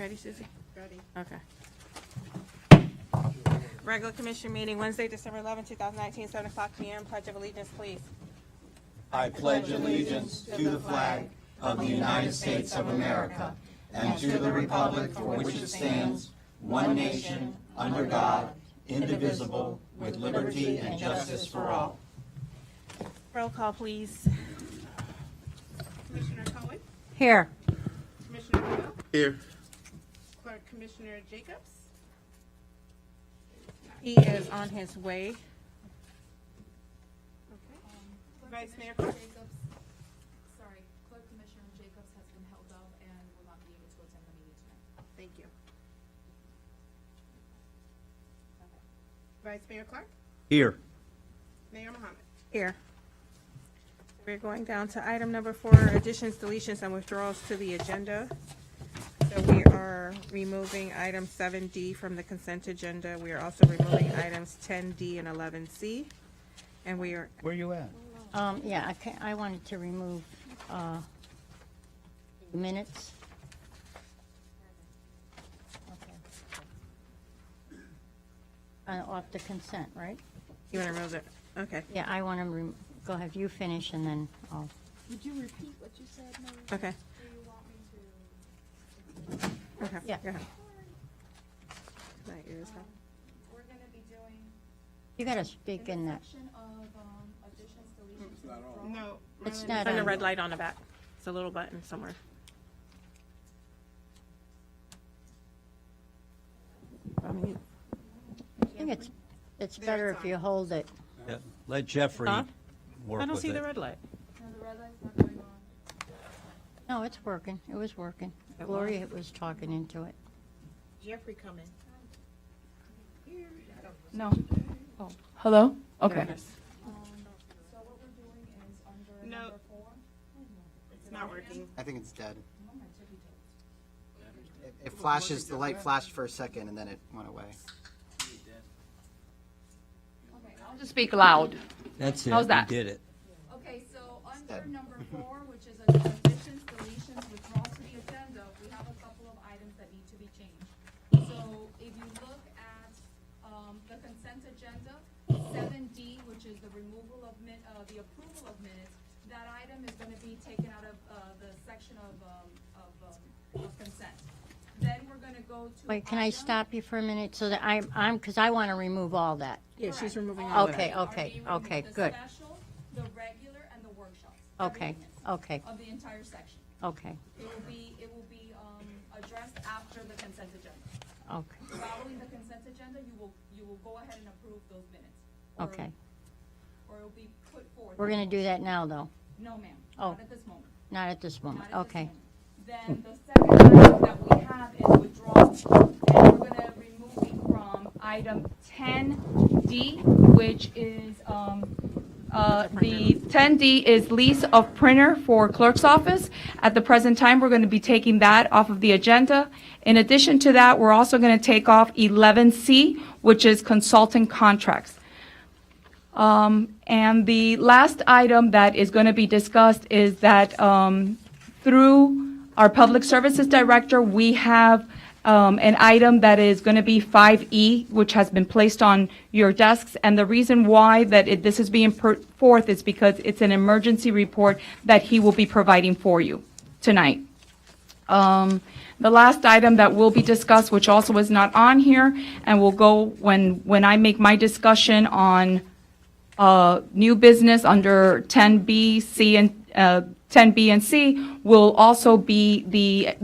ready, Susie? Ready. Okay. Regular commission meeting, Wednesday, December 11, 2019, 7 o'clock p.m. Pledge of allegiance, please. I pledge allegiance to the flag of the United States of America and to the republic for which it stands, one nation, under God, indivisible, with liberty and justice for all. Roll call, please. Commissioner Cohen? Here. Commissioner Hill? Here. Clerk Commissioner Jacobs? He is on his way. Okay. Vice Mayor Clark? Sorry, Clerk Commissioner Jacobs has been held up and will not be able to attend the meeting tonight. Thank you. Vice Mayor Clark? Here. Mayor Mohammed? Here. We're going down to item number 4, additions, deletions, and withdrawals to the agenda. So we are removing item 7D from the consent agenda. We are also removing items 10D and 11C. And we are, Where you at? Yeah, I wanted to remove minutes. Okay. Off the consent, right? you want to remove it? Okay, Yeah, I want to, go ahead, you finish and then I'll, Would you repeat what you said, Mayor? okay, Do you want me to? okay. Yeah. Go ahead. Right, yours, huh? We're gonna be doing, you got to speak in the that. section of additions, deletions, and withdrawals. No. It's Ron- not And the on. red light on the back. It's a little button somewhere. I mean, I think it's better if you hold it. Yeah. Let Jeffrey Huh? work I don't with see it. the red light. No, the red light's not going on. No, it's working. It was working. Gloria was talking into it. Jeffrey coming. No. Oh. Hello? Okay. Yes. So what we're doing is under No. number 4. It's not working. I think it's dead. It flashes, the light flashed for a second and then it went away. I'll just speak loud. That's it. How's that? We did it. Okay, so under Dead. number 4, which is additions, deletions, withdrawals to the agenda, we have a couple of items that need to be changed. So if you look at the consent agenda, 7D, which is the removal of the approval of minutes, that item is going to be taken out of the section of consent. Then we're going to go to. Wait, can I item- stop you for a minute so that because I want to remove all that. Yeah, she's removing Correct. all of Okay, that. Are okay, being removed. okay, The good. special, the regular, and the workshops. Okay, Everything okay, Of the entire section. okay, It will be addressed after the consent agenda. okay, Following the consent agenda, you will go ahead and approve those minutes. Or- okay. Or it will be put forth. We're going to do that now, though. No, ma'am, Oh. not at this moment. Not at this moment. Not at this Okay. moment. Then the second item that we have is withdrawals. And we're gonna remove it from item 10D, which is, the 10D is lease of printer for clerk's office. At the present time, we're gonna be taking that off of the agenda. In addition to that, we're also gonna take off 11C, which is consulting contracts. And the last item that is going to be discussed is that through our Public Services Director, we have an item that is going to be 5E, which has been placed on your desks. And the reason why that this is being put forth is because it's an emergency report that he will be providing for you tonight. The last item that will be discussed, which also is not on here, and will go when I make my discussion on new business under 10B, C, and 10B and C will also be the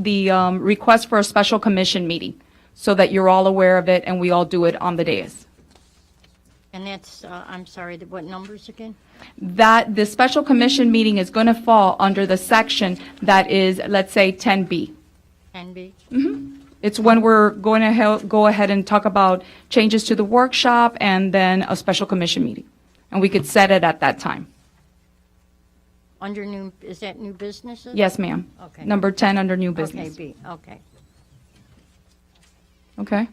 request for a special commission meeting, so that you're all aware of it and we all do it on the dais. And that's, I'm sorry, what numbers again? That the special commission meeting is going to fall under the section that is, let's say, 10B. 10B? It's when we're going to go ahead and talk about changes to the workshop and then a special commission meeting. And we could set it at that time. Under new, is that new businesses? Yes, ma'am. Okay. Number 10 under new Okay, business. B, okay, Okay?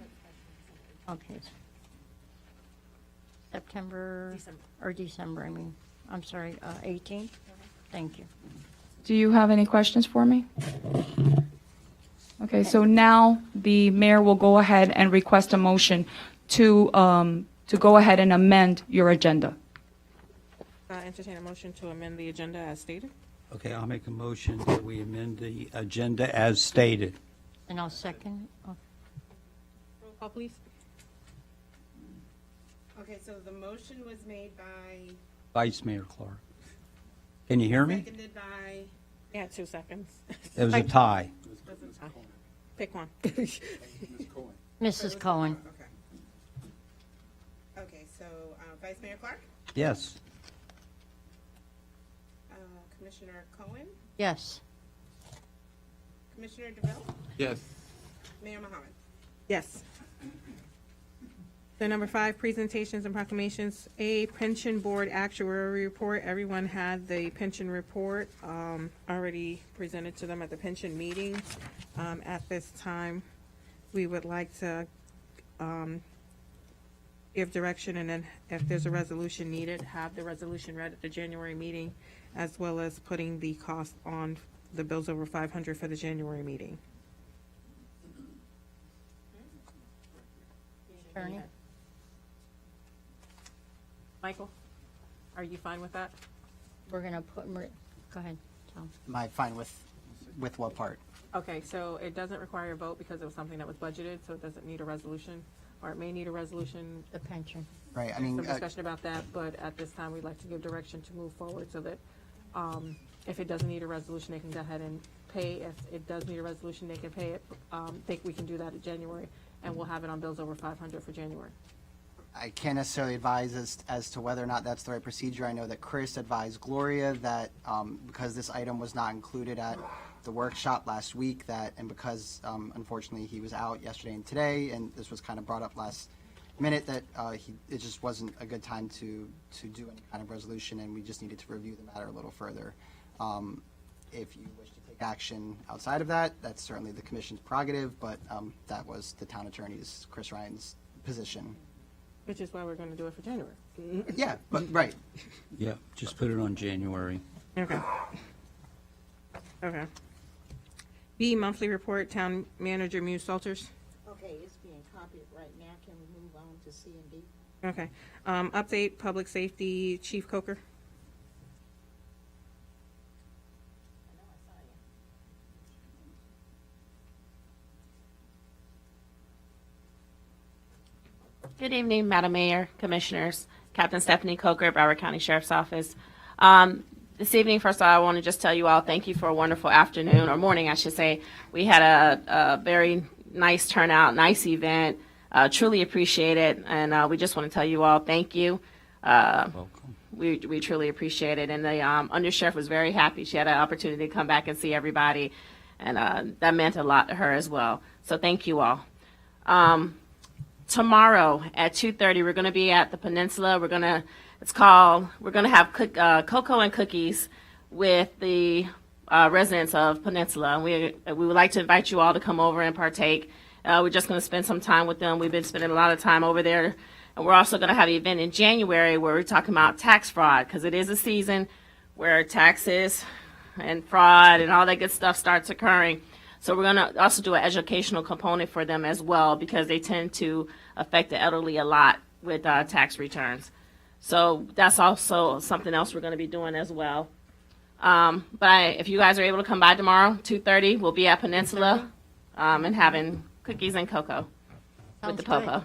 okay. September, or December, I mean, I'm sorry, 18? Thank you. Do you have any questions for me? Okay, so now the mayor will go ahead and request a motion to go ahead and amend your agenda. Entertain a motion to amend the agenda as stated. Okay, I'll make a motion that we amend the agenda as stated. And I'll second. Oh, Roll call, please. Okay, so the motion was made by, Vice Mayor Clark. Can you hear me? seconded by, Yeah, 2 seconds. It was a tie. Pick one. Mrs. Cohen. okay. Okay, so Vice Mayor Clark, Yes. Commissioner Cohen, Yes. Commissioner DeVille, Yes. Mayor Muhammad. Yes. So number 5, presentations and proclamations. A pension board actuary report. Everyone had the pension report already presented to them at the pension meeting. At this time, we would like to give direction, and then if there's a resolution needed, have the resolution read at the January meeting, as well as putting the cost on the bills over 500 for the January meeting. Attorney? Michael, are you fine with that? We're going to put, go ahead, Tom. Am I fine with what part? Okay, so it doesn't require a vote because it was something that was budgeted, so it doesn't need a resolution, or it may need a resolution, The pension. Right, I mean, some discussion about that, but at this time, we'd like to give direction to move forward so that if it doesn't need a resolution, they can go ahead and pay. If it does need a resolution, they can pay it. Think we can do that in January, and we'll have it on bills over 500 for January. I can't necessarily advise as to whether or not that's the right procedure. I know that Chris advised Gloria that because this item was not included at the workshop last week, and because unfortunately he was out yesterday and today, and this was kind of brought up last minute, that it just wasn't a good time to do any kind of resolution, and we just needed to review the matter a little further. If you wish to take action outside of that, that's certainly the commission's prerogative, but that was the town attorney's, Chris Ryan's, position. Which is why we're going to do it for January. Yeah, but, right. Yeah, just put it on January. Okay. Okay. B, monthly report, town manager Muse Salters. Okay, it's being copied right now. Can we move on to C and D? Okay. Update, public safety, Chief Coker. I know I saw you. Good evening, Madam Mayor, Commissioners, Captain Stephanie Coker, Broward County Sheriff's Office. This evening, first of all, I want to just tell you all thank you for a wonderful afternoon, or morning, I should say. We had a very nice turnout, nice event, truly appreciate it, and we just want to tell you all thank you. Welcome. We truly appreciate it, and the undersheriff was very happy. She had an opportunity to come back and see everybody, and that meant a lot to her as well. So thank you all. Tomorrow at 2:30, we're going to be at the Peninsula. We're going to have cocoa and cookies with the residents of Peninsula. We would like to invite you all to come over and partake. We're just going to spend some time with them. We've been spending a lot of time over there. And we're also going to have an event in January where we're talking about tax fraud, because it is a season where taxes and fraud and all that good stuff starts occurring. So we're going to also do an educational component for them as well, because they tend to affect the elderly a lot with tax returns. So that's also something else we're going to be doing as well. If you guys are able to come by tomorrow, 2:30, we'll be at Peninsula and having cookies and cocoa with the Sounds popo.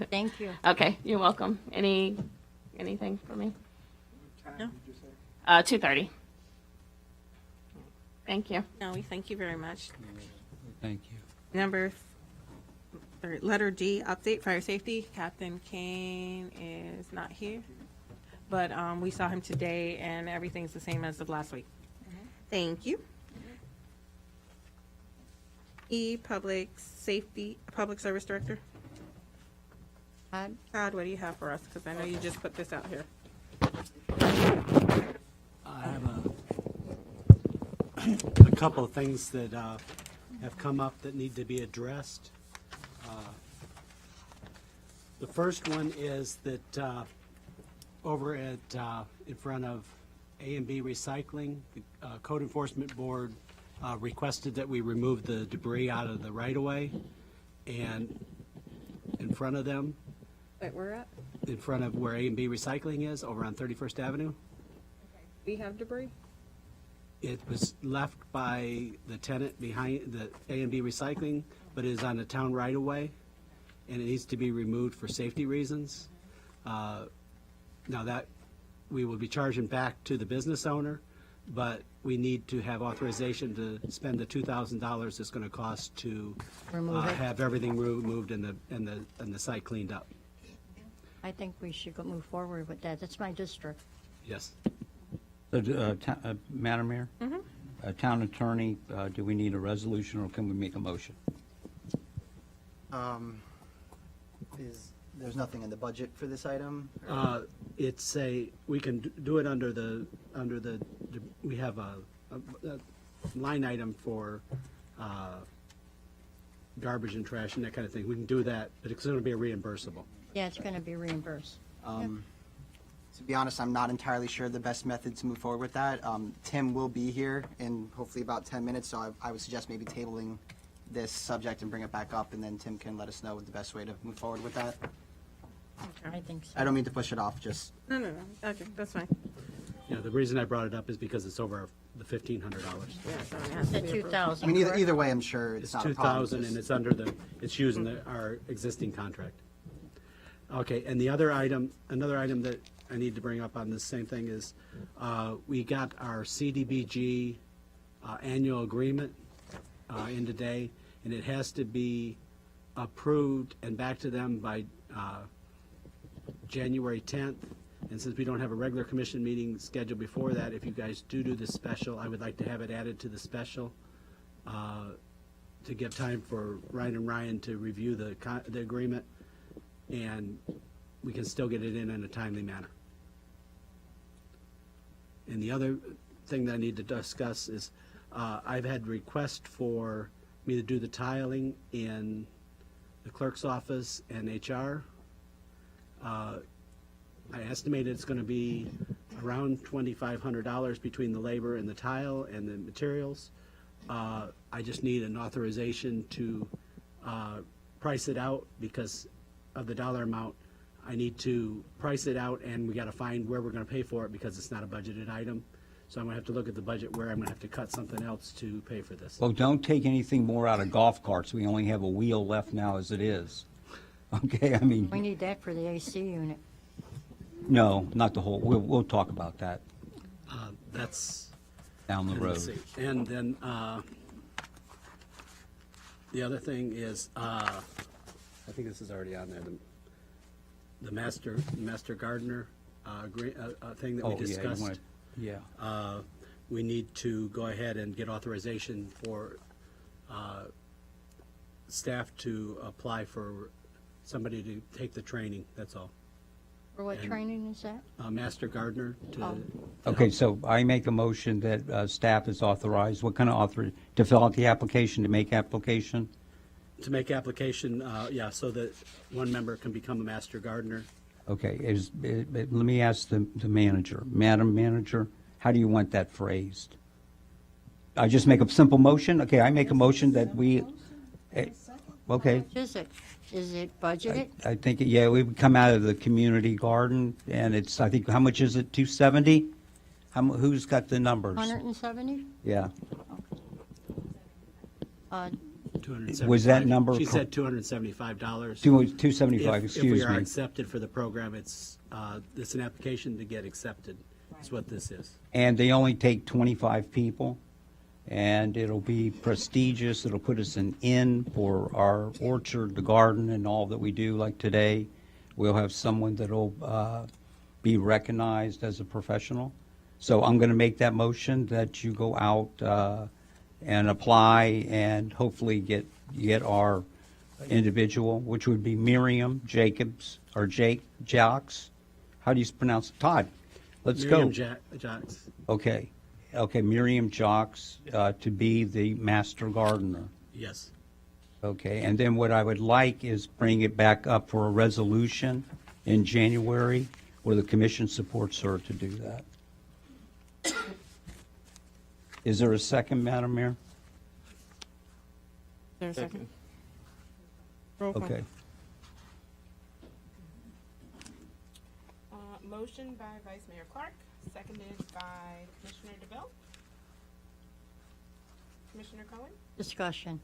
Thank you. Okay, you're welcome. Anything for me? No. 2:30. Thank you. No, we thank you very much. Thank you. Letter D, update, fire safety. Captain Kane is not here, but we saw him today, and everything's the same as of last week. Thank you. E, public safety, public service director. Todd? Todd, what do you have for us? Because I know you just put this out here. I have a couple of things that have come up that need to be addressed. The first one is that over at in front of A&B Recycling, the Code Enforcement Board requested that we remove the debris out of the right-of-way and in front of them, Wait, we're at? in front of where A&B Recycling is, over on 31st Avenue. We have debris? It was left by the tenant behind the A&B Recycling, but it is on the town right-of-way, and it needs to be removed for safety reasons. Now that, we will be charging back to the business owner, but we need to have authorization to spend the $2,000 it's going to cost to Remove it. have everything removed and the site cleaned up. I think we should move forward with that. That's my district. Yes. Madam Mayor? Town attorney, do we need a resolution or can we make a motion? There's nothing in the budget for this item? It's we can do it under the, we have a line item for garbage and trash and that kind of thing. We can do that, but it's going to be reimbursable. Yeah, it's going to be reimbursed. To be honest, I'm not entirely sure the best method to move forward with that. Tim will be here in hopefully about 10 minutes, so I would suggest maybe tabling this subject and bring it back up, and then Tim can let us know the best way to move forward with that. I think so. I don't mean to push it off, just, No. Okay, that's fine. Yeah, the reason I brought it up is because it's over the $1,500. Yeah, so it has to The be approved. 2,000. I mean, either way, I'm sure it's It's not a problem. 2,000 and it's under it's using our existing contract. Okay, and another item that I need to bring up on this same thing is, we got our CDBG annual agreement in today, and it has to be approved and back to them by January 10th. And since we don't have a regular commission meeting scheduled before that, if you guys do the special, I would like to have it added to the special to give time for Ryan and Ryan to review the agreement, and we can still get it in a timely manner. And the other thing that I need to discuss is I've had requests for me to do the tiling in the clerk's office and HR. I estimated it's going to be around $2,500 between the labor and the tile and the materials. I just need an authorization to price it out because of the dollar amount. I need to price it out, and we got to find where we're going to pay for it because it's not a budgeted item. So I'm going to have to look at the budget where I'm going to have to cut something else to pay for this. Well, don't take anything more out of golf carts. We only have a wheel left now as it is. Okay, I mean, We need that for the AC unit. no, not the whole, we'll talk about that That's down the road. let's see. And then the other thing is, I think this is already on there, the master gardener thing that we Oh, yeah, you discussed. want, yeah. We need to go ahead and get authorization for staff to apply for somebody to take the training, that's all. For what And- training is that? Master gardener to. Oh. Okay, so I make a motion that staff is authorized, what kind of to fill out the application, to make application? To make application, yeah, so that one member can become a master gardener. Okay, let me ask the manager. Madam Manager, how do you want that phrased? I just make a simple motion? Okay, I make a motion that we, okay. What is it? Is it budgeted? I think, yeah, we would come out of the community garden, and it's, I think, how much is it, 270? Who's got the numbers? 170? Yeah. Was that number She cor- said $275. 275, If we excuse are me. accepted for the program, it's an application to get accepted, is what this is. And they only take 25 people, and it'll be prestigious. It'll put us in for our orchard, the garden, and all that we do, like today. We'll have someone that'll be recognized as a professional. So I'm going to make that motion that you go out and apply and hopefully get our individual, which would be Miriam Jacobs, or Jake Jocks. How do you pronounce it? Todd, let's go. Miriam Jocks. Okay, Miriam Jocks to be the master gardener. Yes. Okay, and then what I would like is bring it back up for a resolution in January where the commission supports her to do that. Is there a second, Madam Mayor? there a second? Roll call. Okay. Motion by Vice Mayor Clark, seconded by Commissioner DeVille. Commissioner Cohen? Discussion.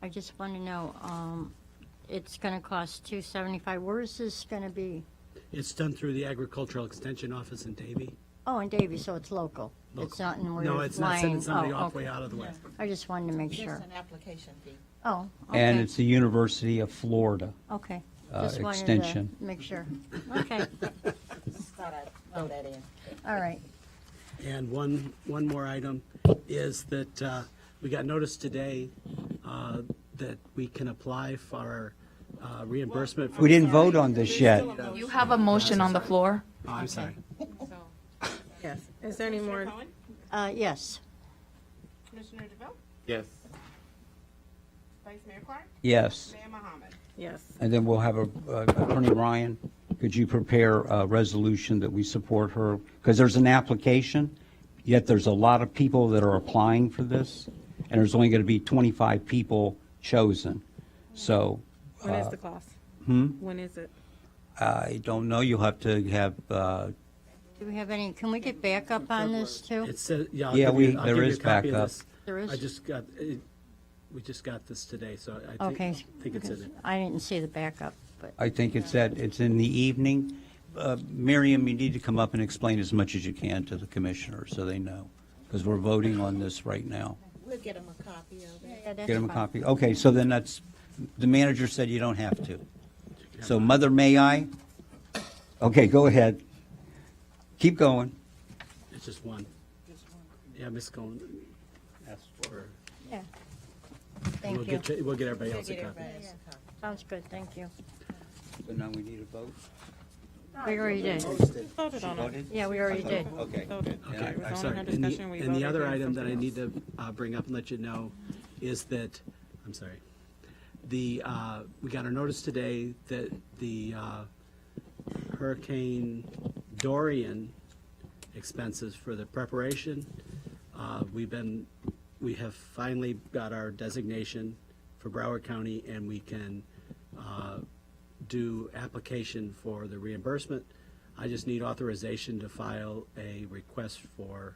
I just want to know, it's going to cost $275. Where is this going to be? It's done through the Agricultural Extension Office in Davie. Oh, in Davie, so it's local. It's not in where No, you're it's not flying. sending somebody Oh, off way okay. out of the way. I just wanted to make Just sure. an application fee. Oh, And okay. it's the University of Florida. Okay. uh, Just wanted extension. to make sure. Okay, Just thought I'd throw that in. all right. And one more item is that we got notice today that we can apply for reimbursement for. We didn't vote on this yet. You have a motion on the floor. Oh, I'm sorry. Yes. Is there any more? Commissioner Cohen? Yes. Commissioner DeVille? Yes. Vice Mayor Clark? Yes. Mayor Mohammed? Yes. And then we'll have Attorney Ryan, could you prepare a resolution that we support her? Because there's an application, yet there's a lot of people that are applying for this, and there's only going to be 25 people chosen. So When is the class? When is it? I don't know, you'll have to have, Do we have any, can we get backup on this too? It says, yeah, Yeah, I'll give you there a is copy of backup. this. There is? I just got, we just got this today, so I Okay. think it's in it. I didn't see the backup, but, I think it's in the evening. Miriam, you need to come up and explain as much as you can to the commissioners so they know, because we're voting on this right now. We'll get them a copy of it. yeah, that's Get them a fine. copy. Okay, so then the manager said you don't have to. So Mother, may I? Okay, go ahead. Keep going. It's just one. Yeah, Ms. Cohen asked for, Yeah. we'll Thank you. we'll get everybody We'll else a get copy. everybody else a copy. Sounds good, thank you. So now we need a vote? We already did. Voted on it. Voted? Yeah, we already did. Okay. Voted. Okay, It was I'm on sorry. our And discussion. We the voted other on item that I something need else. to bring up and let you know is that, I'm sorry, we got our notice today that the Hurricane Dorian expenses for the preparation, we have finally got our designation for Broward County, and we can do application for the reimbursement. I just need authorization to file a request for,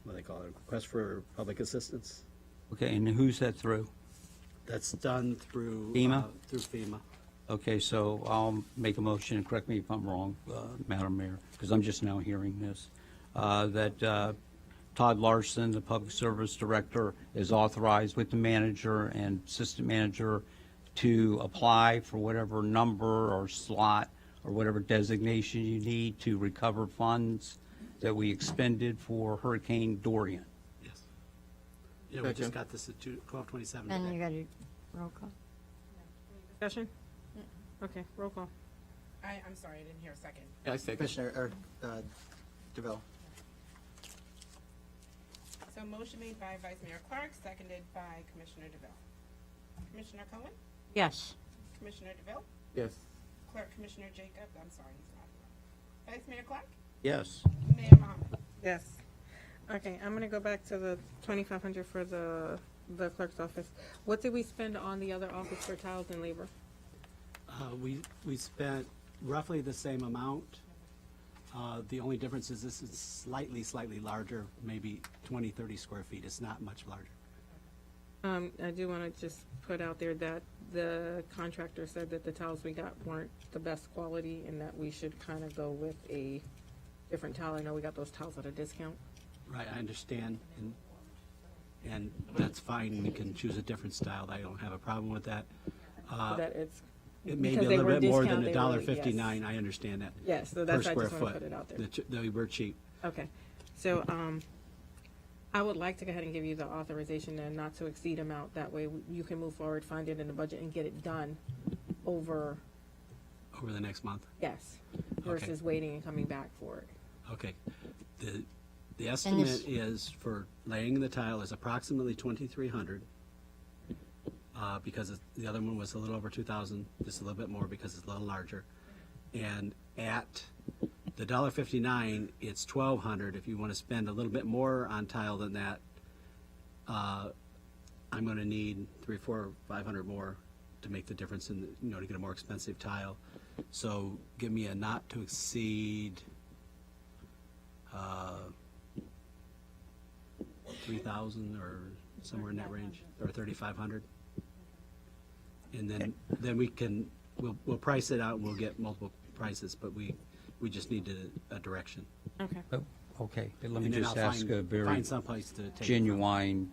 what do they call it, request for public assistance. Okay, and who's that through? That's done through. FEMA? Through FEMA. Okay, so I'll make a motion, and correct me if I'm wrong, Madam Mayor, because I'm just now hearing this, that Todd Larson, the Public Service Director, is authorized with the manager and assistant manager to apply for whatever number or slot or whatever designation you need to recover funds that we expended for Hurricane Dorian. Yes. Yeah, we just got this at 12:27 And you today. got a roll call. Discussion? Okay, roll call. I'm sorry, I didn't hear a second. Commissioner, DeVille. So motion made by Vice Mayor Clark, seconded by Commissioner DeVille. Commissioner Cohen? Yes. Commissioner DeVille? Yes. Clerk Commissioner Jacob, I'm sorry, he's not here. Vice Mayor Clark? Yes. Mayor Mohammed? Yes. Okay, I'm gonna go back to the 2,500 for the clerk's office. What did we spend on the other office for tiles and labor? We spent roughly the same amount. The only difference is this is slightly larger, maybe 20, 30 square feet. It's not much larger. I do want to just put out there that the contractor said that the tiles we got weren't the best quality and that we should kind of go with a different tile. I know we got those tiles at a discount. Right, I understand, and that's fine. We can choose a different style. I don't have a problem with that. So that it's, It may be because a they little were bit more discount, than they were- $1.59. I understand that. yes, so Per that's, I square just want to foot. put it out there. They were cheap. Okay, so, I would like to go ahead and give you the authorization and not to exceed amount. That way you can move forward, find it in the budget and get it done over, Over the next month. yes, versus waiting and coming back for it. Okay. The estimate is for laying the tile is approximately 2,300. Because the other one was a little over 2,000, just a little bit more because it's a little larger. And at the $1.59, it's 1,200. If you want to spend a little bit more on tile than that, I'm going to need 300, 400, 500 more to make the difference in, to get a more expensive tile. So give me a not to exceed 3,000 or somewhere in that range, or 3,500. And then we'll price it out and we'll get multiple prices, but we just need a direction. Okay. Okay, but let me And then just I'll ask a very find someplace to take it from. genuine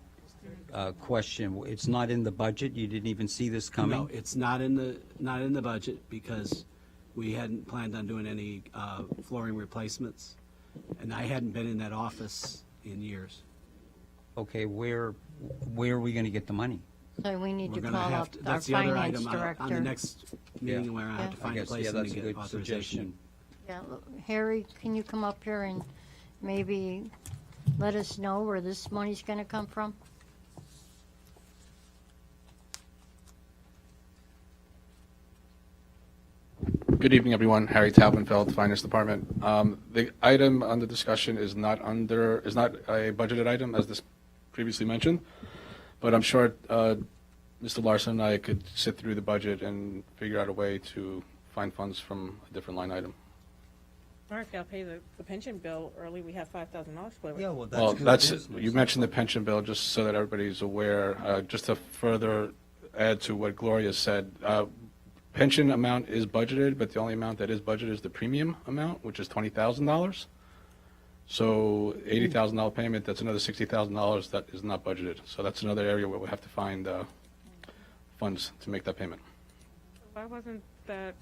question. It's not in the budget? You didn't even see this coming? No, it's not in the budget because we hadn't planned on doing any flooring replacements, and I hadn't been in that office in years. Okay, where are we going to get the money? So we need to We're gonna call have up to, our that's the other finance item on the director. next meeting Yeah. where I have to Yeah. find a place and to that's a get good authorization. suggestion. Yeah, look, Harry, can you come up here and maybe let us know where this money's gonna come from? Good evening, everyone. Harry Taubenfeld, Finance Department. The item under discussion is not a budgeted item, as this previously mentioned, but I'm sure Mr. Larson and I could sit through the budget and figure out a way to find funds from a different line item. All right, if y'all pay the pension bill early, we have $5,000 split. Yeah, well, Well, that's that's, good you mentioned the pension bill, just so that everybody's aware, just to further add to what Gloria said. Pension amount is budgeted, but the only amount that is budgeted is the premium amount, which is $20,000. So $80,000 payment, that's another $60,000 that is not budgeted. So that's another area where we have to find funds to make that payment. Why wasn't that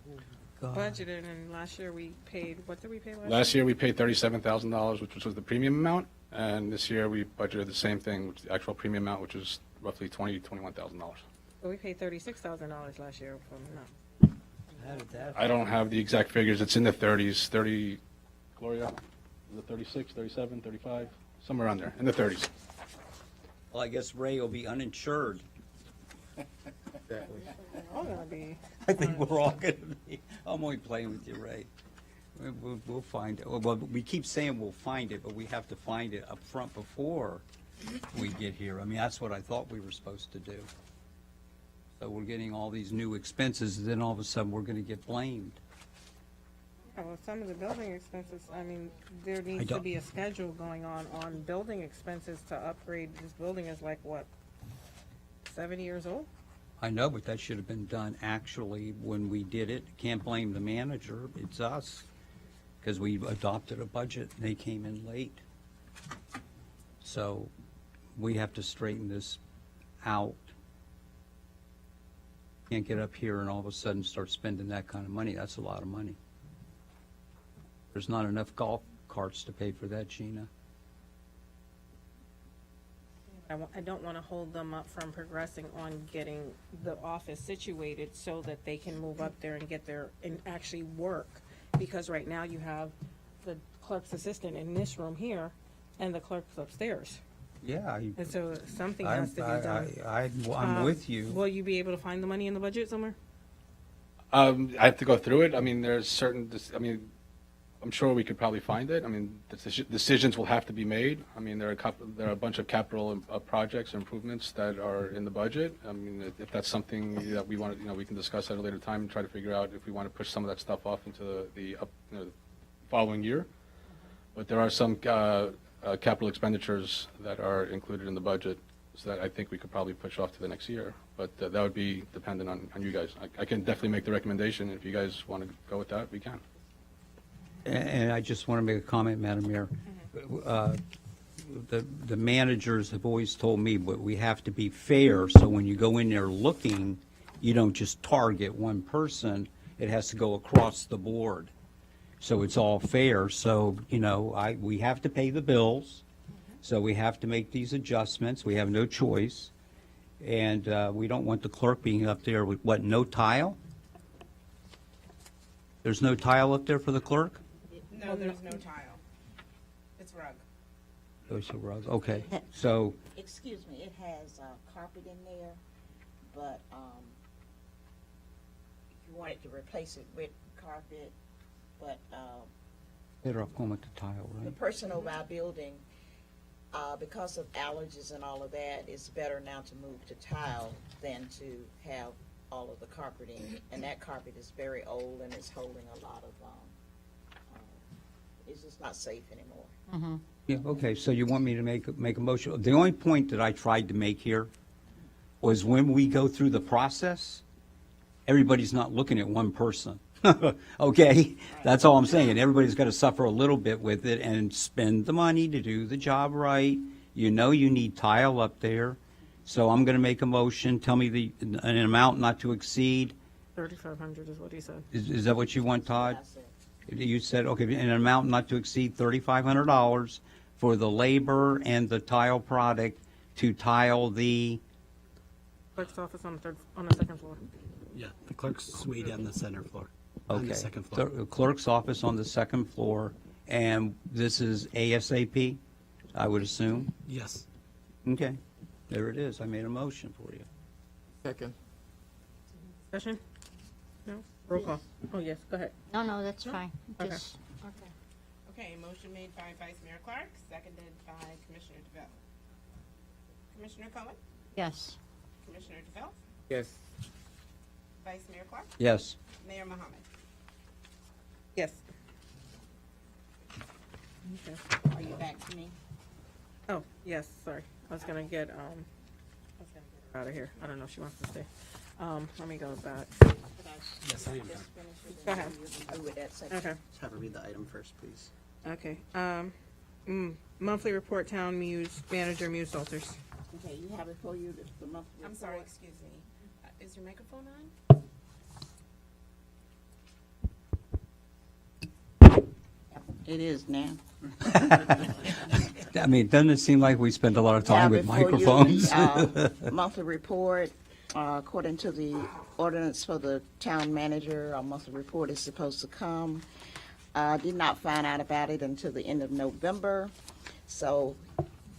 budgeted, and last year we paid, what did we pay last year? Last year, we paid $37,000, which was the premium amount, and this year, we budgeted the same thing, which is the actual premium amount, which is roughly $21,000. But we paid $36,000 last year from, no. I don't have the exact figures, it's in the 30s, Gloria, is it 36, 37, 35, somewhere around there, in the 30s. Well, I guess Ray will be uninsured. All gonna be. I think we're all going to be. I'm only playing with you, Ray. We'll find it. Well, we keep saying we'll find it, but we have to find it up front before we get here. I mean, that's what I thought we were supposed to do. So we're getting all these new expenses, and then all of a sudden, we're going to get blamed. Yeah, well, some of the building expenses, I mean, there needs to don't- be a schedule going on building expenses to upgrade. This building is like, what, 7 years old? I know, but that should have been done actually when we did it. Can't blame the manager, it's us, because we adopted a budget, and they came in late. So we have to straighten this out. Can't get up here and all of a sudden start spending that kind of money. That's a lot of money. There's not enough golf carts to pay for that, Gina. I don't want to hold them up from progressing on getting the office situated so that they can move up there and get there and actually work. Because right now you have the clerk's assistant in this room here and the clerk's upstairs. Yeah, And so something has to be done. I'm with you. Will you be able to find the money in the budget somewhere? I have to go through it. I mean, there's certain, I'm sure we could probably find it. I mean, decisions will have to be made. I mean, there are a bunch of capital projects, improvements that are in the budget. I mean, if that's something that we want to, we can discuss at a later time and try to figure out if we want to push some of that stuff off into the following year. But there are some capital expenditures that are included in the budget, so that I think we could probably push off to the next year. But that would be dependent on you guys. I can definitely make the recommendation. If you guys want to go with that, we can. And I just want to make a comment, Madam Mayor. The managers have always told me, but we have to be fair, so when you go in there looking, you don't just target one person, it has to go across the board. So it's all fair, so, we have to pay the bills, so we have to make these adjustments, we have no choice. And we don't want the clerk being up there with, what, no tile? There's no tile up there for the clerk? No, there's no tile. It's rug. There's a rug, okay. So, Excuse me, it has carpet in there, but you wanted to replace it with carpet, but better off going with the tile, the right? person over our building because of allergies and all of that, it's better now to move to tile than to have all of the carpeting. And that carpet is very old and it's holding a lot of, it's just not safe anymore. Yeah, okay, so you want me to make a motion? The only point that I tried to make here was when we go through the process, everybody's not looking at one person. Okay? That's all I'm saying. Everybody's got to suffer a little bit with it and spend the money to do the job right. You know you need tile up there. So I'm going to make a motion. Tell me an amount not to exceed. 3,500 is what he said. Is that what you want, Todd? That's it. You said, okay, an amount not to exceed $3,500 for the labor and the tile product to tile the, Clerk's office on the second floor. Yeah, the clerk's suite on the center floor, on okay. the second floor. The clerk's office on the second floor, and this is ASAP, I would assume? Yes. Okay, there it is. I made a motion for you. Second. Discussion? No? Roll call. Oh, yes, go ahead. No, that's fine. Okay. Just, okay. Okay, motion made by Vice Mayor Clark, seconded by Commissioner DeVille. Commissioner Cohen? Yes. Commissioner DeVille? Yes. Vice Mayor Clark? Yes. Mayor Mohammed? Yes. Are you back to me? Oh, yes, sorry. I was gonna get her out of here. I don't know if she wants to stay. Let me go back. Yes, I am. Go ahead. With that section. Okay, Just have her read the item first, please. okay. Monthly report, town manager, Muse Salters. Okay, you have it for you, the monthly I'm sorry, report. excuse me. Is your microphone on? It is now. I mean, doesn't it seem like we spend a lot of time with Before you, microphones? Monthly report, according to the ordinance for the town manager, a monthly report is supposed to come. Did not find out about it until the end of November. So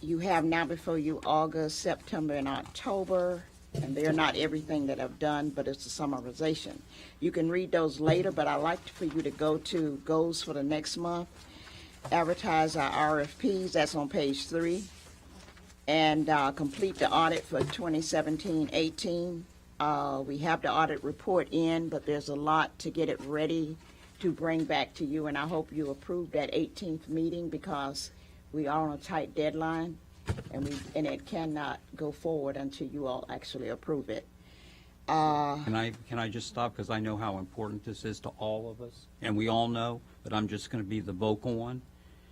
you have now before you August, September, and October, and they're not everything that I've done, but it's a summarization. You can read those later, but I like for you to go to goals for the next month, advertise our RFPs, that's on page 3, and complete the audit for 2017-18. We have the audit report in, but there's a lot to get it ready to bring back to you, and I hope you approve that 18th meeting because we are on a tight deadline, and it cannot go forward until you all actually approve it. Can I just stop, because I know how important this is to all of us, and we all know, but I'm just going to be the vocal one.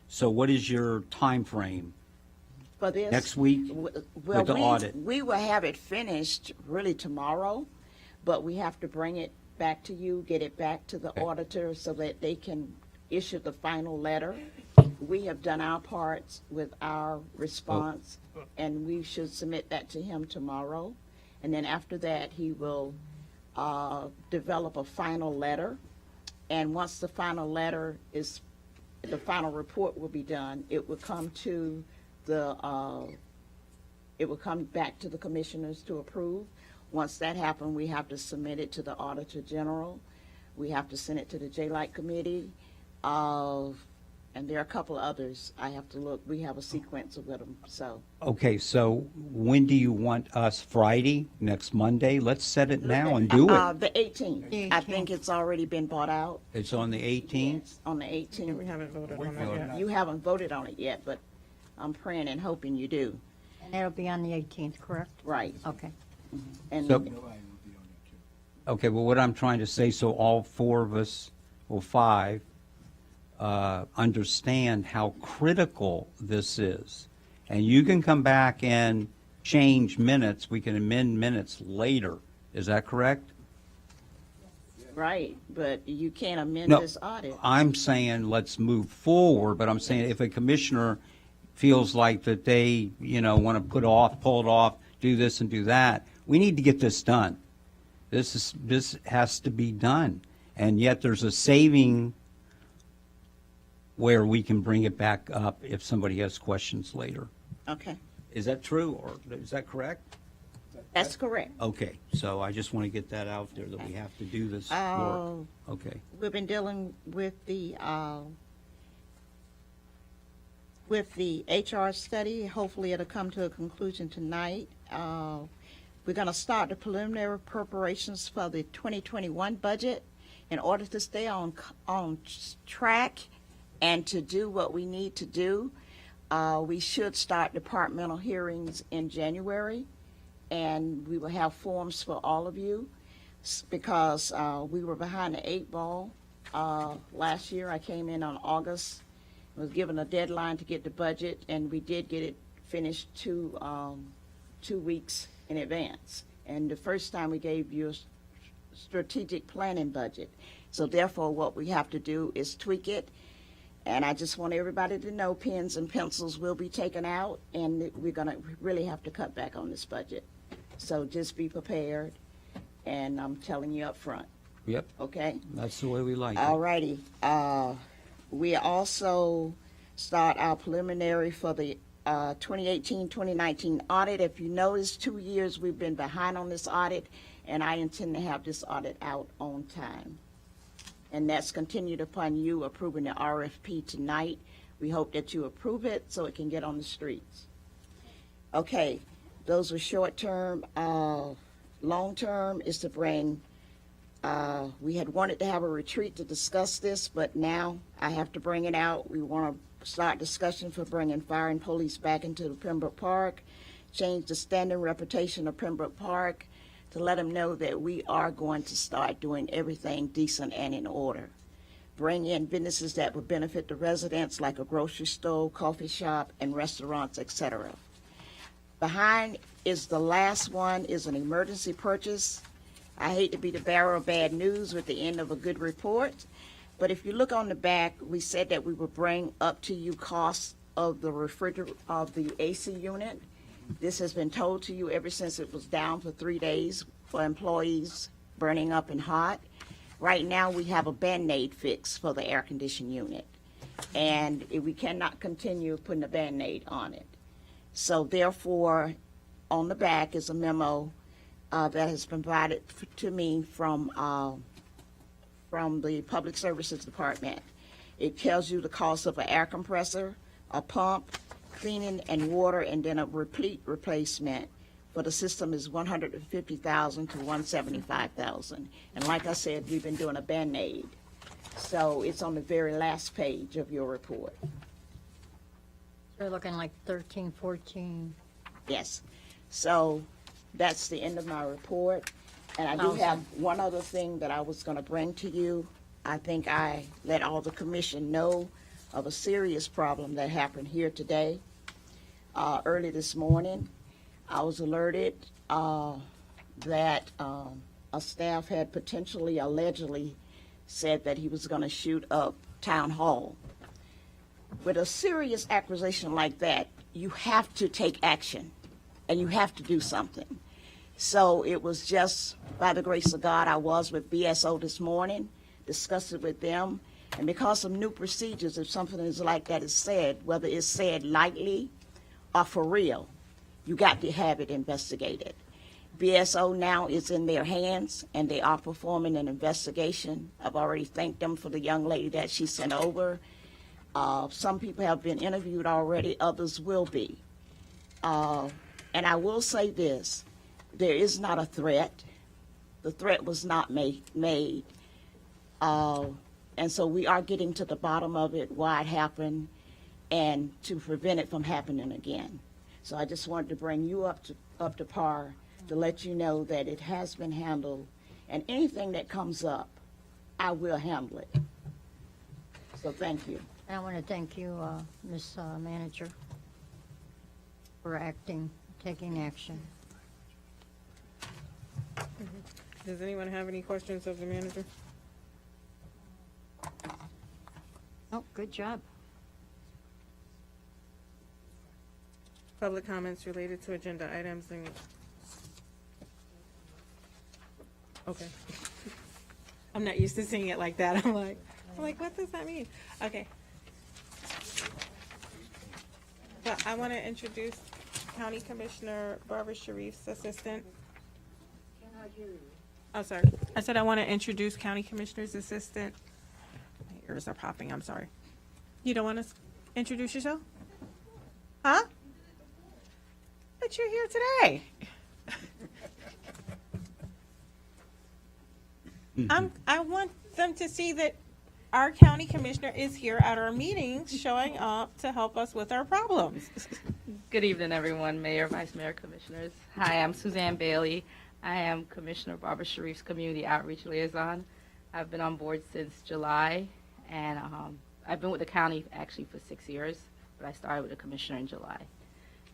So what is your time frame? For this? Next week Well, with the audit? we will have it finished really tomorrow, but we have to bring it back to you, get it back to the auditor so that they can issue the final letter. We have done our parts with our response, and we should submit that to him tomorrow. And then after that, he will develop a final letter. And once the final letter is, the final report will be done, it will come to it will come back to the commissioners to approve. Once that happens, we have to submit it to the Auditor General. We have to send it to the J-Light Committee. And there are a couple of others. I have to look. We have a sequence of them, so. Okay, so when do you want us? Friday, next Monday? Let's set it now and do it. The 18th. I think it's already been bought out. It's on the 18th? On the We 18th. haven't voted on that yet. You haven't voted on it yet, but I'm praying and hoping you do. And that'll be on the 18th, correct? Right. Okay. And So- Okay, well, what I'm trying to say, so all 4 of us, or 5, understand how critical this is. And you can come back and change minutes, we can amend minutes later. Is that correct? right, but you can't amend No, this audit. I'm saying let's move forward, but I'm saying if a commissioner feels like that they, want to pull it off, do this and do that, we need to get this done. This has to be done. And yet there's a saving where we can bring it back up if somebody has questions later. Okay, Is that true, or is that correct? that's correct. Okay, so I just want to get that out there, that we have to do this work. Uh, Okay, We've been dealing with the with the HR study. Hopefully it'll come to a conclusion tonight. We're going to start the preliminary preparations for the 2021 budget. In order to stay on track and to do what we need to do, we should start departmental hearings in January, and we will have forms for all of you because we were behind the 8 ball last year. I came in on August, was given a deadline to get the budget, and we did get it finished 2 weeks in advance. And the first time we gave you a strategic planning budget. So therefore, what we have to do is tweak it. And I just want everybody to know pens and pencils will be taken out, and we're going to really have to cut back on this budget. So just be prepared, and I'm telling you up front. Yep, Okay? that's the way we like it. All righty. We also start our preliminary for the 2018-2019 audit. If you notice, 2 years we've been behind on this audit, and I intend to have this audit out on time. And that's continued upon you approving the RFP tonight. We hope that you approve it so it can get on the streets. Okay, those were short-term. Long-term is to bring, we had wanted to have a retreat to discuss this, but now I have to bring it out. We want to start discussion for bringing fire and police back into Pembroke Park, change the standing reputation of Pembroke Park, to let them know that we are going to start doing everything decent and in order. Bring in businesses that would benefit the residents, like a grocery store, coffee shop, and restaurants, etc. Behind is the last one, is an emergency purchase. I hate to be the bearer of bad news with the end of a good report, but if you look on the back, we said that we would bring up to you costs of the of the AC unit. This has been told to you ever since it was down for 3 days for employees burning up and hot. Right now, we have a Band-Aid fix for the air conditioning unit, and we cannot continue putting a Band-Aid on it. So therefore, on the back is a memo that has been provided to me from the Public Services Department. It tells you the cost of an air compressor, a pump, cleaning and water, and then a replacement for the system is $150,000 to $175,000. And like I said, we've been doing a Band-Aid. So it's on the very last page of your report. We're looking like 13, 14. Yes. So that's the end of my report. And I do have one other thing that I was going to bring to you. I think I let all the commission know of a serious problem that happened here today. Early this morning, I was alerted that a staff had potentially, allegedly, said that he was going to shoot up Town Hall. With a serious accusation like that, you have to take action, and you have to do something. So it was just by the grace of God, I was with BSO this morning, discussed it with them, and because of new procedures, if something is like that is said, whether it's said lightly or for real, you got to have it investigated. BSO now is in their hands, and they are performing an investigation. I've already thanked them for the young lady that she sent over. Some people have been interviewed already, others will be. And I will say this, there is not a threat. The threat was not made. And so we are getting to the bottom of it, why it happened, and to prevent it from happening again. So I just wanted to bring you up to par to let you know that it has been handled, and anything that comes up, I will handle it. So thank you. And I want to thank you, Ms. Manager, for taking action. Does anyone have any questions of the manager? Oh, good job. Public comments related to agenda items and, okay. I'm not used to seeing it like that. I'm like, what does that mean? Okay. So I want to introduce County Commissioner Barbara Sharif's assistant. Oh, sorry. I said I want to introduce County Commissioner's assistant. My ears are popping. I'm sorry. You don't want to introduce yourself? Huh? But you're here today. I want them to see that our county commissioner is here at our meetings, showing up to help us with our problems. Good evening, everyone, Mayor, Vice Mayor, Commissioners. Hi, I'm Suzanne Bailey. I am Commissioner Barbara Sharif's Community Outreach Liaison. I've been on board since July, and I've been with the county actually for 6 years, but I started with the commissioner in July.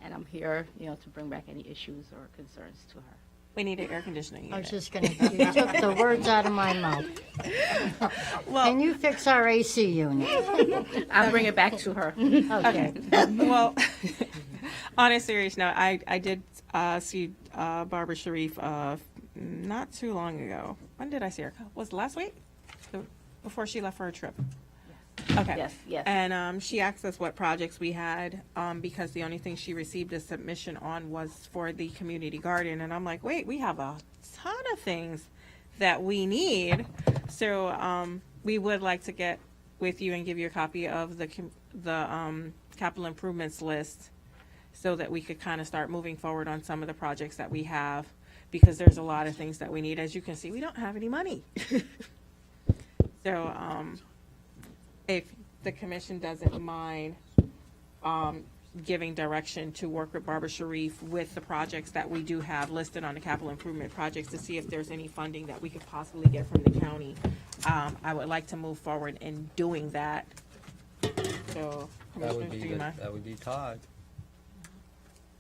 And I'm here, to bring back any issues or concerns to her. We need an air conditioning I was unit. just gonna, you took the words out of my mouth. Can you fix our AC unit? I'll bring it back to her. Okay. Well, on a serious note, I did see Barbara Sharif not too long ago. When did I see her? Was it last week? Before she left for her trip? Okay. Yes. And she asked us what projects we had, because the only thing she received a submission on was for the community garden. And I'm like, wait, we have a ton of things that we need. So we would like to get with you and give you a copy of the capital improvements list so that we could kind of start moving forward on some of the projects that we have, because there's a lot of things that we need. As you can see, we don't have any money. So if the commission doesn't mind giving direction to work with Barbara Sharif with the projects that we do have listed on the capital improvement projects to see if there's any funding that we could possibly get from the county, I would like to move forward in doing that. So, Commissioner, do you mind? That would be Todd.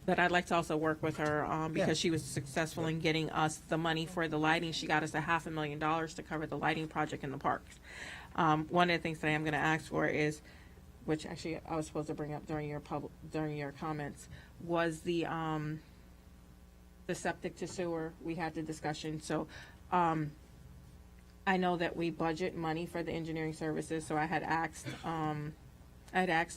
But I'd like to also work with her because she was successful in getting us the money for the lighting. She got us $500,000 to cover the lighting project in the parks. One of the things that I am going to ask for is, which actually I was supposed to bring up during your comments, was the septic to sewer. We had the discussion. So I know that we budget money for the engineering services. So I had asked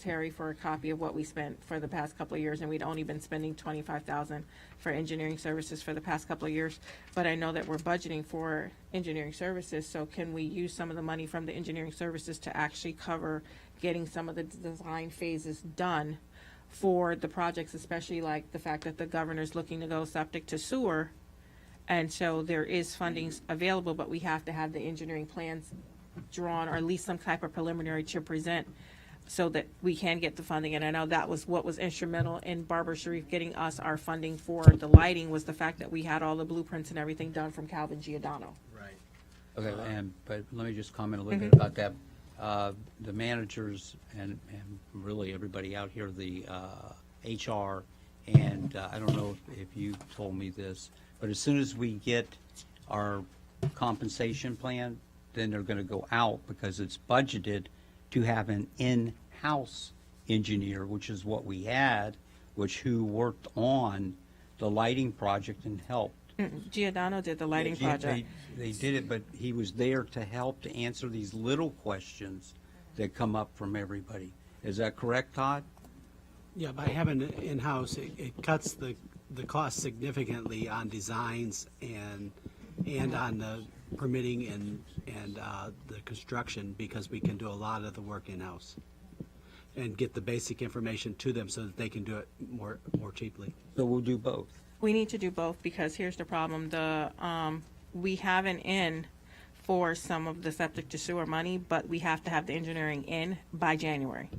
Harry for a copy of what we spent for the past couple of years, and we'd only been spending $25,000 for engineering services for the past couple of years. But I know that we're budgeting for engineering services, so can we use some of the money from the engineering services to actually cover getting some of the design phases done for the projects, especially like the fact that the governor's looking to go septic to sewer, and so there is funding available, but we have to have the engineering plans drawn, or at least some type of preliminary to present, so that we can get the funding. And I know that was what was instrumental in Barbara Sharif getting us our funding for the lighting, was the fact that we had all the blueprints and everything done from Calvin Giordano. Right. Okay, but let me just comment a little bit about that. The managers and really everybody out here, the HR, and I don't know if you told me this, but as soon as we get our compensation plan, then they're going to go out because it's budgeted to have an in-house engineer, which is what we had, who worked on the lighting project and helped. Giordano did the lighting project. They did it, but he was there to help to answer these little questions that come up from everybody. Is that correct, Todd? Yeah, by having it in-house, it cuts the cost significantly on designs and on the permitting and the construction, because we can do a lot of the work in-house and get the basic information to them so that they can do it more cheaply. So we'll do both. We need to do both, because here's the problem. We have an in for some of the septic to sewer money, but we have to have the engineering in by January.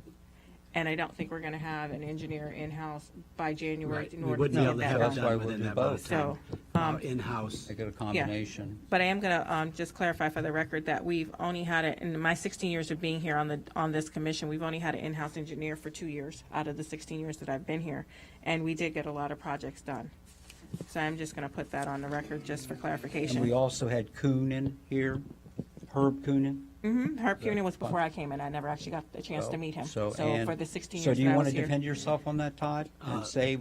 And I don't think we're going to have an engineer in-house by January Right. in We order wouldn't be to able to get have that it done. why done we'll within do that amount of So, time. In-house. Make it a combination. But I am going to just clarify for the record that we've only had it, in my 16 years of being here on this commission, we've only had an in-house engineer for 2 years out of the 16 years that I've been here. And we did get a lot of projects done. So I'm just going to put that on the record just for clarification. And we also had Coonan here, Herb Coonan. Herb Cunin was before I came in. I never actually got a chance to meet him. So and- for the 16 So years do that you I want was to here. defend yourself on that, Todd, and say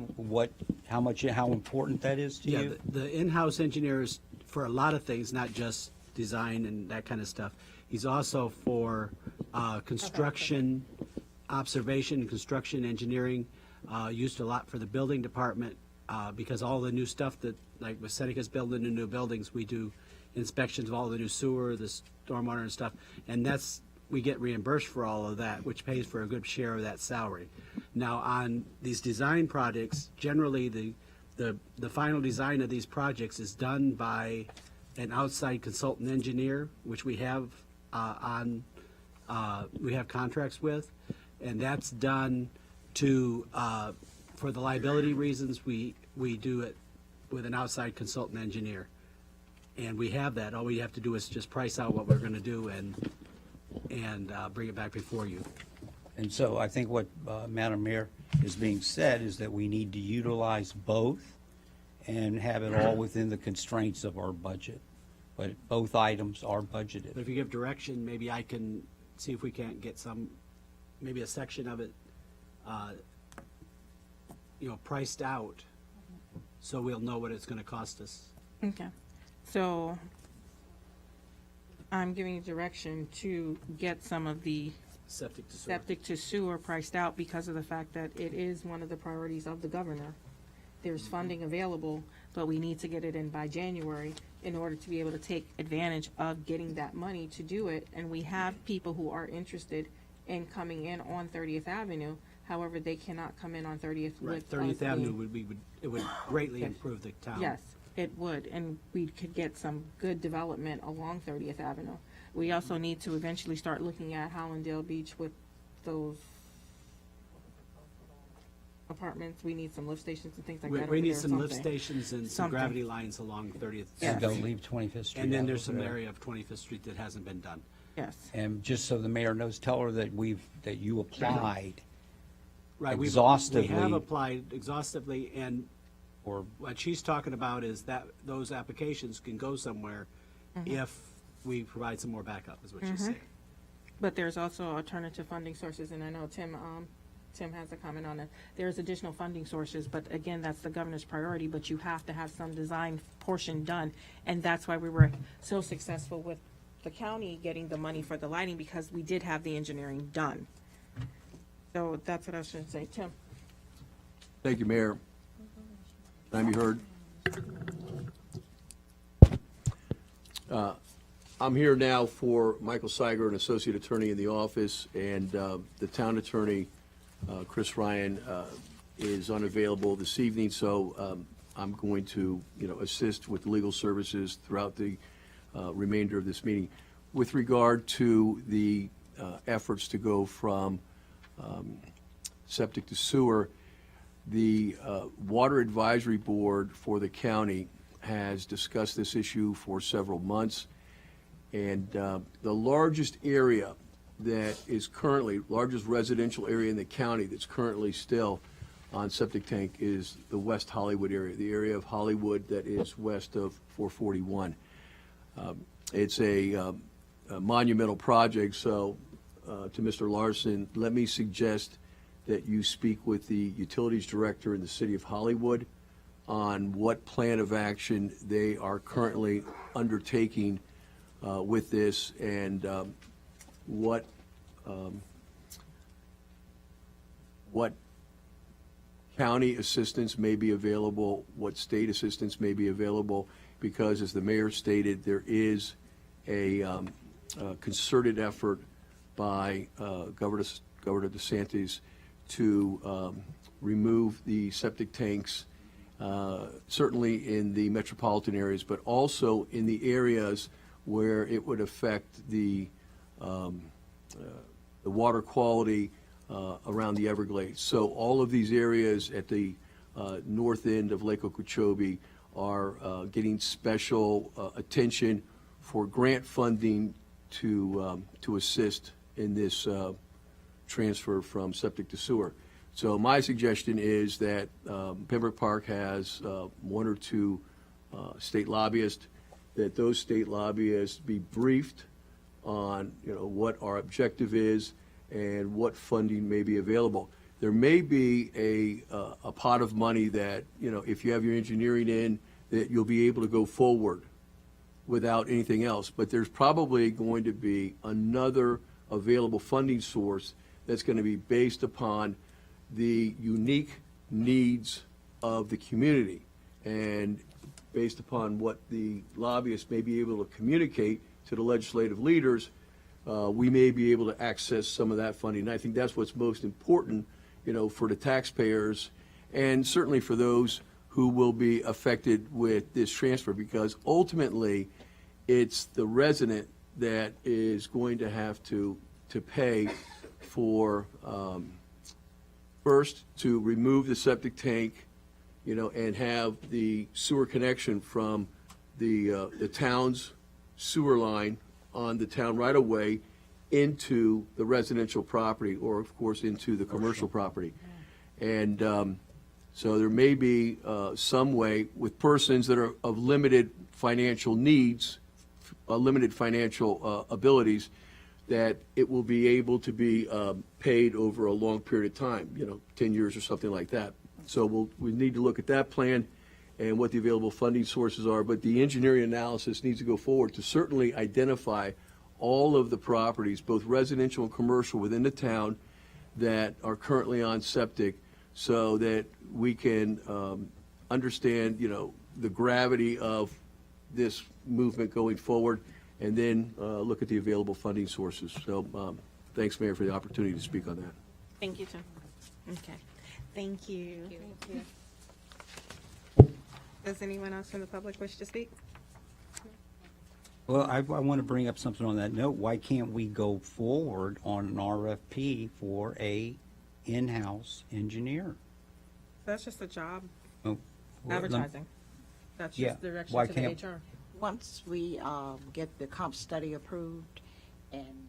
how important that is to Yeah, you? the in-house engineer is for a lot of things, not just design and that kind of stuff. He's also for construction, observation, construction engineering, used a lot for the building department, because all the new stuff that, like with Seneca's building the new buildings, we do inspections of all the new sewer, the stormwater and stuff, and that's we get reimbursed for all of that, which pays for a good share of that salary. Now, on these design projects, generally the final design of these projects is done by an outside consultant engineer, which we have we have contracts with, and that's done to for the liability reasons. We do it with an outside consultant engineer, and we have that. All we have to do is just price out what we're going to do and bring it back before you. And so I think what, Madam Mayor, is being said is that we need to utilize both and have it all within the constraints of our budget. But both items are budgeted. But if you give direction, maybe I can see if we can't get maybe a section of it, priced out, so we'll know what it's going to cost us. Okay. So I'm giving you direction to get some of the Septic to sewer. septic to sewer priced out because of the fact that it is one of the priorities of the governor. There's funding available, but we need to get it in by January in order to be able to take advantage of getting that money to do it. And we have people who are interested in coming in on 30th Avenue. However, they cannot come in on 30th Right, with 30th us Avenue being- it would greatly improve the town. Yes, it would, and we could get some good development along 30th Avenue. We also need to eventually start looking at Hallandale Beach with those apartments. We need some lift stations and things like that over We there need or some lift something. stations and some Something. gravity lines along 30th Yes. And don't leave 25th Street And then out there's of some there. area of 25th Street that hasn't been done. Yes, And just so the mayor knows, tell her that that you applied, Right, we have Exhaustively. applied exhaustively, and or what she's talking about is that those applications can go somewhere if we provide some more backup, is what she's saying. but there's also alternative funding sources, and I know Tim has a comment on it. There's additional funding sources, but again, that's the governor's priority, but you have to have some design portion done. And that's why we were so successful with the county getting the money for the lighting, because we did have the engineering done. So that's what I was trying to say. Tim? Thank you, Mayor. Can I be heard? I'm here now for Michael Seiger, an associate attorney in the office, and the town attorney, Chris Ryan, is unavailable this evening, so I'm going to, assist with legal services throughout the remainder of this meeting. With regard to the efforts to go from septic to sewer, the Water Advisory Board for the county has discussed this issue for several months, and the largest area that is currently, largest residential area in the county that's currently still on septic tank is the West Hollywood area, the area of Hollywood that is west of 441. It's a monumental project, so to Mr. Larson, let me suggest that you speak with the utilities director in the city of Hollywood on what plan of action they are currently undertaking with this, and what county assistance may be available, what state assistance may be available, because as the mayor stated, there is a concerted effort by Governor DeSantis to remove the septic tanks, certainly in the metropolitan areas, but also in the areas where it would affect the water quality around the Everglades. So all of these areas at the north end of Lake Okeechobee are getting special attention for grant funding to assist in this transfer from septic to sewer. So my suggestion is that Pembroke Park has one or two state lobbyists, that those state lobbyists be briefed on what our objective is and what funding may be available. There may be a pot of money that, if you have your engineering in, that you'll be able to go forward without anything else. But there's probably going to be another available funding source that's going to be based upon the unique needs of the community and based upon what the lobbyists may be able to communicate to the legislative leaders. we may be able to access some of that funding. And I think that's what's most important, for the taxpayers and certainly for those who will be affected with this transfer, because ultimately it's the resident that is going to have to pay for, first, to remove the septic tank, and have the sewer connection from the town's sewer line on the town right-of-way into the residential property, or of course into the commercial property. And so there may be some way with persons that are of limited financial needs, limited financial abilities, that it will be able to be paid over a long period of time, 10 years or something like that. So we need to look at that plan and what the available funding sources are, but the engineering analysis needs to go forward to certainly identify all of the properties, both residential and commercial within the town, that are currently on septic, so that we can understand, the gravity of this movement going forward, and then look at the available funding sources. So thanks, Mayor, for the opportunity to speak on that. Thank you, Tim. Okay, thank you. Does anyone else from the public wish to speak? Well, I want to bring up something on that note. Why can't we go forward on an RFP for a in-house engineer? That's just a job Oh, well, advertising. That's Yeah, just direction why to the can't- HR. Once we get the comp study approved, and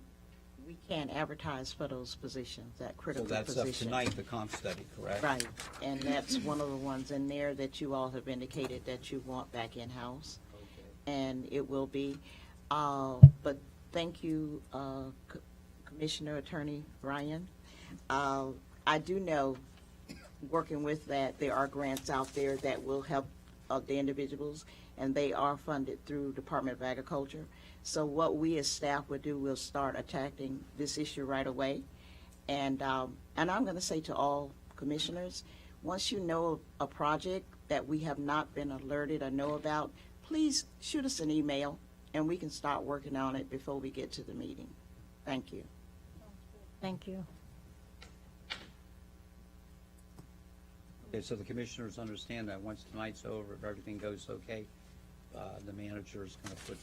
we can advertise for those positions, that So critical that's position. up tonight, the comp study, correct? Right, and that's one of the ones in there that you all have indicated that you want back in-house. And it will be, but thank you, Commissioner Attorney Ryan. I do know, working with that, there are grants out there that will help the individuals, and they are funded through Department of Agriculture. So what we as staff would do, we'll start attacking this issue right away. And I'm going to say to all commissioners, once you know a project that we have not been alerted or know about, please shoot us an email, and we can start working on it before we get to the meeting. Thank you. Thank you. Okay, so the commissioners understand that once tonight's over, if everything goes okay, the manager is going to put,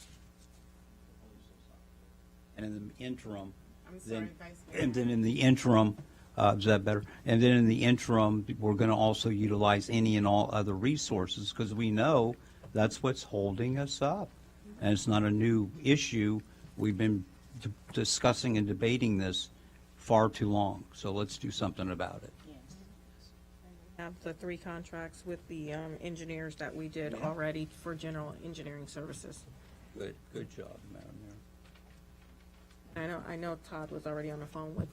and in the interim, I'm sorry, then, Vice Mayor. and then in the interim, is that better? And then in the interim, we're going to also utilize any and all other resources, because we know that's what's holding us up. And it's not a new issue. We've been discussing and debating this far too long, so let's do something about it. Have the 3 contracts with the engineers that we did already for general engineering services. Good job, Madam Mayor. I know Todd was already on the phone with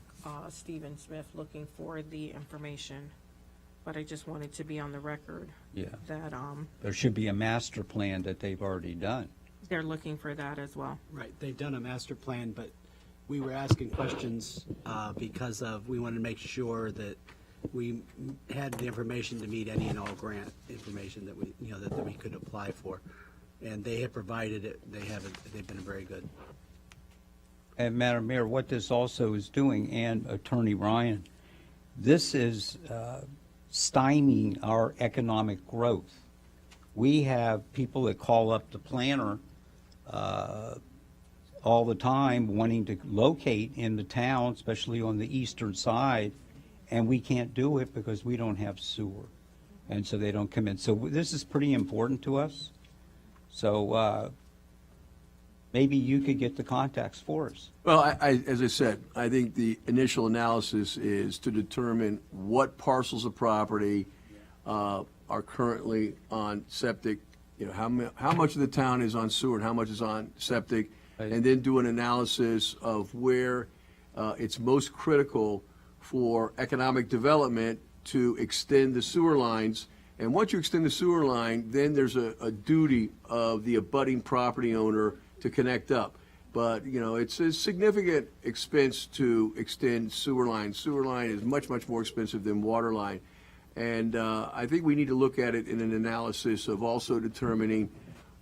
Stephen Smith looking for the information, but I just wanted to be on the record Yeah. that There should be a master plan that they've already done. they're looking for that as well. Right, they've done a master plan, but we were asking questions because we wanted to make sure that we had the information to meet any and all grant information that we, that we could apply for. And they have provided it, they've been very good. And Madam Mayor, what this also is doing, and Attorney Ryan, this is stymieing our economic growth. We have people that call up the planner all the time wanting to locate in the town, especially on the eastern side, and we can't do it because we don't have sewer. And so they don't come in. So this is pretty important to us. So maybe you could get the contacts for us. Well, as I said, I think the initial analysis is to determine what parcels of property are currently on septic, how much of the town is on sewer and how much is on septic, and then do an analysis of where it's most critical for economic development to extend the sewer lines. And once you extend the sewer line, then there's a duty of the abutting property owner to connect up. But, it's a significant expense to extend sewer line. Sewer line is much, much more expensive than water line. And I think we need to look at it in an analysis of also determining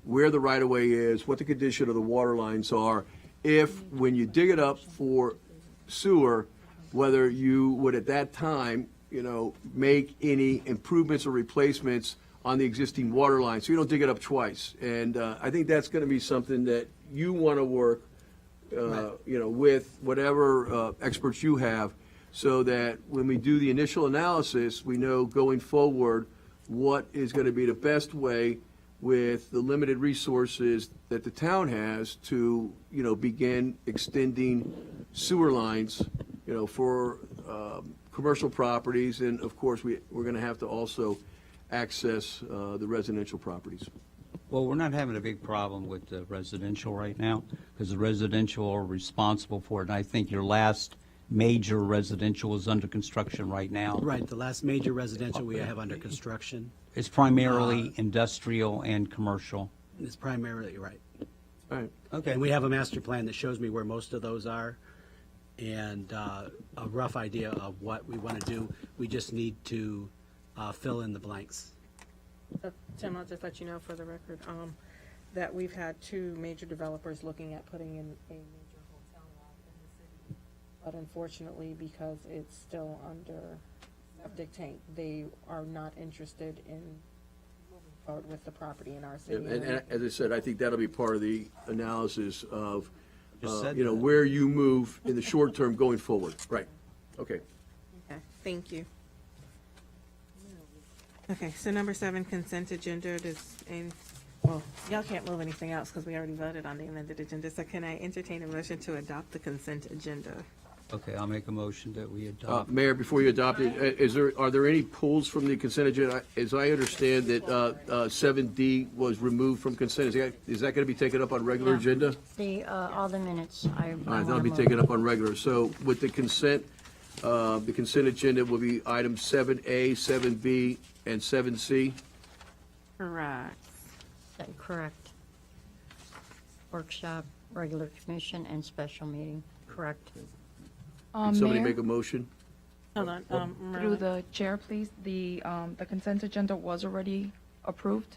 where the right-of-way is, what the condition of the water lines are, if, when you dig it up for sewer, whether you would at that time, make any improvements or replacements on the existing water line, so you don't dig it up twice. And I think that's going to be something that you want to work, with whatever experts you have, so that when we do the initial analysis, we know going forward what is going to be the best way with the limited resources that the town has to, begin extending sewer lines, for commercial properties. And of course, we're going to have to also access the residential properties. Well, we're not having a big problem with the residential right now, because the residential are responsible for it. And I think your last major residential is under construction right now. Right, the last major residential we have under construction It's primarily industrial and commercial. is primarily, right. All right. Okay. And we have a master plan that shows me where most of those are, and a rough idea of what we want to do. We just need to fill in the blanks. Tim, I'll just let you know for the record, that we've had 2 major developers looking at putting in a major hotel lot in the city. But unfortunately, because it's still under septic tank, they are not interested in moving forward with the property in our city. And as I said, I think that'll be part of the analysis of, Just said that. where you move in the short term going forward. Right. Okay. Okay, thank you. Okay, so number 7, consent agenda. Well, y'all can't move anything else because we already voted on the amended agenda. So can I entertain a motion to adopt the consent agenda? Okay, I'll make a motion that we adopt. Mayor, before you adopt it, are there any pulls from the consent agenda? As I understand that 7D was removed from consent, is that going to be taken up on regular Yeah. agenda? All the minutes, I All right, wanna that'll be move. taken up on regular. So with the consent agenda will be items 7A, 7B, and 7C. Correct. Correct. Workshop, regular commission, and special meeting, correct. Can somebody Mayor, make a motion? Hold on, through the chair, please, the consent agenda was already approved.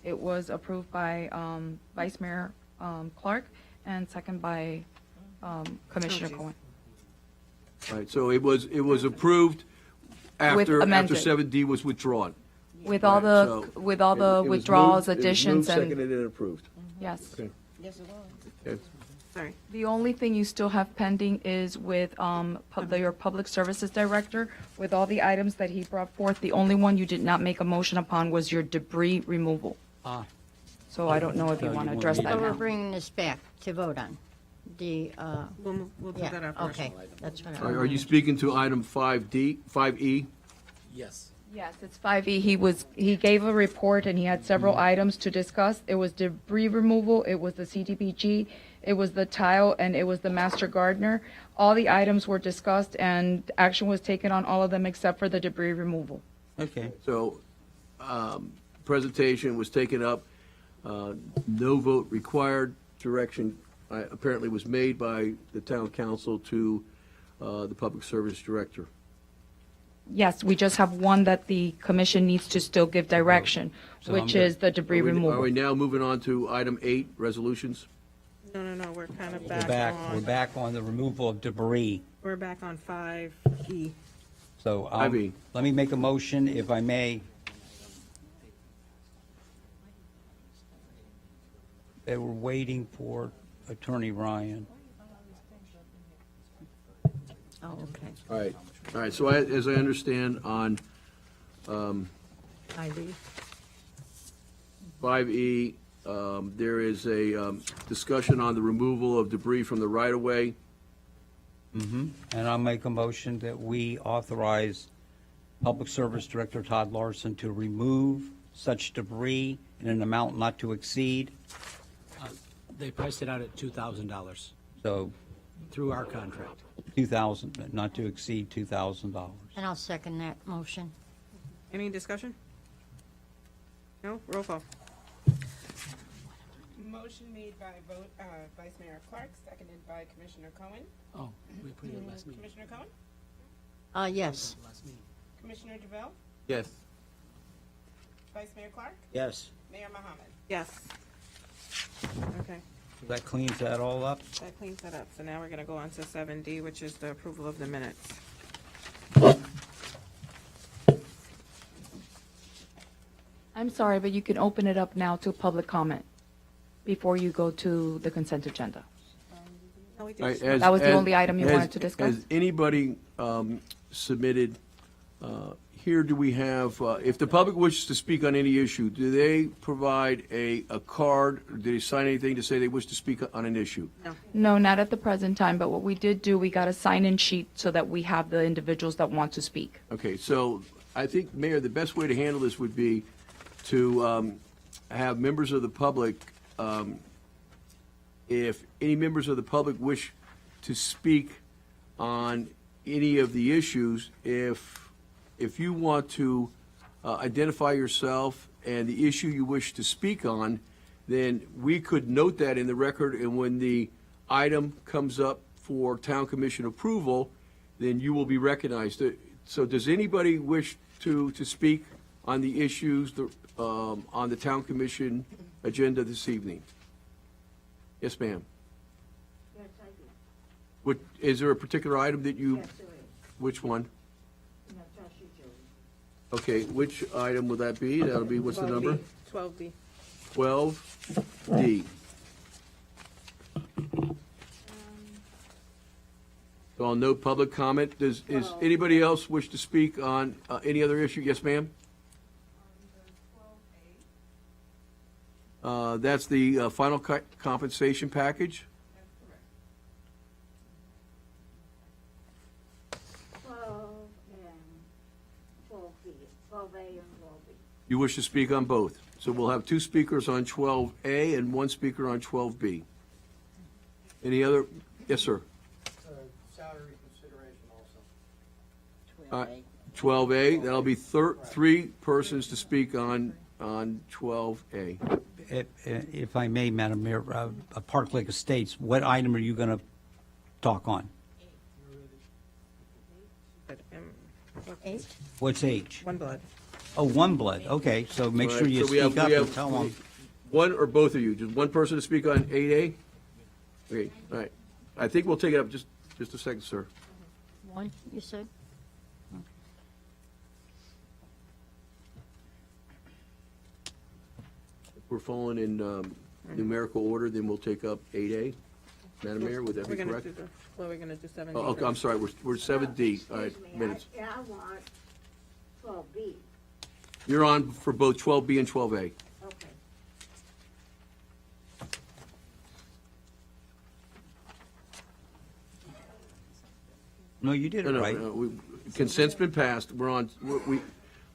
It was approved by Vice Mayor Clark and second by Commissioner geez. Cohen. All right, so it was approved after amended. 7D was withdrawn. With all Right, so with all the it was withdrawals, moved- additions, It was moved, and, seconded, and approved. yes. Okay. Yes, it was. Okay. Sorry. The only thing you still have pending is with your Public Services Director, with all the items that he brought forth. The only one you did not make a motion upon was your debris removal. So I don't know if you So want to you address want me that So we're now. bringing this back to vote on. We'll do Yeah, that after. okay, that's what I. Are you speaking to item 5E? Yes. Yes, it's 5E. He gave a report and he had several items to discuss. It was debris removal, it was the CDBG, it was the tile, and it was the master gardener. All the items were discussed and action was taken on all of them except for the debris removal. Okay. So, presentation was taken up, no vote required, direction apparently was made by the town council to the Public Service Director. Yes, we just have one that the commission needs to still give direction, So which I'm is the debris Are we removal. now moving on to item 8, resolutions? No, we're kind of We're back back, we're on, back on the removal of debris. we're back on 5E. So Ivy. let me make a motion, if I may. They were waiting for Attorney Ryan. Oh, okay. All right, so as I understand on ID. 5E, there is a discussion on the removal of debris from the right-of-way. And I'll make a motion that we authorize Public Service Director Todd Larson to remove such debris in an amount not to exceed, They priced it out at $2,000 so through our contract. 2,000, not to exceed $2,000. And I'll second that motion. Any discussion? No? Roll call. Motion made by Vice Mayor Clark, seconded by Commissioner Cohen. Oh, we put it last meeting. Commissioner Cohen? Yes. Last meeting. Commissioner DeVille? Yes. Vice Mayor Clark? Yes. Mayor Mohammed? Yes. Okay. That cleans that all up? That cleans that up. So now we're gonna go on to 7D, which is the approval of the minutes. I'm sorry, but you can open it up now to public comment before you go to the consent agenda. No, we All right, did. That was the only item you wanted to discuss? Has anybody submitted, here do we have, if the public wishes to speak on any issue, do they provide a card? Or do they sign anything to say they wish to speak on an issue? No, not at the present time, but what we did do, we got a sign-in sheet so that we have the individuals that want to speak. Okay, so I think, Mayor, the best way to handle this would be to have members of the public, if any members of the public wish to speak on any of the issues, if you want to identify yourself and the issue you wish to speak on, then we could note that in the record, and when the item comes up for town commission approval, then you will be recognized. So does anybody wish to speak on the issues on the town commission agenda this evening? Yes, ma'am. Yes, I do. What, is there a particular item that you? Yes, there is. Which one? Natasha Jones. Okay, which item would that be? That'll be, what's the number? 12D. 12D. So I'll note public comment. Is anybody else wish to speak on any other issue? Yes, ma'am? That's the final compensation package. 12A and 12B. You wish to speak on both. So we'll have two speakers on 12A and one speaker on 12B. Any other? Yes, sir. Salary consideration also. 12A, that'll be three persons to speak on 12A. If I may, Madam Mayor, Park Lake Estates, what item are you going to talk on? But, What's H? One blood. Oh, One Blood, okay, so make sure you So we have- speak up we and have tell them. One or both of you, just one person to speak on 8A? Okay, all right. I think we'll take it up just a second, sir. One, you said? If we're following in numerical order, then we'll take up 8A. Madam Mayor, would that be We're gonna correct? do the, well, we're gonna do 7D. Oh, okay, I'm first. sorry, we're 7D, all right, Excuse me, minutes. I want 12B. You're on for both 12B and 12A. Okay. No, you did it No, right. Consent's been passed, we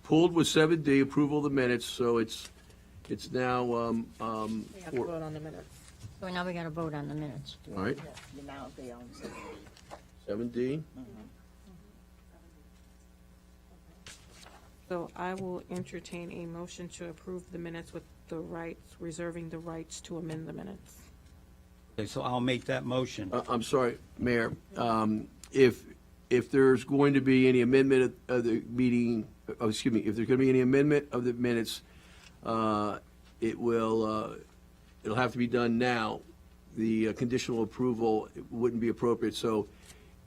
pulled with 7D, approval of the minutes, so it's now, We have to for- vote on the minutes. So now we got to vote on the minutes. all right, Now they on 7D. So I will entertain a motion to approve the minutes with the rights, reserving the rights to amend the minutes. Okay, so I'll make that motion. I'm sorry, Mayor. If there's going to be any amendment of the meeting, excuse me, if there's going to be any amendment of the minutes, it'll have to be done now. The conditional approval wouldn't be appropriate. So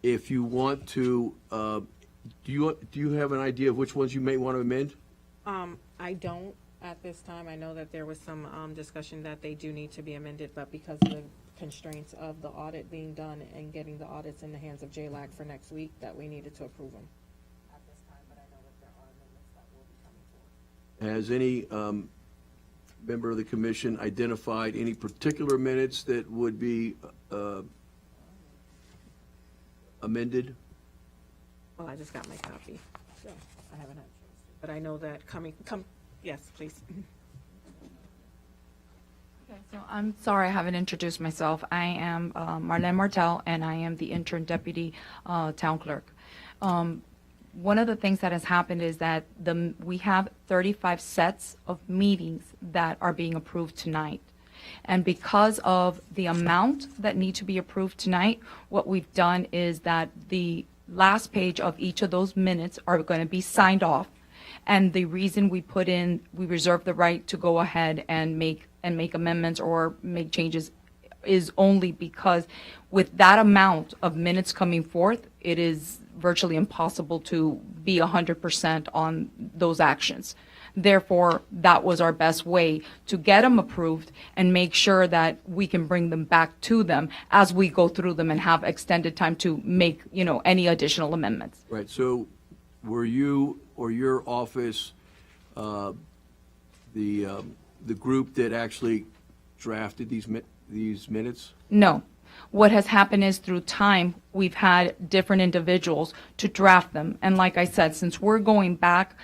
if you want to, do you have an idea of which ones you may want to amend? I don't at this time. I know that there was some discussion that they do need to be amended, but because of the constraints of the audit being done and getting the audits in the hands of JLAC for next week, that we needed to approve them. At this time, but I know that there are amendments that will be coming forward. Has any member of the commission identified any particular minutes that would be amended? Well, I just got my copy, so I haven't had a chance to. But I know that yes, please. So I'm sorry, I haven't introduced myself. I am Marlene Martel, and I am the interim deputy town clerk. One of the things that has happened is that we have 35 sets of meetings that are being approved tonight. And because of the amount that need to be approved tonight, what we've done is that the last page of each of those minutes are going to be signed off. And the reason we reserve the right to go ahead and make amendments or make changes is only because with that amount of minutes coming forth, it is virtually impossible to be 100% on those actions. Therefore, that was our best way to get them approved and make sure that we can bring them back to them as we go through them and have extended time to make, any additional amendments. Right, so were you or your office the group that actually drafted these minutes? No. What has happened is through time, we've had different individuals to draft them. And like I said, since we're going back,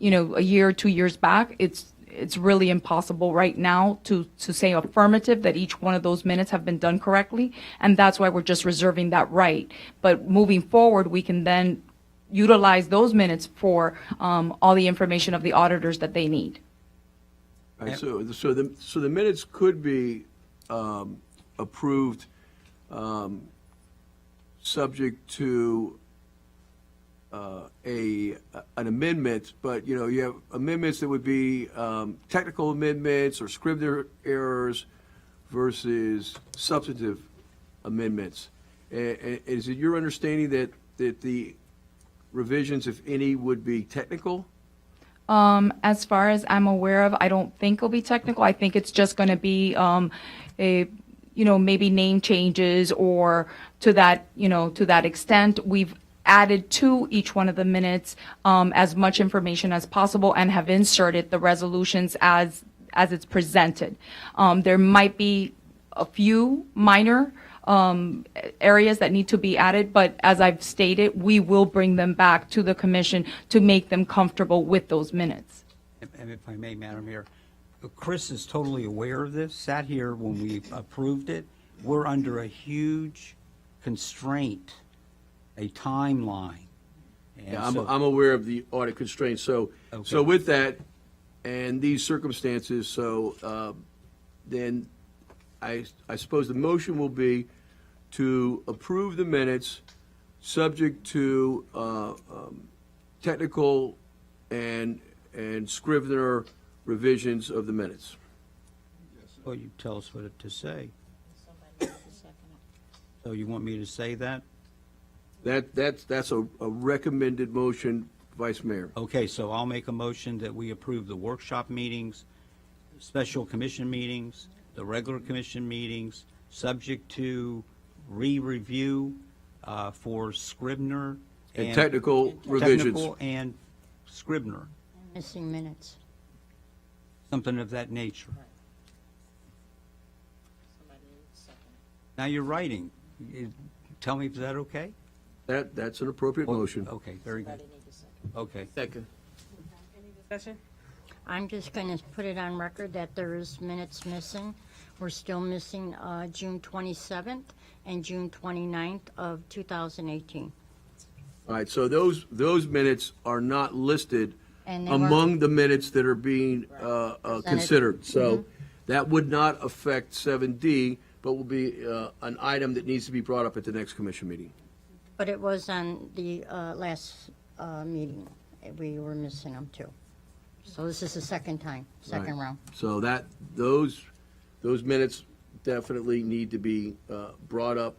a year or 2 years back, it's really impossible right now to say affirmative that each one of those minutes have been done correctly. And that's why we're just reserving that right. But moving forward, we can then utilize those minutes for all the information of the auditors that they need. Right, so the minutes could be approved subject to an amendment, but you have amendments that would be technical amendments or Scrivener errors versus substantive amendments. Is it your understanding that the revisions, if any, would be technical? As far as I'm aware of, I don't think it'll be technical. I think it's just going to be maybe name changes or to that extent. We've added to each one of the minutes as much information as possible and have inserted the resolutions as it's presented. There might be a few minor areas that need to be added, but as I've stated, we will bring them back to the commission to make them comfortable with those minutes. And if I may, Madam Mayor, Chris is totally aware of this, sat here when we approved it. We're under a huge constraint, a timeline. And Yeah, so- I'm aware of the audit constraints, so Okay. with that and these circumstances, then I suppose the motion will be to approve the minutes subject to technical and Scrivener revisions of the minutes. Well, you tell us what to say. So you want me to say that? That's a recommended motion, Vice Mayor. Okay, so I'll make a motion that we approve the workshop meetings, special commission meetings, the regular commission meetings, subject to re-review for Scrivener. And technical revisions. Technical and Scrivener, Missing minutes. something of that nature. Now you're writing. Tell me, is that okay? That's an appropriate motion. Okay, very good. Okay. Second. Any discussion? I'm just going to put it on record that there is minutes missing. We're still missing June 27th and June 29th of 2018. All right, so those minutes are not listed And they weren't- among the minutes that are being considered. So Mm-hmm. that would not affect 7D, but will be an item that needs to be brought up at the next commission meeting. But it was on the last meeting. We were missing them too. So this is the second time, second Right. round. So those minutes definitely need to be brought up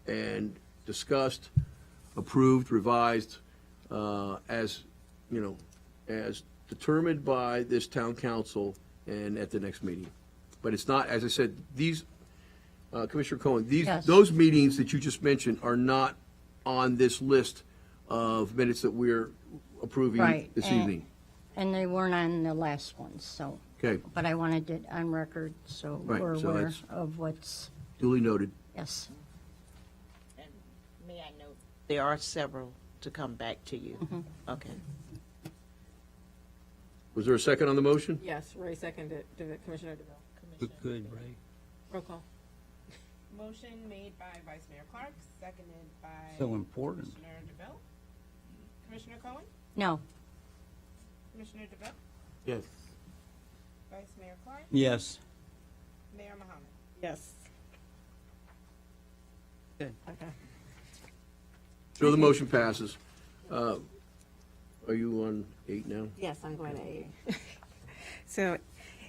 and discussed, approved, revised, as determined by this town council and at the next meeting. But it's not, as I said, these, Commissioner Cohen, Yes. those meetings that you just mentioned are not on this list of minutes that we're approving Right, this and- evening. And they weren't on the last one, so. Okay, But I wanted it on record, so Right, we're so aware it's- of what's, duly noted. yes. And may I note, there are several to come back to you. Okay. Was there a second on the motion? Yes, Ray seconded, Commissioner DeVille. Good, Ray. Roll call. Motion made by Vice Mayor Clark, seconded by So important. Commissioner DeVille. Commissioner Cohen? No, Commissioner DeVille? Yes. Vice Mayor Clark? Yes. Mayor Mohammed? Yes. Okay. Okay. So the motion passes. Are you on 8 now? Yes, I'm going to A. So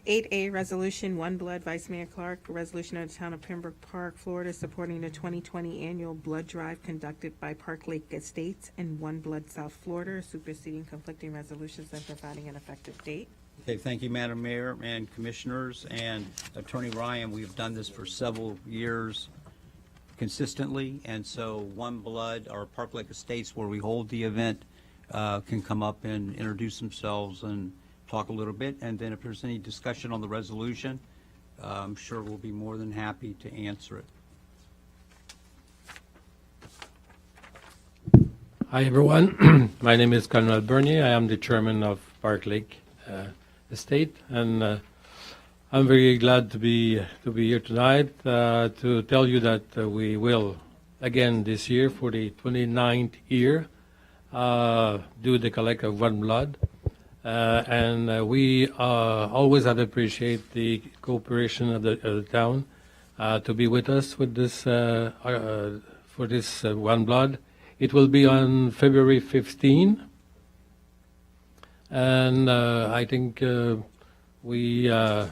8A, Resolution, One Blood, Vice Mayor Clark, a resolution of the Town of Pembroke Park, Florida, supporting the 2020 annual blood drive conducted by Park Lake Estates and One Blood South Florida, superseding conflicting resolutions and providing an effective date. Okay, thank you, Madam Mayor and Commissioners and Attorney Ryan. We've done this for several years consistently, and so One Blood, our Park Lake Estates, where we hold the event, can come up and introduce themselves and talk a little bit, and then if there's any discussion on the resolution, I'm sure we'll be more than happy to answer it. Hi, everyone. My name is Colonel Bernier. I am the chairman of Park Lake Estate, and I'm very glad to be here tonight to tell you that we will, again this year, for the 29th year, do the collect of One Blood. And we always have appreciate the cooperation of the town to be with us with this for this One Blood. It will be on February 15, and I think we the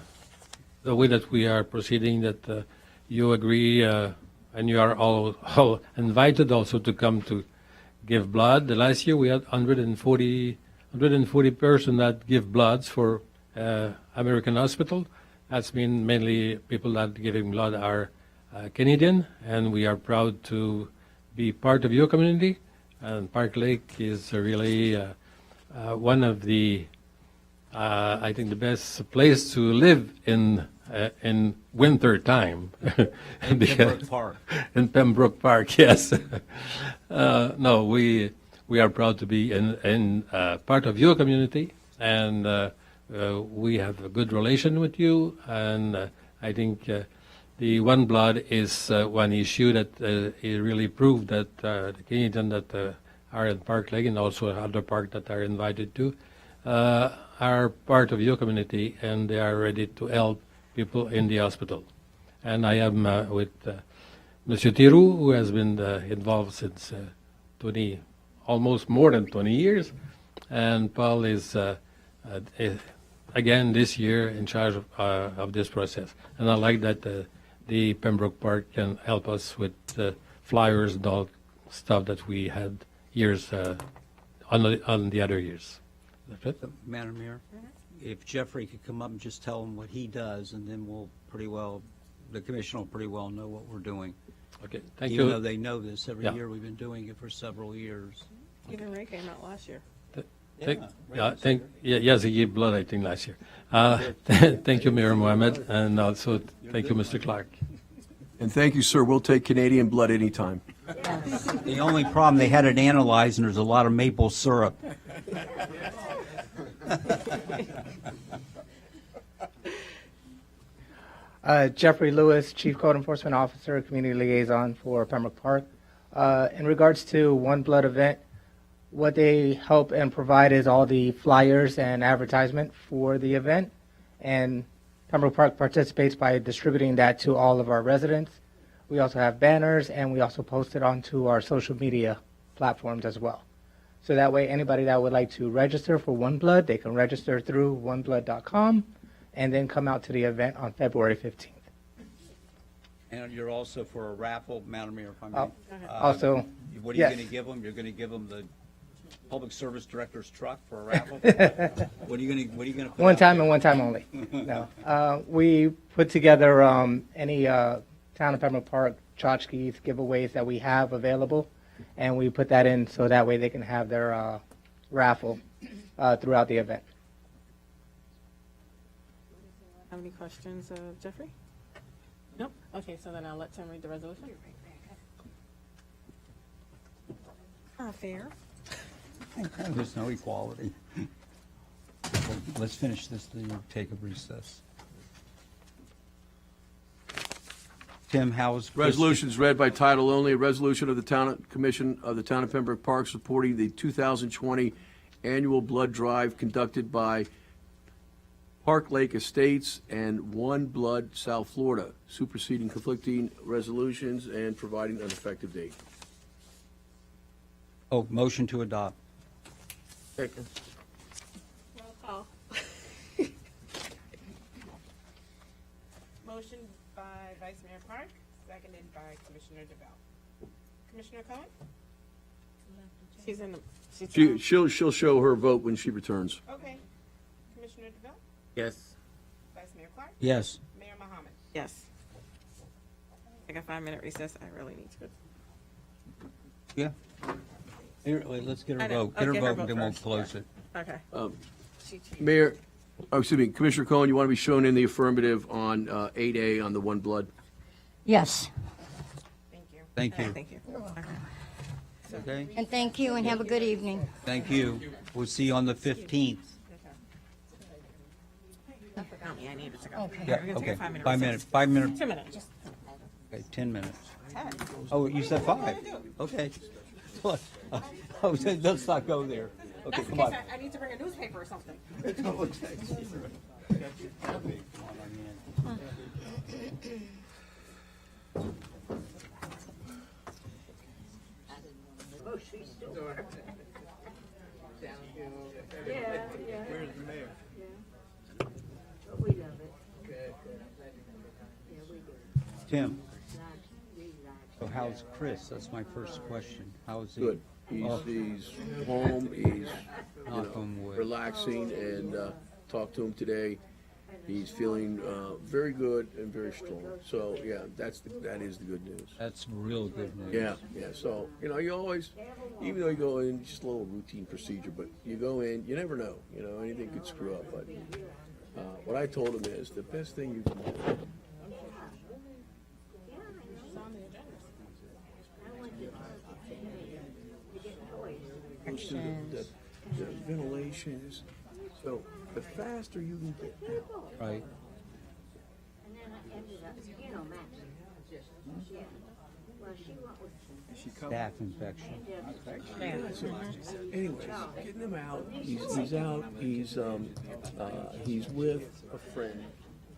way that we are proceeding, that you agree, and you are all invited also to come to give blood. The last year we had 140 persons that give bloods for American Hospital. That's been mainly people that giving blood are Canadian, and we are proud to be part of your community. And Park Lake is really one of the, I think, the best place to live in winter time. In Pembroke Park. In Pembroke Park, yes. No, we are proud to be in part of your community, and we have a good relation with you. And I think the One Blood is one issue that it really proved that the Canadians that are in Park Lake and also other parks that are invited to are part of your community, and they are ready to help people in the hospital. And I am with Monsieur Tirou, who has been involved since almost more than 20 years, and Paul is again this year in charge of this process. And I like that the Pembroke Park can help us with flyers and all stuff that we had years on the other years. That's it. Madam Mayor, if Jeffrey could come up and just tell him what he does, and then the commission will pretty well know what we're doing. Okay, thank Even you. though they know this every Yeah. year, we've been doing it for several years. Even Ray came out last year. Yes, he gave blood, I think, last year. Thank you, Mayor Mohammed, and also thank you, Mr. Clark. And thank you, sir. We'll take Canadian blood anytime. The only problem, they had it analyzed, and there's a lot of maple syrup. Jeffrey Lewis, Chief Code Enforcement Officer, Community Liaison for Pembroke Park. In regards to One Blood event, what they help and provide is all the flyers and advertisement for the event, and Pembroke Park participates by distributing that to all of our residents. We also have banners, and we also post it onto our social media platforms as well. So that way, anybody that would like to register for One Blood, they can register through oneblood.com and then come out to the event on February 15th. And you're also for a raffle, Madam Mayor, if I may. Also, What are you yes. going to give them? You're going to give them the Public Service Director's truck for a raffle? What are you going to put One out time there? and one time only. No. We put together any Town of Pembroke Park tchotchkes, giveaways that we have available, and we put that in so that way they can have their raffle throughout the event. Have any questions of Jeffrey? Nope. Okay, so then I'll let Tim read the resolution. Fair. There's no equality. Let's finish this, then we'll take a recess. Tim, how is... Resolutions read by title only. A resolution of the Town Commission of the Town of Pembroke Park supporting the 2020 annual blood drive conducted by Park Lake Estates and One Blood South Florida, superseding conflicting resolutions and providing an effective date. Oh, motion to adopt. Roll call. Motion by Vice Mayor Clark, seconded by Commissioner DeVille. Commissioner Cohen? She's in the, She'll show her vote when she returns. Okay. Commissioner DeVille? Yes. Vice Mayor Clark? Yes. Mayor Mohammed? yes. Take a 5-minute recess. I really need to. Yeah. Here, wait, let's get I her know. vote. Get her Okay, her vote, vote and then we'll first, close yeah. it. Okay. Mayor, excuse me, Commissioner Cohen, you want to be shown in the affirmative on 8A on the one blood? Yes. Thank you. Thank you. Thank you. Okay. Okay? And thank you, and have a good evening. Thank you. We'll see you on the 15th. Forgot me. I needed to go. Okay. Yeah, We're gonna take okay. a 5-minute 5 recess. minutes, 5 minutes. 2 minutes. Just Okay, 10 minutes. 10. Oh, you said 5? Okay. Oh, let's not go there. Okay, That's in come case on. I need to bring a newspaper or something. Tim, so how's Chris? That's my first question. How's he? Good. He's home, he's Knock on wood. relaxing, and talked to him today. He's feeling very good and very strong. So, yeah, that is the good news. That's real good news. Yeah. So, you always, even though you go in, just a little routine procedure, but you go in, you never know, anything could screw up. But what I told him is the best thing you can do. The ventilation is, so the faster you can get out. Right. Staph infection. Anyways, getting him out. He's out. He's with a friend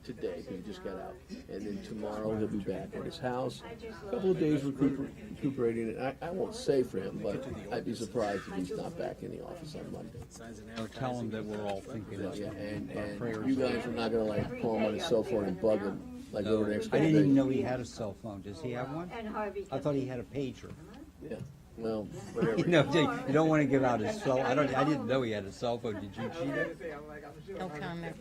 today who just got out, and then tomorrow he'll be back at his house. A couple of days recuperating. And I won't say for him, but I'd be surprised if he's not back in the office on Monday. Or tell him that we're all thinking of Yeah, and prayers. you guys are not gonna call him on his cell phone and bug him over the next I couple didn't even days. know he had a cell phone. Does he have one? I thought he had a pager. Yeah. Well, whatever. You don't want to give out his cell. I didn't know he had a cell phone. Did you, Cheetah? No comment.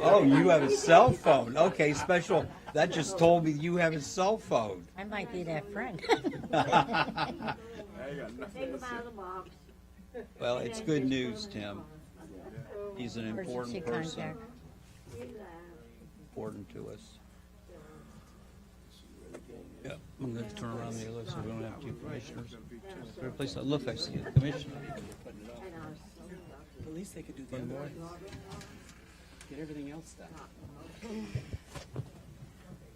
Oh, you have a cell phone. Okay, special. That just told me you have a cell phone. I might be that friend. Well, it's good news, Tim. He's an Emergency important person. contact. Important to us. Yeah, I'm going to turn around the other so we don't have two commissioners. Replace that. Look, I see a commissioner. At least they could do the other way. Get everything else done.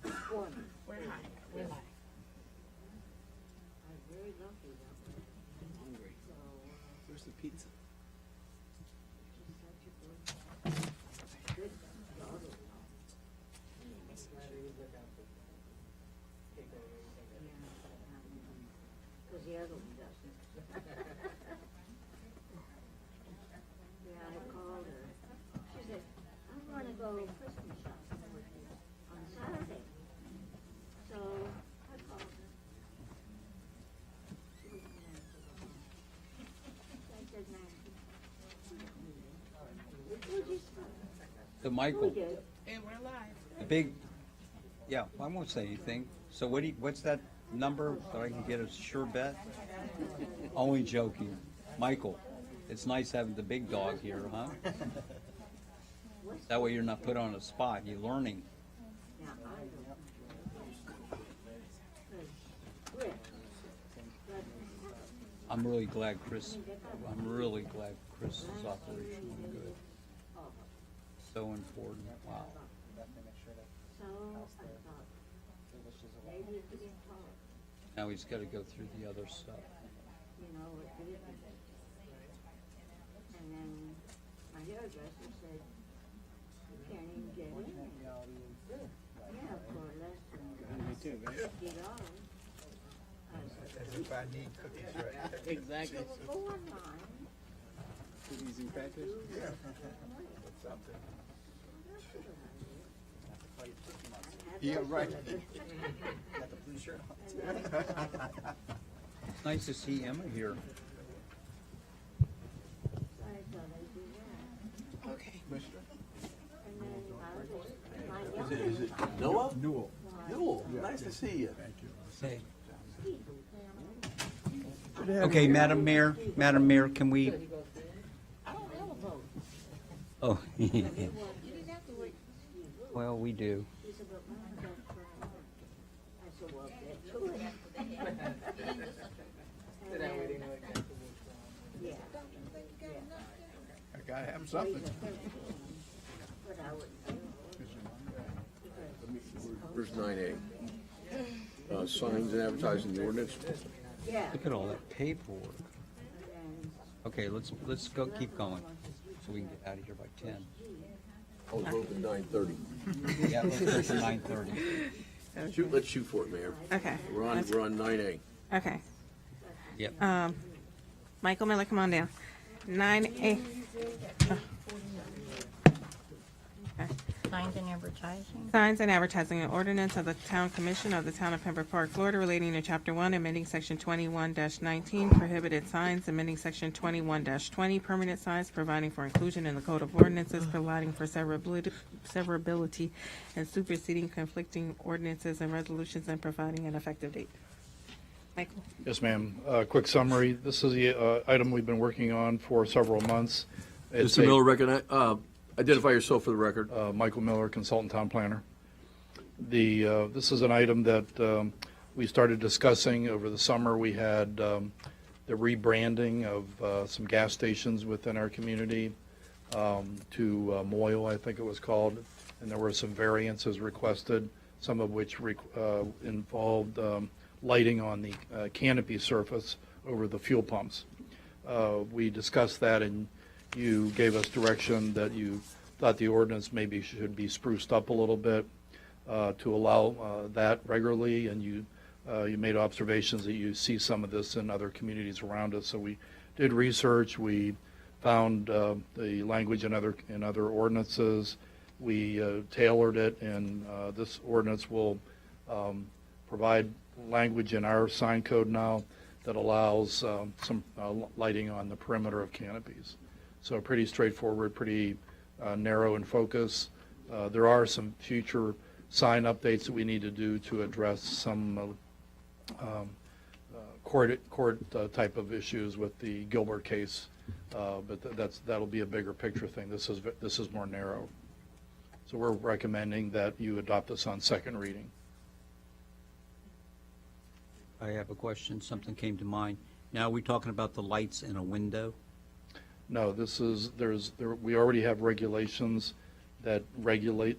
We're high. We're high. I'm hungry. Where's the pizza? The other one doesn't. Yeah, I called her. She said, I want to go Christmas shopping with you on Saturday. So I called her. She didn't answer the phone. I said, Nancy. Who'd you say? To Michael. And we're live. The big, yeah, I won't say anything. So what's that number so I can get a sure bet? Only joking. Michael, it's nice having the big dog here, huh? That way you're not put on a spot. You're learning. I'm really glad Chris is operational good. So important. Wow. Now he's got to go through the other stuff. You know, and then my hairdresser said, you can't even get in. Yeah, for less than $50. As if I need cookies, right? Exactly. Go online. Cookies and crackers? Yeah. What's up there? I Yeah, right. It's nice to see Emma here. Okay. Is it Noah? Newell. Newell, nice to see you. Hey. Okay, Madam Mayor, can we? Oh. Well, we do. I gotta have something. Where's 9A? Signs and advertising the ordinance. Look at all that paperwork. Okay, let's keep going, so we can get out of here by 10. Oh, it's open 9:30. Yeah, let's go to 9:30. Let's shoot for it, Mayor. Okay. We're on 9A. Okay. Yep. Michael Miller, come on down. 9A. Signs and advertising. Signs and advertising, an ordinance of the Town Commission of the Town of Pembroke Park, Florida, relating to Chapter 1, amending Section 21-19, prohibited signs, amending Section 21-20, permanent signs, providing for inclusion in the Code of Ordinances, providing for severability, and superseding conflicting ordinances and resolutions, and providing an effective date. Michael? Yes, ma'am. Quick summary. This is the item we've been working on for several months. Mr. Miller, identify yourself for the record. Michael Miller, consultant town planner. This is an item that we started discussing over the summer. We had the rebranding of some gas stations within our community to Moyle, I think it was called, and there were some variances requested, some of which involved lighting on the canopy surface over the fuel pumps. We discussed that, and you gave us direction that you thought the ordinance maybe should be spruced up a little bit to allow that regularly, and you made observations that you see some of this in other communities around us. So we did research. We found the language in other ordinances. We tailored it, and this ordinance will provide language in our sign code now that allows some lighting on the perimeter of canopies. So pretty straightforward, pretty narrow in focus. There are some future sign updates that we need to do to address some court type of issues with the Gilbert case, but that'll be a bigger picture thing. This is more narrow. So we're recommending that you adopt this on second reading. I have a question. Something came to mind. Now, are we talking about the lights in a window? No, we already have regulations that regulate,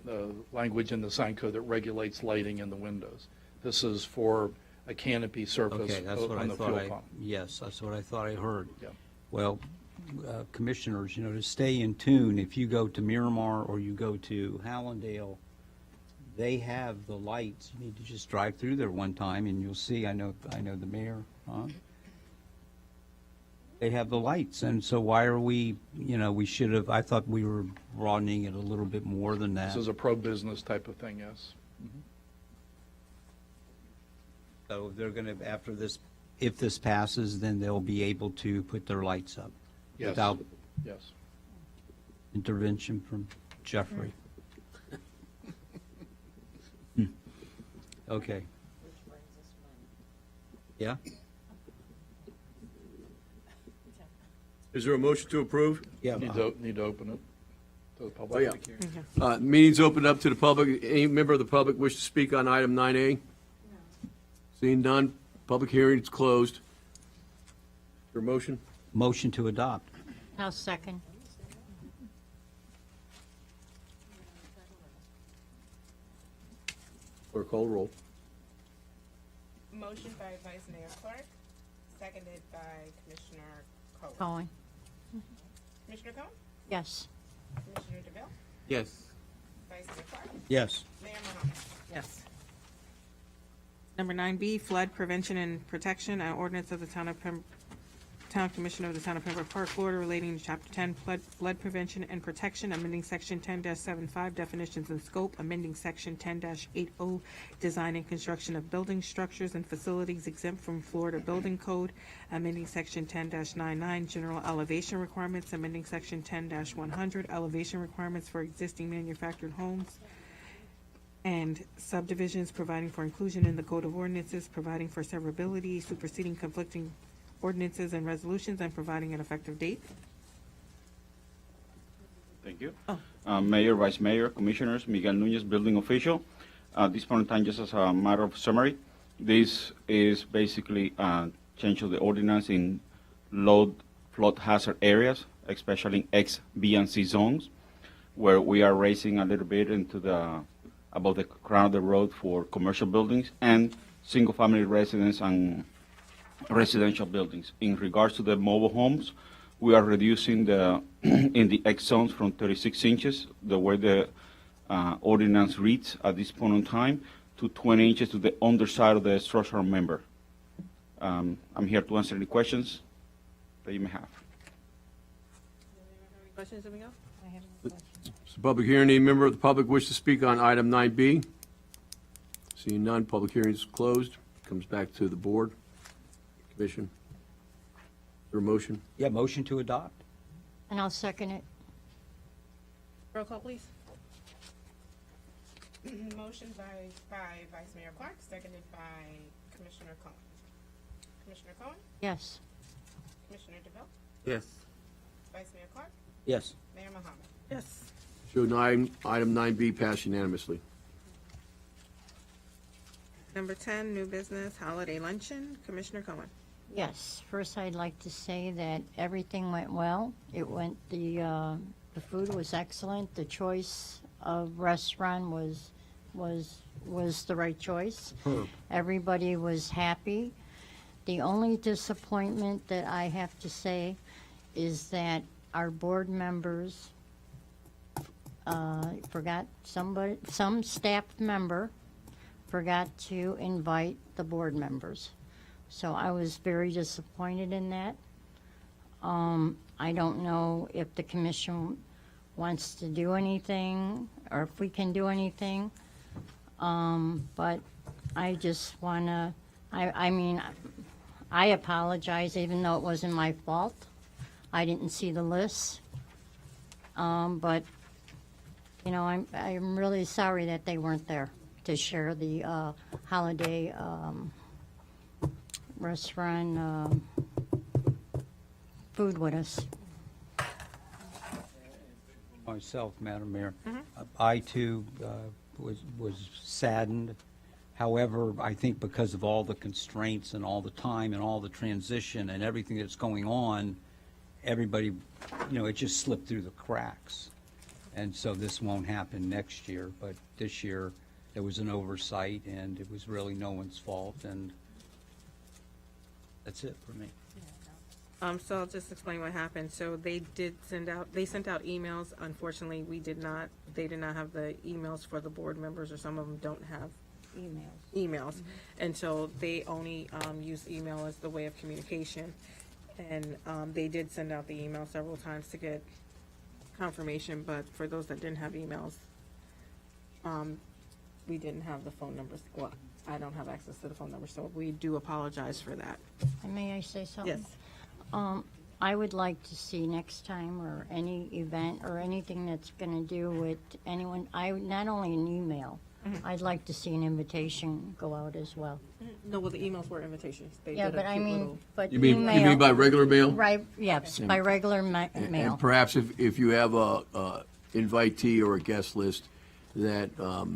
language in the sign code that regulates lighting in the windows. This is for a canopy surface Okay, that's what I on the thought fuel pump. yes, that's what I thought I heard. Yeah. Well, commissioners, to stay in tune, if you go to Miramar or you go to Hallandale, they have the lights. You need to just drive through there one time and you'll see, I know the mayor, they have the lights, and so why are we should have, I thought we were broadening it a little bit more than that. This is a pro-business type of thing, yes. Mm-hmm. So they're going to, if this passes, then they'll be able to put their lights up Yes. without Yes. intervention from Jeffrey. Okay. Yeah? Is there a motion to approve? Yeah. Need to open it to the Oh, public. yeah. Meeting's open up to the public. Any member of the public wish to speak on item 9A? Seeing none, public hearing is closed. Is there a motion? Motion to adopt. I'll second. Clerk, call the roll. Motion by Vice Mayor Clark, seconded by Commissioner Cohen. Cohen. Commissioner Cohen? Yes. Commissioner DeVille? Yes. Vice Mayor Clark? Yes. Mayor Mohammed? Yes. Number 9B, flood prevention and protection, an ordinance of the Town of Town Commissioner of the Town of Pembroke Park, Florida, relating to Chapter 10 flood prevention and protection, amending Section 10-75 definitions and scope, amending Section 10-80 design and construction of building structures and facilities exempt from Florida Building Code, amending Section 10-99 general elevation requirements, amending Section 10-100 elevation requirements for existing manufactured homes and subdivisions, providing for inclusion in the Code of Ordinances, providing for severability, superseding conflicting ordinances and resolutions, and providing an effective date. Thank you. Mayor, Vice Mayor, Commissioners, Miguel Nunez, Building Official. This point in time, just as a matter of summary, this is basically a change of the ordinance in low flood hazard areas, especially in X, B, and C zones, where we are raising a little bit into the above the crown of the road for commercial buildings and single-family residence and residential buildings. In regards to the mobile homes, we are reducing the in the X zones from 36 inches, the way the ordinance reads at this point in time, to 20 inches to the underside of the structural member. I'm here to answer any questions that you may have. Any questions, Miguel? I have a question. It's a public hearing. Any member of the public wish to speak on item 9B? Seeing none, public hearing is closed. Comes back to the board. Commission. Is there a motion? Yeah, motion to adopt. And I'll second it. Roll call, please. Motion by Vice Mayor Clark, seconded by Commissioner Cohen. Commissioner Cohen? Yes. Commissioner DeVille? Yes. Vice Mayor Clark? Yes. Mayor Mohammed? Yes. Show item 9B pass unanimously. Number 10, new business, holiday luncheon. Commissioner Cohen. Yes. First, I'd like to say that everything went well. The food was excellent. The choice of restaurant was the right choice. Everybody was happy. The only disappointment that I have to say is that our board members forgot some staff member forgot to invite the board members. So I was very disappointed in that. I don't know if the commission wants to do anything or if we can do anything. But I just want to, I apologize even though it wasn't my fault. I didn't see the list. But, you know, I'm really sorry that they weren't there to share the holiday restaurant food with us. Myself, Madam Mayor, I too was saddened. However, I think because of all the constraints and all the time and all the transition and everything that's going on, everybody, you know, it just slipped through the cracks. And so this won't happen next year, but this year there was an oversight and it was really no one's fault, and that's it for me. So I'll just explain what happened. So they sent out emails. Unfortunately, they did not have the emails for the board members, or some of them don't have emails. And so they only use email as the way of communication. And they did send out the email several times to get confirmation, but for those that didn't have emails, we didn't have the phone numbers. Well, I don't have access to the phone number, so we do apologize for that. And may I say something? Yes. I would like to see next time, or any event or anything that's going to do with anyone, not only an email, I'd like to see an invitation go out as well. No, well, the emails were invitations. They Yeah, did a but I cute mean, little- but You mean email. by regular mail? Right, yes, by regular mail. And perhaps if you have a invitee or a guest list, that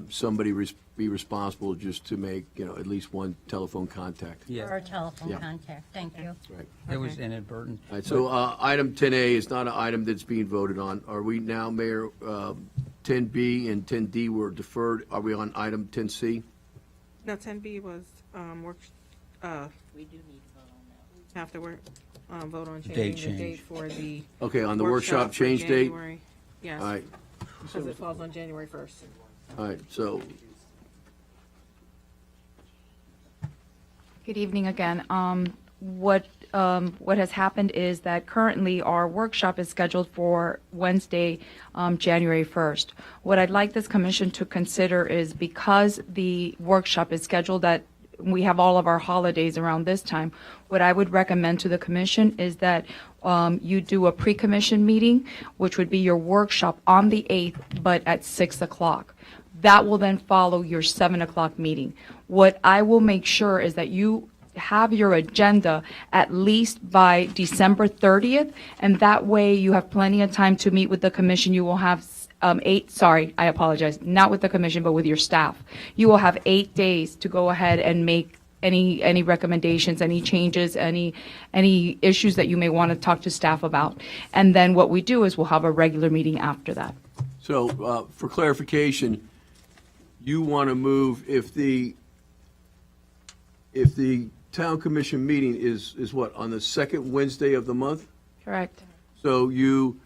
somebody be responsible just to make, you know, at least one telephone contact. Yeah. Or a telephone Yeah. contact, thank you. Right. It was inadvertent. All right, so item 10A is not an item that's being voted on. Are we now, Mayor, 10B and 10D were deferred? Are we on item 10C? No, 10B was work. We do need to vote on that. Have to vote on Date changing the date change. for the. Okay, on the workshop for change date? January. Yes. All right, Because it falls on January 1st. all right, so Good evening again. what has happened is that currently our workshop is scheduled for Wednesday, January 1st. What I'd like this commission to consider is, because the workshop is scheduled that we have all of our holidays around this time, what I would recommend to the commission is that you do a pre-commission meeting, which would be your workshop on the 8th, but at 6 o'clock. That will then follow your 7 o'clock meeting. What I will make sure is that you have your agenda at least by December 30th, and that way you have plenty of time to meet with the commission. You will have I apologize, not with the commission, but with your staff. You will have 8 days to go ahead and make any recommendations, any changes, any issues that you may want to talk to staff about. And then what we do is we'll have a regular meeting after that. So, for clarification, you want to move, if the town commission meeting is what, on the second Wednesday of the month? Correct. So you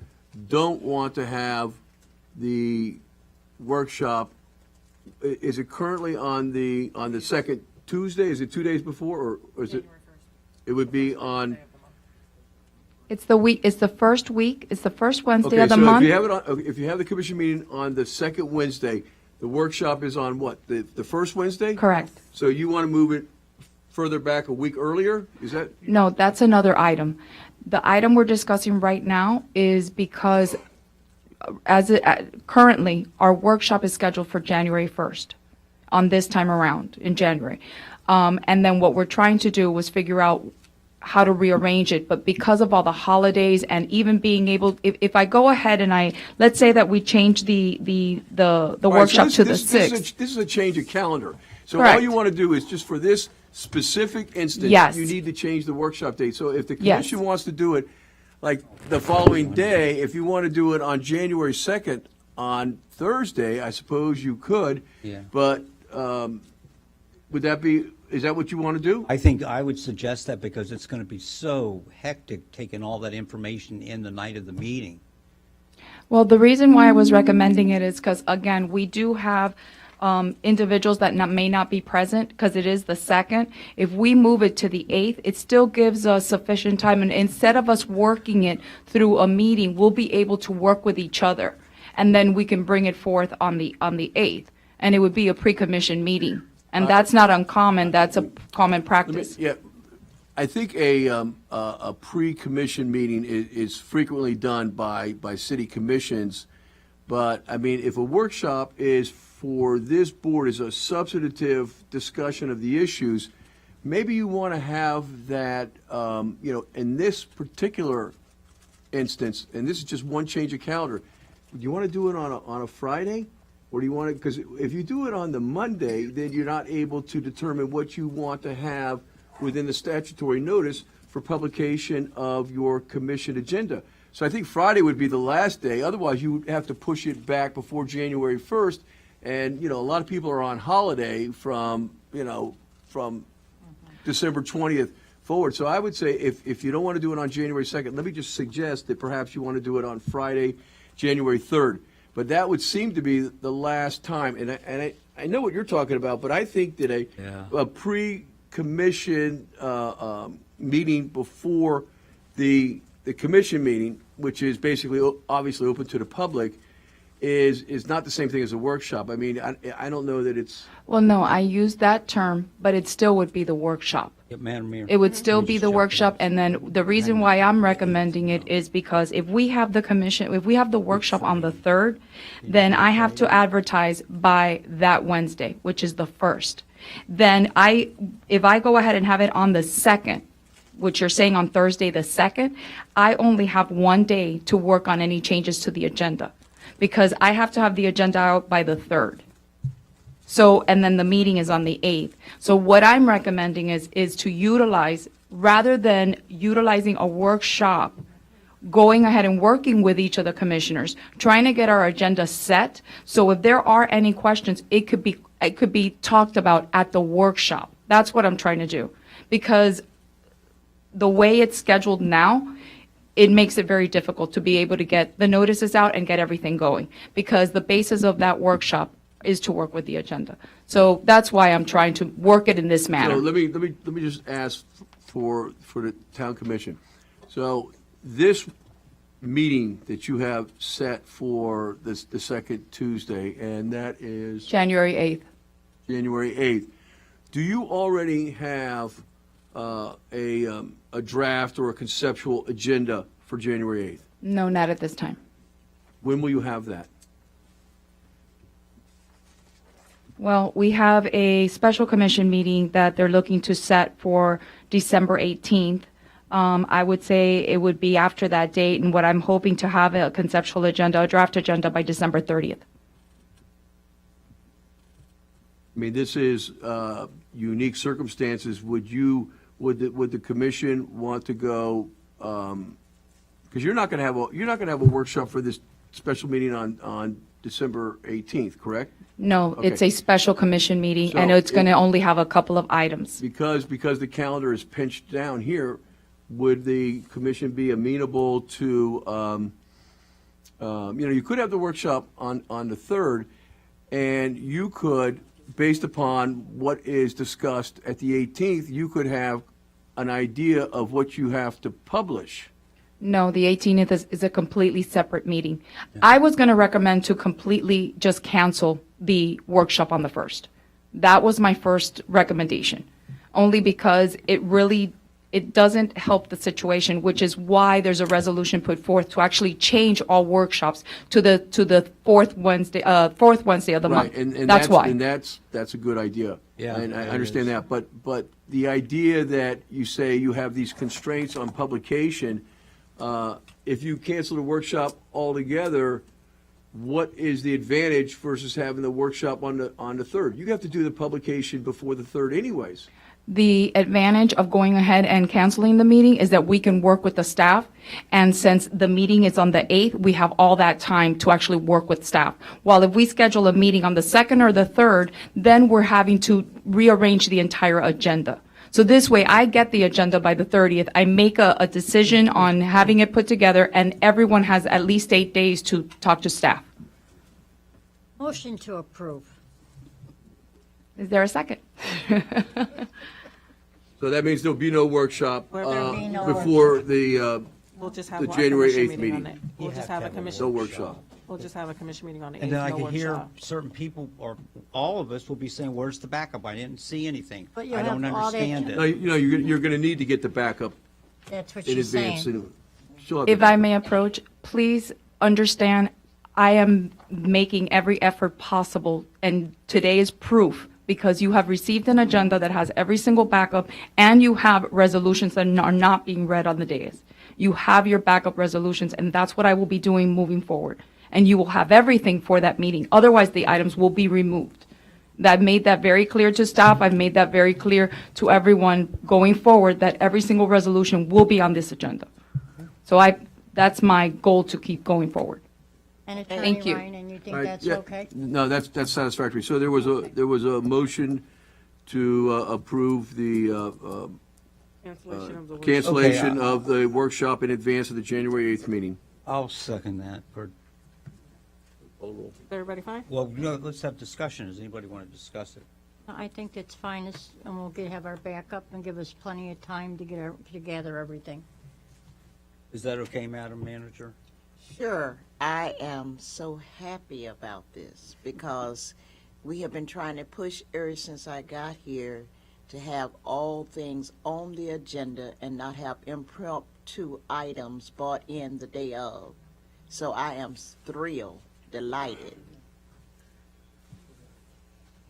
don't want to have the workshop, is it currently on the second Tuesday? Is it 2 days before, or is it? It would be on. It's the first week, it's the first Wednesday Okay, of the so month. if you have the commission meeting on the second Wednesday, the workshop is on what, the first Wednesday? Correct. So you want to move it further back a week earlier? Is that? No, that's another item. The item we're discussing right now is because currently, our workshop is scheduled for January 1st, on this time around, in January. And then what we're trying to do was figure out how to rearrange it, but because of all the holidays and even being able, if I go ahead and let's say that we change the workshop to the 6th. This is a change of calendar. So Correct. all you want to do is, just for this specific instance, Yes. you need to change the workshop date. So if the Yes. commission wants to do it, like the following day, if you want to do it on January 2nd, on Thursday, I suppose you could. Yeah. But is that what you want to do? I think I would suggest that, because it's going to be so hectic taking all that information in the night of the meeting. Well, the reason why I was recommending it is because, again, we do have individuals that may not be present because it is the 2nd. If we move it to the 8th, it still gives us sufficient time. And instead of us working it through a meeting, we'll be able to work with each other. And then we can bring it forth on the 8th. And it would be a pre-commission meeting. And that's not uncommon. That's a common practice. Yeah, I think a pre-commission meeting is frequently done by city commissions. But, I mean, if a workshop is for this board is a substantive discussion of the issues, maybe you want to have that, in this particular instance, and this is just one change of calendar, do you want to do it on a Friday? Or do you want to, because if you do it on the Monday, then you're not able to determine what you want to have within the statutory notice for publication of your commission agenda. So I think Friday would be the last day. Otherwise, you would have to push it back before January 1st. And, a lot of people are on holiday from December 20th forward. So I would say if you don't want to do it on January 2nd, let me just suggest that perhaps you want to do it on Friday, January 3rd. But that would seem to be the last time. And I know what you're talking about, but I think that a pre-commission meeting before the commission meeting, which is basically obviously open to the public, is not the same thing as a workshop. I mean, I don't know that it's. Well, no, I use that term, but it still would be the workshop. Yeah, Madam Mayor. It would still be the workshop, and then the reason why I'm recommending it is because if we have the workshop on the 3rd, then I have to advertise by that Wednesday, which is the 1st. Then if I go ahead and have it on the 2nd, which you're saying on Thursday the 2nd, I only have 1 day to work on any changes to the agenda, because I have to have the agenda out by the 3rd. So, and then the meeting is on the 8th. So what I'm recommending is to utilize, rather than utilizing a workshop, going ahead and working with each of the commissioners, trying to get our agenda set. So if there are any questions, it could be talked about at the workshop. That's what I'm trying to do. Because the way it's scheduled now, it makes it very difficult to be able to get the notices out and get everything going, because the basis of that workshop is to work with the agenda. So that's why I'm trying to work it in this manner. So let me just ask for the town commission. So this meeting that you have set for the second Tuesday, and that is January 8th. January 8th, do you already have a draft or a conceptual agenda for January 8th? No, not at this time. When will you have that? Well, we have a special commission meeting that they're looking to set for December 18th. I would say it would be after that date, and what I'm hoping to have a conceptual agenda, a draft agenda by December 30th. I mean, this is unique circumstances. Would the commission want to go, because you're not going to have a workshop for this special meeting on December 18th, correct? No, Okay. it's a special commission meeting, and So it's going to only have a couple of items. Because the calendar is pinched down here, would the commission be amenable to, you could have the workshop on the 3rd, and you could, based upon what is discussed at the 18th, you could have an idea of what you have to publish. No, the 18th is a completely separate meeting. I was going to recommend to completely just cancel the workshop on the 1st. That was my first recommendation, only because it doesn't help the situation, which is why there's a resolution put forth to actually change all workshops to the fourth Wednesday of the month. Right, and that's why. And that's a good idea. Yeah, And I it understand is. that, but the idea that you say you have these constraints on publication, if you cancel the workshop altogether, what is the advantage versus having the workshop on the 3rd? You have to do the publication before the 3rd anyways. The advantage of going ahead and canceling the meeting is that we can work with the staff, and since the meeting is on the 8th, we have all that time to actually work with staff. While if we schedule a meeting on the 2nd or the 3rd, then we're having to rearrange the entire agenda. So this way, I get the agenda by the 30th, I make a decision on having it put together, and everyone has at least 8 days to talk to staff. Motion to approve. Is there a second? So that means there'll be no workshop There'll be no before the We'll just have the one January commission 8th meeting on meeting. it. We'll just have a commission. No workshop. We'll just have a commission meeting on the 8th, And then I no can hear workshop. certain people, or all of us will be saying, where's the backup? I didn't see anything. But you I don't have all that understand to- No, it. you're going to need to get the backup That's what in she's advance. saying. She'll have If the- I may approach, please understand, I am making every effort possible, and today is proof, because you have received an agenda that has every single backup, and you have resolutions that are not being read on the dais. You have your backup resolutions, and that's what I will be doing moving forward. And you will have everything for that meeting. Otherwise, the items will be removed. I've made that very clear to staff. I've made that very clear to everyone going forward, that every single resolution will be on this agenda. So that's my goal, to keep going forward. And Attorney Thank you. Ryan, and you think All right, that's yeah. okay? No, that's satisfactory. So there was a motion to approve the Cancellation of the workshop. cancellation of the workshop in advance of the January 8th meeting. I'll second that. Is everybody fine? Well, let's have discussion. Does anybody want to discuss it? I think it's fine, and we'll have our backup and give us plenty of time to gather everything. Is that okay, Madam Manager? Sure. I am so happy about this because we have been trying to push ever since I got here to have all things on the agenda and not have impromptu items brought in the day of. So I am thrilled, delighted.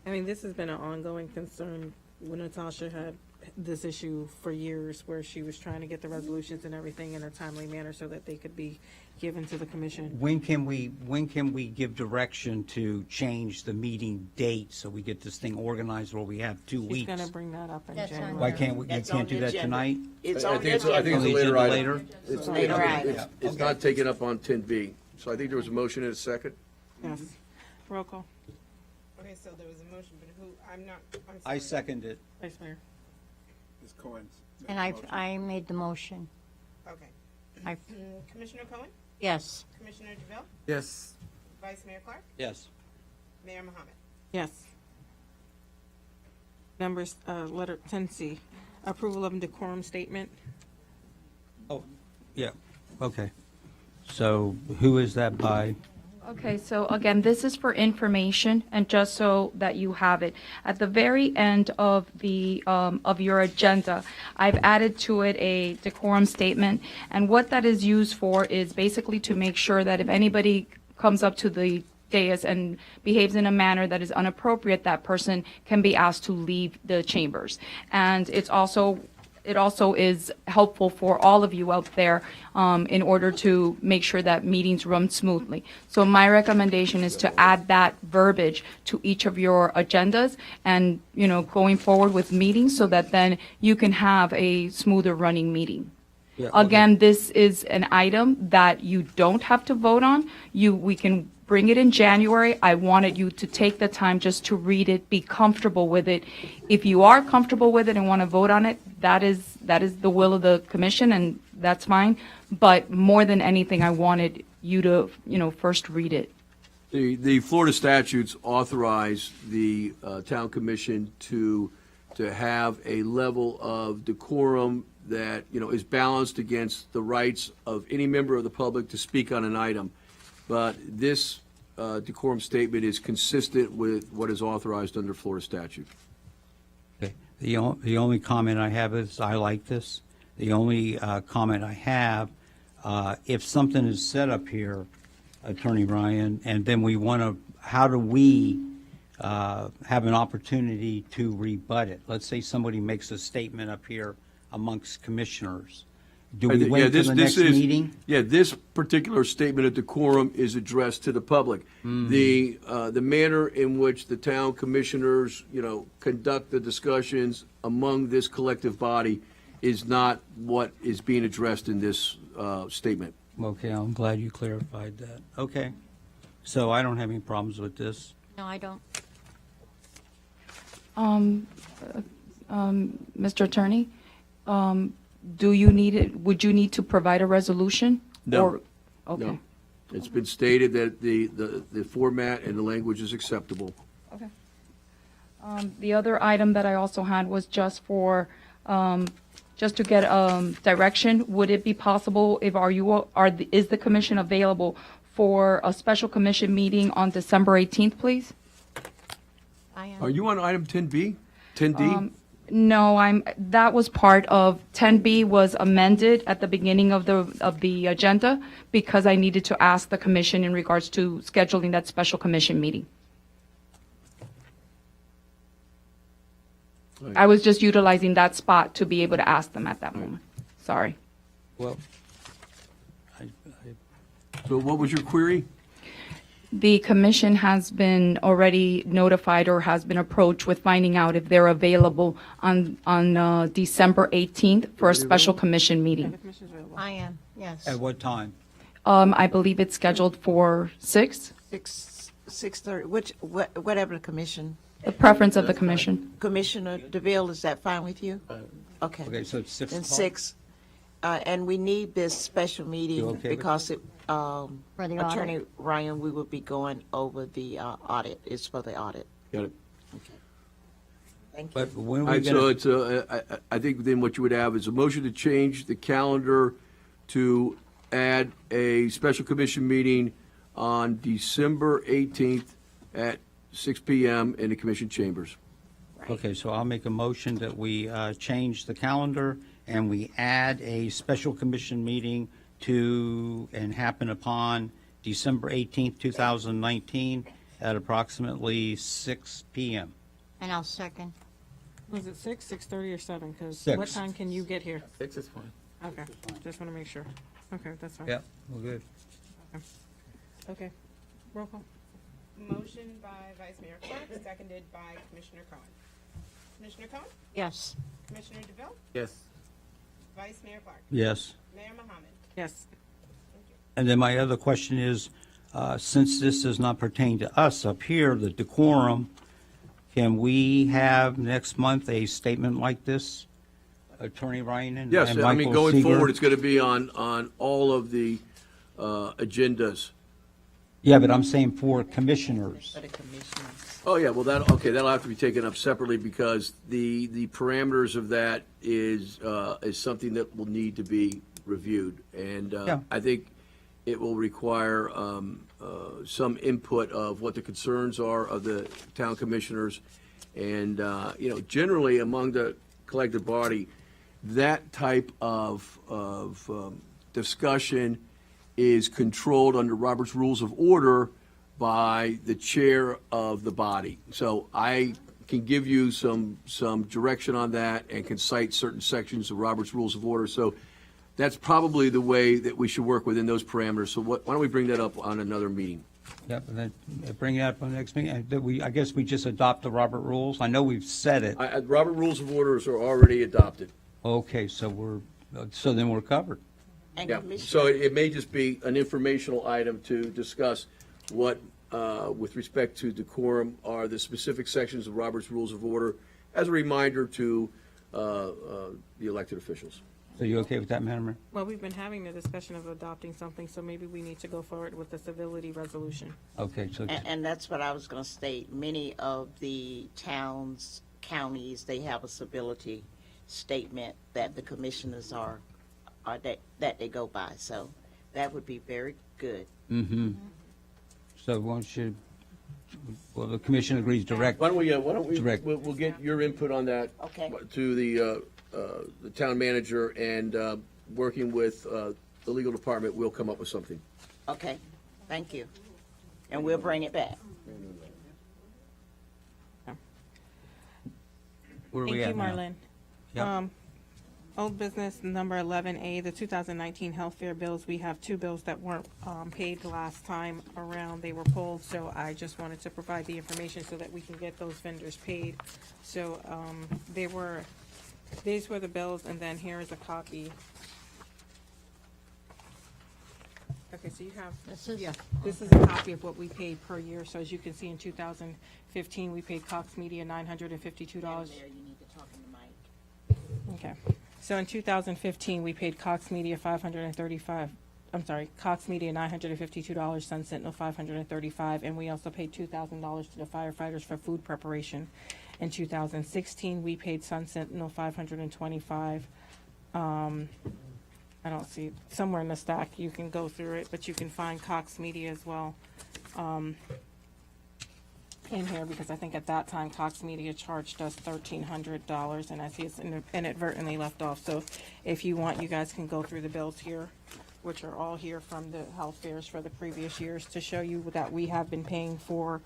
I mean, this has been an ongoing concern when Natasha had this issue for years, where she was trying to get the resolutions and everything in a timely manner so that they could be given to the commission. When can we give direction to change the meeting date so we get this thing organized where we have 2 She's weeks? going to bring that up in That's on January. Why can't we, you That's on can't the do that agenda. tonight? It's I on the think it's a agenda. later item. Later? It's Later item. it's not taken up on 10B. So I think there was a motion and a second. Yes. Roll call. Okay, so there was a motion, but I'm I sorry. second it. Vice Mayor. Ms. Cohen's. And I made the motion. Okay. Commissioner Cohen? Yes. Commissioner DeVille? Yes. Vice Mayor Clark? Yes. Mayor Mohammed? Yes. Numbers, letter 10C. approval of decorum statement. Yeah, okay. So who is that by? Okay, so again, this is for information and just so that you have it. At the very end of of your agenda, I've added to it a decorum statement. And what that is used for is basically to make sure that if anybody comes up to the dais and behaves in a manner that is inappropriate, that person can be asked to leave the chambers. And it also is helpful for all of you out there in order to make sure that meetings run smoothly. So my recommendation is to add that verbiage to each of your agendas and, going forward with meetings so that then you can have a smoother running meeting. Yeah, Again, this is an item that you don't have to vote on. We can bring it in January. I wanted you to take the time just to read it, be comfortable with it. If you are comfortable with it and want to vote on it, that is the will of the commission, and that's fine. But more than anything, I wanted you to, first read it. The Florida statutes authorize the town commission to have a level of decorum that, is balanced against the rights of any member of the public to speak on an item. But this decorum statement is consistent with what is authorized under Florida statute. Okay. The only comment I have is I like this. The only comment I have, if something is set up here, Attorney Ryan, and then we want to, how do we have an opportunity to rebut it? Let's say somebody makes a statement up here amongst commissioners. Do we wait till the next meeting? Yeah, this particular statement of decorum is addressed to the public. The manner in which the town commissioners, conduct the discussions among this collective body is not what is being addressed in this statement. Okay, I'm glad you clarified that. Okay. So I don't have any problems with this. No, I don't. Mr. Attorney, do you need it? Would you need to provide a resolution? No. Or- Okay. No. It's been stated that the format and the language is acceptable. Okay. The other item that I also had was just for, just to get direction. Would it be possible is the commission available for a special commission meeting on December 18th, please? I am. Are you on item 10B? 10D? No, that was part of 10B was amended at the beginning of the agenda because I needed to ask the commission in regards to scheduling that special commission meeting. I was just utilizing that spot to be able to ask them at that moment. Sorry. Well, So what was your query? The commission has been already notified or has been approached with finding out if they're available on December 18th for a special commission meeting. I am, yes. at what time? I believe it's scheduled for 6, 6:30, whatever the commission. the preference of the commission. Commissioner DeVille, is that fine with you? Okay. Okay, so it's 6 Then o'clock? 6. And we need this special You meeting okay with because For the audit. Attorney Ryan, we will be going over the audit. It's for the audit. Got it. Thank you. But when All are we right, so going it's, I think then what you would have is a motion to change the calendar to add a special commission meeting on December 18th at 6 p.m. in the commission chambers. Okay, so I'll make a motion that we change the calendar and we add a special commission meeting to and happen upon December 18th, 2019 at approximately 6 p.m. And I'll second. Was it 6, 6:30, or 7? Because 6. what time can you get here? 6 is fine. Okay, just want to make sure. Okay, that's fine. Yep, we're good. Okay, roll call. Motion by Vice Mayor Clark, seconded by Commissioner Cohen. Commissioner Cohen? Yes. Commissioner DeVille? Yes. Vice Mayor Clark? Yes. Mayor Mohammed? Yes. And then my other question is, since this does not pertain to us up here, the decorum, can we have next month a statement like this, Attorney Ryan and Yes, and I mean, Michael going Seeger? forward, it's going to be on all of the agendas. Yeah, but I'm saying for commissioners. For the commissioners. Oh, yeah, well, that'll have to be taken up separately because the parameters of that is something that will need to be reviewed. And Yeah. I think it will require some input of what the concerns are of the town commissioners. And, generally among the collective body, that type of discussion is controlled under Robert's Rules of Order by the chair of the body. So I can give you some direction on that and can cite certain sections of Robert's Rules of Order. So that's probably the way that we should work within those parameters. So why don't we bring that up on another meeting? Yep, and then bring it up on the next meeting. And I guess we just adopt the Robert rules. I know we've said it. Robert Rules of Orders are already adopted. Okay, so then we're covered. And Yeah, so it may just be an informational item to discuss what, with respect to decorum, are the specific sections of Robert's Rules of Order as a reminder to the elected officials. So you okay with that, Madam Mayor? Well, we've been having the discussion of adopting something, so maybe we need to go forward with the civility resolution. Okay, so And that's what I was going to state. Many of the towns, counties, they have a civility statement that the commissioners are that they go by. So that would be very good. Mm-hmm. So well, the commission agrees direct. Why don't we, direct. we'll get your input on that Okay. to the town manager, and working with the legal department, we'll come up with something. Okay, thank you. And we'll bring it back. Where are Thank we you, at now? Marlene. Yep. Old business number 11A, the 2019 health fair bills. We have two bills that weren't paid the last time around. They were pulled, so I just wanted to provide the information so that we can get those vendors paid. So these were the bills, and then here is a copy. Okay, so you have, this is a copy of what we paid per year. So as you can see, in 2015, we paid Cox Media $952. Okay. So in 2015, we paid Cox Media Cox Media $952, Sun Sentinel $535, and we also paid $2,000 to the firefighters for food preparation. In 2016, we paid Sun Sentinel $525. I don't see, somewhere in the stack, you can go through it, but you can find Cox Media as well in here, because I think at that time Cox Media charged us $1,300, and I see it's inadvertently left off. So if you want, you guys can go through the bills here, which are all here from the health fairs for the previous years, to show you that we have been paying for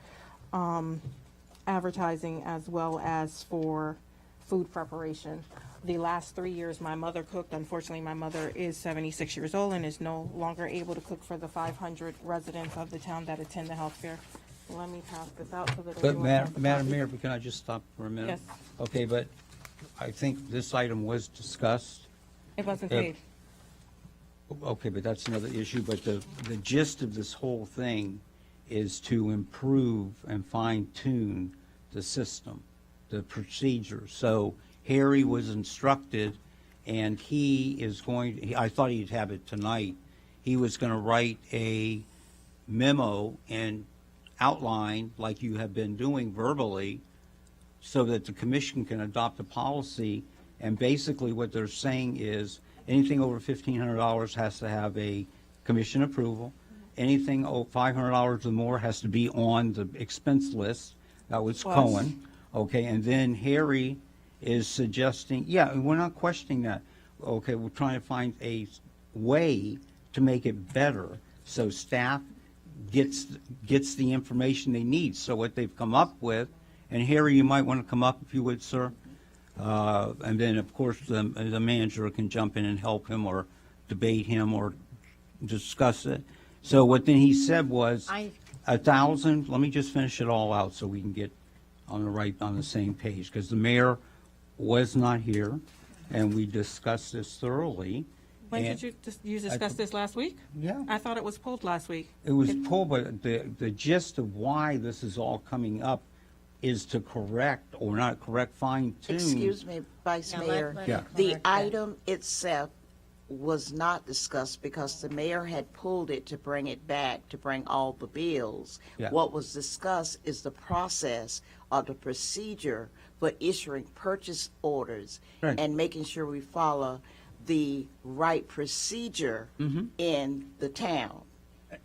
advertising as well as for food preparation. The last 3 years my mother cooked. Unfortunately, my mother is 76 years old and is no longer able to cook for the 500 residents of the town that attend the health fair. Let me pass this out so that But everyone has a Madam copy. Mayor, can I just stop for a minute? Yes. Okay, but I think this item was discussed. It wasn't If- paid. Okay, but that's another issue, but the gist of this whole thing is to improve and fine-tune the system, the procedure. So Harry was instructed, and I thought he'd have it tonight. He was going to write a memo and outline, like you have been doing verbally, so that the commission can adopt a policy. And basically what they're saying is anything over $1,500 has to have a commission approval. Anything $500 or more has to be on the expense list. That was Plus. Cohen. Okay, and then Harry is suggesting, yeah, we're not questioning that. Okay, we're trying to find a way to make it better so staff gets the information they need. So what they've come up with, and Harry, you might want to come up if you would, sir. And then, of course, the manager can jump in and help him or debate him or discuss it. So what then he said was 1,000, let me just finish it all out so we can get on the same page, because the mayor was not here, and we discussed this thoroughly. When And did you discuss this last week? Yeah. I thought it was pulled last week. It was pulled, but the gist of why this is all coming up is to correct, or not correct, fine-tune. Excuse me, Vice Yeah, Mayor. let Yeah. him The correct that. item itself was not discussed because the mayor had pulled it to bring it back, to bring all the bills. Yeah. What was discussed is the process or the procedure for issuing purchase orders Right. and making sure we follow the right procedure in the town.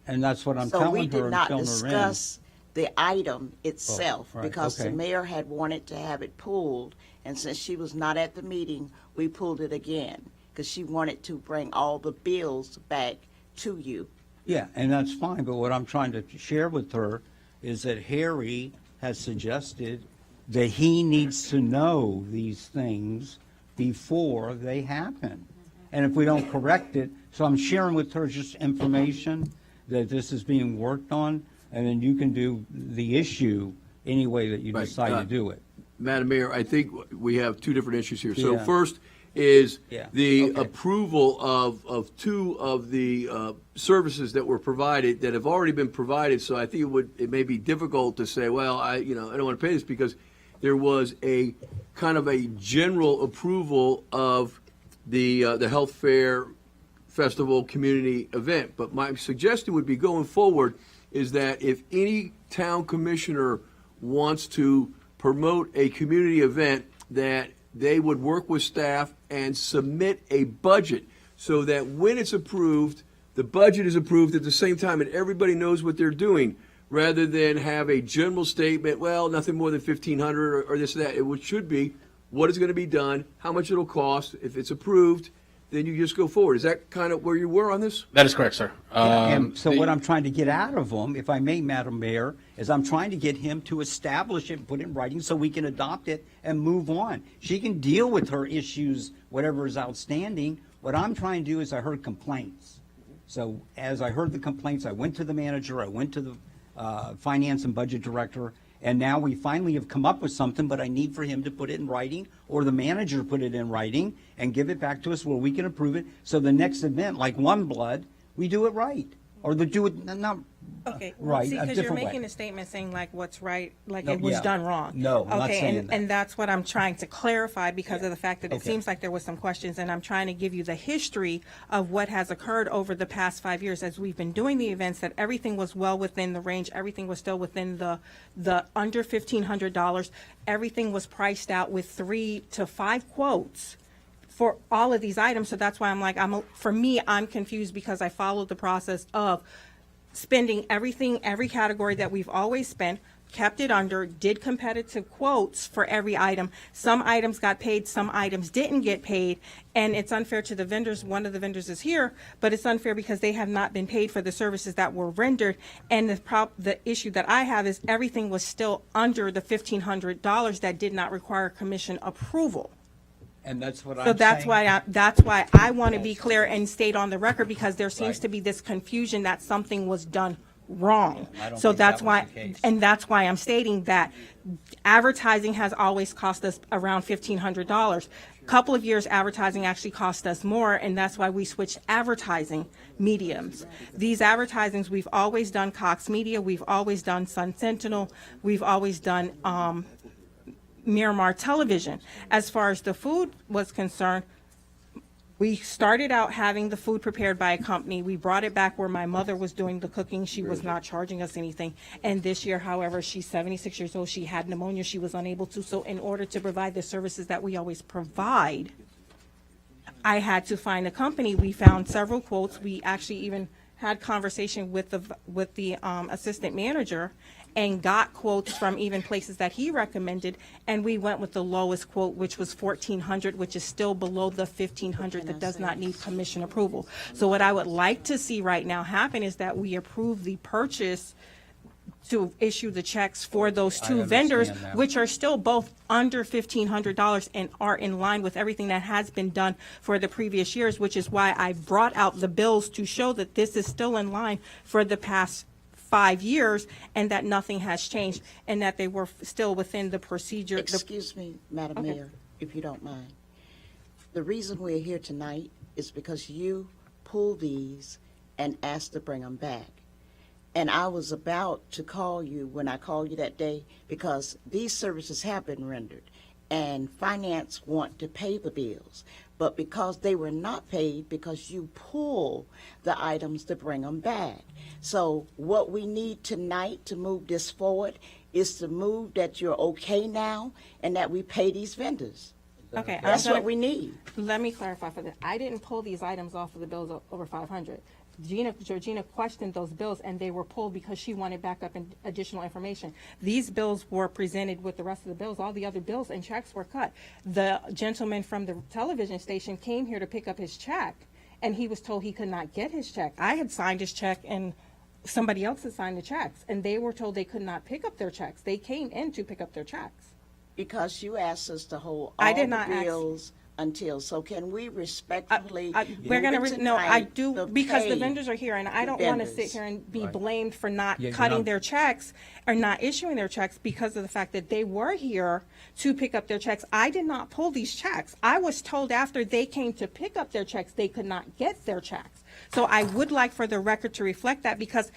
And that's what I'm So telling her we did and not filling her in. discuss the item itself right, because the okay. mayor had wanted to have it pulled. And since she was not at the meeting, we pulled it again because she wanted to bring all the bills back to you. Yeah, and that's fine, but what I'm trying to share with her is that Harry has suggested that he needs to know these things before they happen. And if we don't correct it, so I'm sharing with her just information that this is being worked on, and then you can do the issue any way that you Right, decide to do it. Madam Mayor, I think we have two different issues here. So Yeah. first is Yeah, the okay. approval of two of the services that were provided, that have already been provided. So I think it may be difficult to say, well, I don't want to pay this, because there was a kind of a general approval of the Health Fair Festival community event. But my suggestion would be, going forward, is that if any town commissioner wants to promote a community event, that they would work with staff and submit a budget, so that when it's approved, the budget is approved at the same time and everybody knows what they're doing, rather than have a general statement, well, nothing more than 1,500 or this or that. It should be what is going to be done, how much it'll cost. If it's approved, then you just go forward. Is that kind of where you were on this? That is correct, sir. And so what I'm trying to get out of him, if I may, Madam Mayor, is I'm trying to get him to establish it, put it in writing, so we can adopt it and move on. She can deal with her issues, whatever is outstanding. What I'm trying to do is, I heard complaints. So as I heard the complaints, I went to the manager, I went to the finance and budget director, and now we finally have come up with something, but I need for him to put it in writing, or the manager put it in writing and give it back to us where we can approve it. So the next event, like One Blood, we do it right, or do it not Okay, right, see, a because you're different making way. a statement saying like what's right, like No, it was yeah. done wrong. No, I'm not Okay, saying and, that. and that's what I'm trying to clarify, because of the fact that it Okay. seems like there was some questions, and I'm trying to give you the history of what has occurred over the past 5 years as we've been doing the events, that everything was well within the range, everything was still within the under $1,500, everything was priced out with 3 to 5 quotes for all of these items. So that's why I'm like, for me, I'm confused, because I followed the process of spending everything, every category that we've always spent, kept it under, did competitive quotes for every item. Some items got paid, some items didn't get paid, and it's unfair to the vendors. One of the vendors is here, but it's unfair because they have not been paid for the services that were rendered. And the issue that I have is everything was still under the $1,500 that did not require commission approval. And that's what So I'm that's saying. that's why I want to be clear and state on the record, because there seems to be this confusion that something was done wrong. I don't So think that's that was why, the case. and that's why I'm stating that advertising has always cost us around $1,500. Couple of years, advertising actually cost us more, and that's why we switched advertising mediums. These advertisings, we've always done Cox Media, we've always done Sun Sentinel, we've always done Miramar Television. As far as the food was concerned, we started out having the food prepared by a company. We brought it back where my mother was doing the cooking. She was not charging us anything. And this year, however, she's 76 years old. She had pneumonia. She was unable to. So in order to provide the services that we always provide, I had to find a company. We found several quotes. We actually even had conversation with the assistant manager and got quotes from even places that he recommended, and we went with the lowest quote, which was $1,400, which is still below the $1,500 that does not need commission approval. So what I would like to see right now happen is that we approve the purchase to issue the checks for those two vendors, understand that. which are still both under $1,500 and are in line with everything that has been done for the previous years, which is why I brought out the bills to show that this is still in line for the past 5 years, and that nothing has changed, and that they were still within the procedure. Excuse me, Madam Okay. Mayor, if you don't mind. The reason we're here tonight is because you pulled these and asked to bring them back. And I was about to call you when I called you that day, because these services have been rendered. and finance want to pay the bills. But because they were not paid, because you pull the items to bring them back. So what we need tonight to move this forward is to move that you're okay now and that we pay these vendors. Okay, That's what we need. Let me clarify for that. I didn't pull these items off of the bills over 500. Georgina questioned those bills, and they were pulled because she wanted backup and additional information. These bills were presented with the rest of the bills. All the other bills and checks were cut. The gentleman from the television station came here to pick up his check, and he was told he could not get his check. I had signed his check, and somebody else had signed the checks, and they were told they could not pick up their checks. They came in to pick up their checks. Because you asked us to hold I all did the not ask- bills until, so can we respectfully? We're gonna, move it no, I tonight do, to because the pay vendors are here, and I the don't want to vendors. sit here and be Right. blamed for not Yeah, cutting you're not- their checks or not issuing their checks because of the fact that they were here to pick up their checks. I did not pull these checks. I was told after they came to pick up their checks, they could not get their checks. So I would like for the record to reflect that, because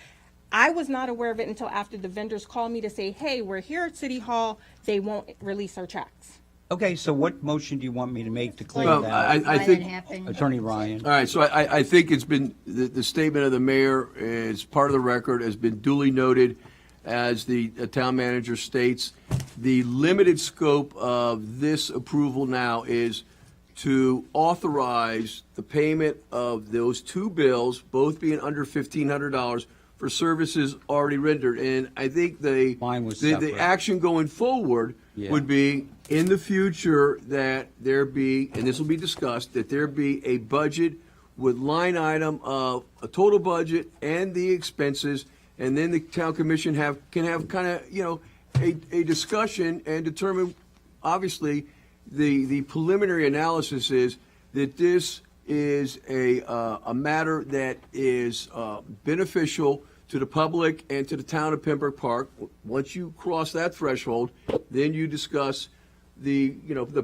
I was not aware of it until after the vendors called me to say, hey, we're here at City Hall, they won't release our checks. Okay, so what motion do you want me to make to clear Well, that? I Why think, that happened. Attorney Ryan. all right, so I think it's been, the statement of the mayor is part of the record, has been duly noted. As the town manager states, the limited scope of this approval now is to authorize the payment of those two bills, both being under $1,500, for services already rendered. And I think Mine was the separate. action going forward Yeah. would be, in the future, that there be, and this will be discussed, that there be a budget with line item of a total budget and the expenses, and then the town commission can have kind of, a discussion and determine, obviously, the preliminary analysis is that this is a matter that is beneficial to the public and to the town of Pembroke Park. Once you cross that threshold, then you discuss the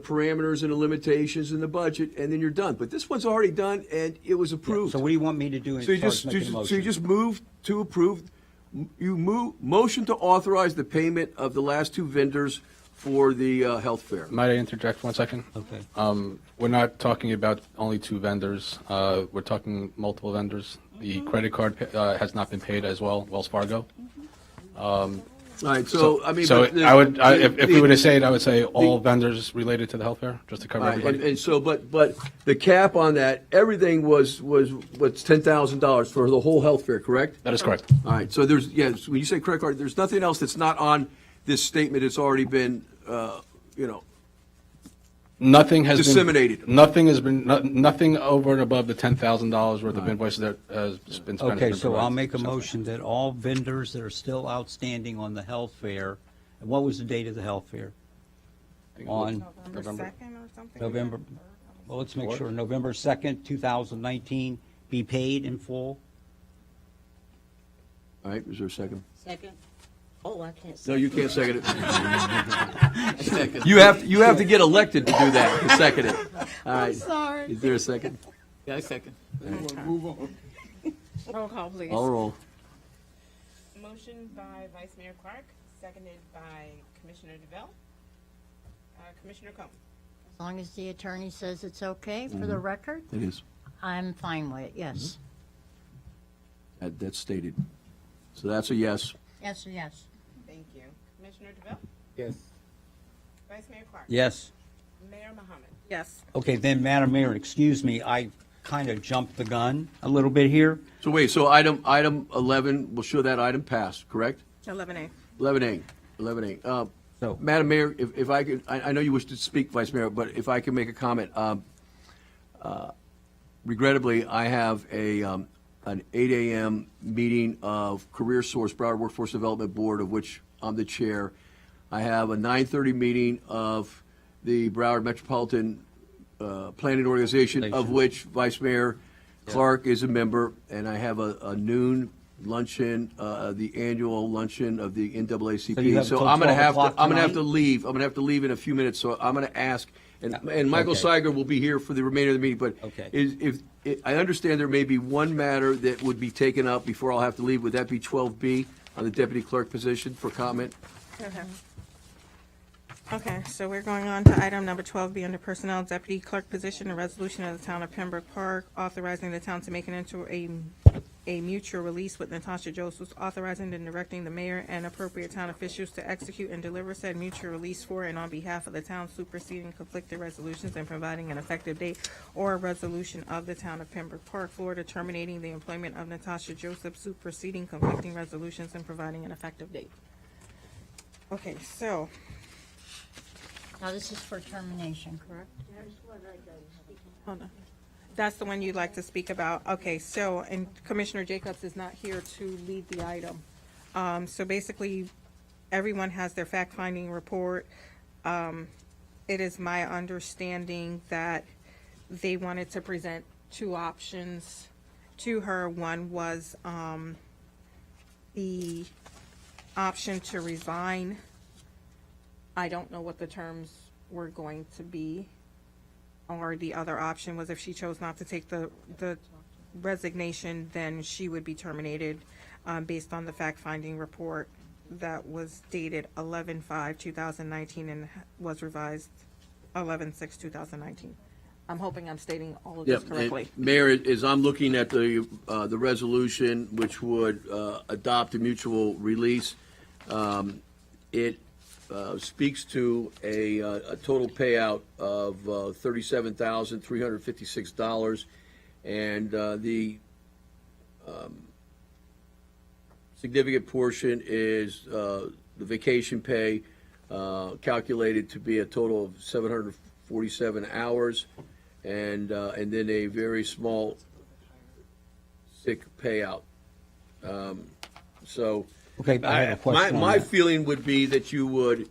parameters and the limitations and the budget, and then you're done. But this one's already done, and it was approved. So what do you want me to do as So you far as just, making a so you motion? just move to approve, motion to authorize the payment of the last two vendors for the health fair. Might I interject 1 second? Okay. We're not talking about only two vendors. We're talking multiple vendors. The credit card has not been paid as well, Wells Fargo. All right, so, I mean. So but the- I would, the- if we were to say it, I would say all vendors related to the health fair, just to cover All right, everybody. and so, but the cap on that, everything was what's $10,000 for the whole health fair, correct? That is correct. All right, so there's, yes, when you say credit card, there's nothing else that's not on this statement. It's already been, Nothing has disseminated. been. Nothing has been, nothing over and above the $10,000 worth of invoices that has been spent. has Okay, been so I'll provided. make a motion that all vendors that are still outstanding on the health fair, and what was the date of the health fair? I think it was On November 2nd or something? November, well, let's make What? sure, November 2nd, 2019, be paid in full? All right, is there a second? Second? Oh, I can't No, say. you can't second it. You have to get elected to do that, to second it. All right. sorry. Is there a second? Yeah, second. Roll call, please. I'll roll. Motion by Vice Mayor Clark, seconded by Commissioner DeVille. Commissioner Combs. As long as the attorney says it's okay for the record, It is. I'm fine with it, yes. That's stated. So that's a yes. Yes or yes? Thank you. Commissioner DeVille. Yes. Vice Mayor Clark. Yes. Mayor Mohammed. Yes. Okay, then, Madam Mayor, excuse me, I kind of jumped the gun a little bit here. So wait, so item 11, we'll show that item passed, correct? 11A. 11A. So- Madam Mayor, if I could, I know you wish to speak, Vice Mayor, but if I can make a comment. Regrettably, I have an 8 a.m. meeting of Career Source Broward Workforce Development Board, of which I'm the chair. I have a 9:30 meeting of the Broward Metropolitan Planning Organization, of which Vice Mayor Clark is a member, and I have a noon luncheon, the annual luncheon of the NAACP. So you have So till I'm going to 12 have o'clock to, I'm going to have to tonight? leave. I'm going to have to leave in a few minutes, so I'm going to ask, and Michael Okay. Seiger will be here for the remainder of the meeting, but Okay. I understand there may be one matter that would be taken up before I'll have to leave. Would that be 12B on the deputy clerk position for comment? Okay, so we're going on to item number 12B under Personnel Deputy Clerk position, a resolution of the Town of Pembroke Park authorizing the town to make into a mutual release with Natasha Josephs, authorizing and directing the mayor and appropriate town officials to execute and deliver said mutual release for and on behalf of the town, superseding conflicted resolutions and providing an effective date or a resolution of the Town of Pembroke Park, Florida, terminating the employment of Natasha Joseph, superseding conflicting resolutions and providing an effective date. Okay, so Now, this is for termination, correct? That's what I got to speak on. hold on. That's the one you'd like to speak about. Okay, so, and Commissioner Jacobs is not here to lead the item. So basically, everyone has their fact-finding report. It is my understanding that they wanted to present two options to her. One was the option to resign. I don't know what the terms were going to be. Or the other option was if she chose not to take the resignation, then she would be terminated based on the fact-finding report that was dated 11/5/2019 and was revised 11/6/2019. I'm hoping I'm stating all of this correctly. Mayor, as I'm looking at the resolution which would adopt a mutual release, it speaks to a total payout of $37,356, and the significant portion is the vacation pay, calculated to be a total of 747 hours, and then a very small sick payout. So. Okay, I have a question on My that. feeling would be that you would,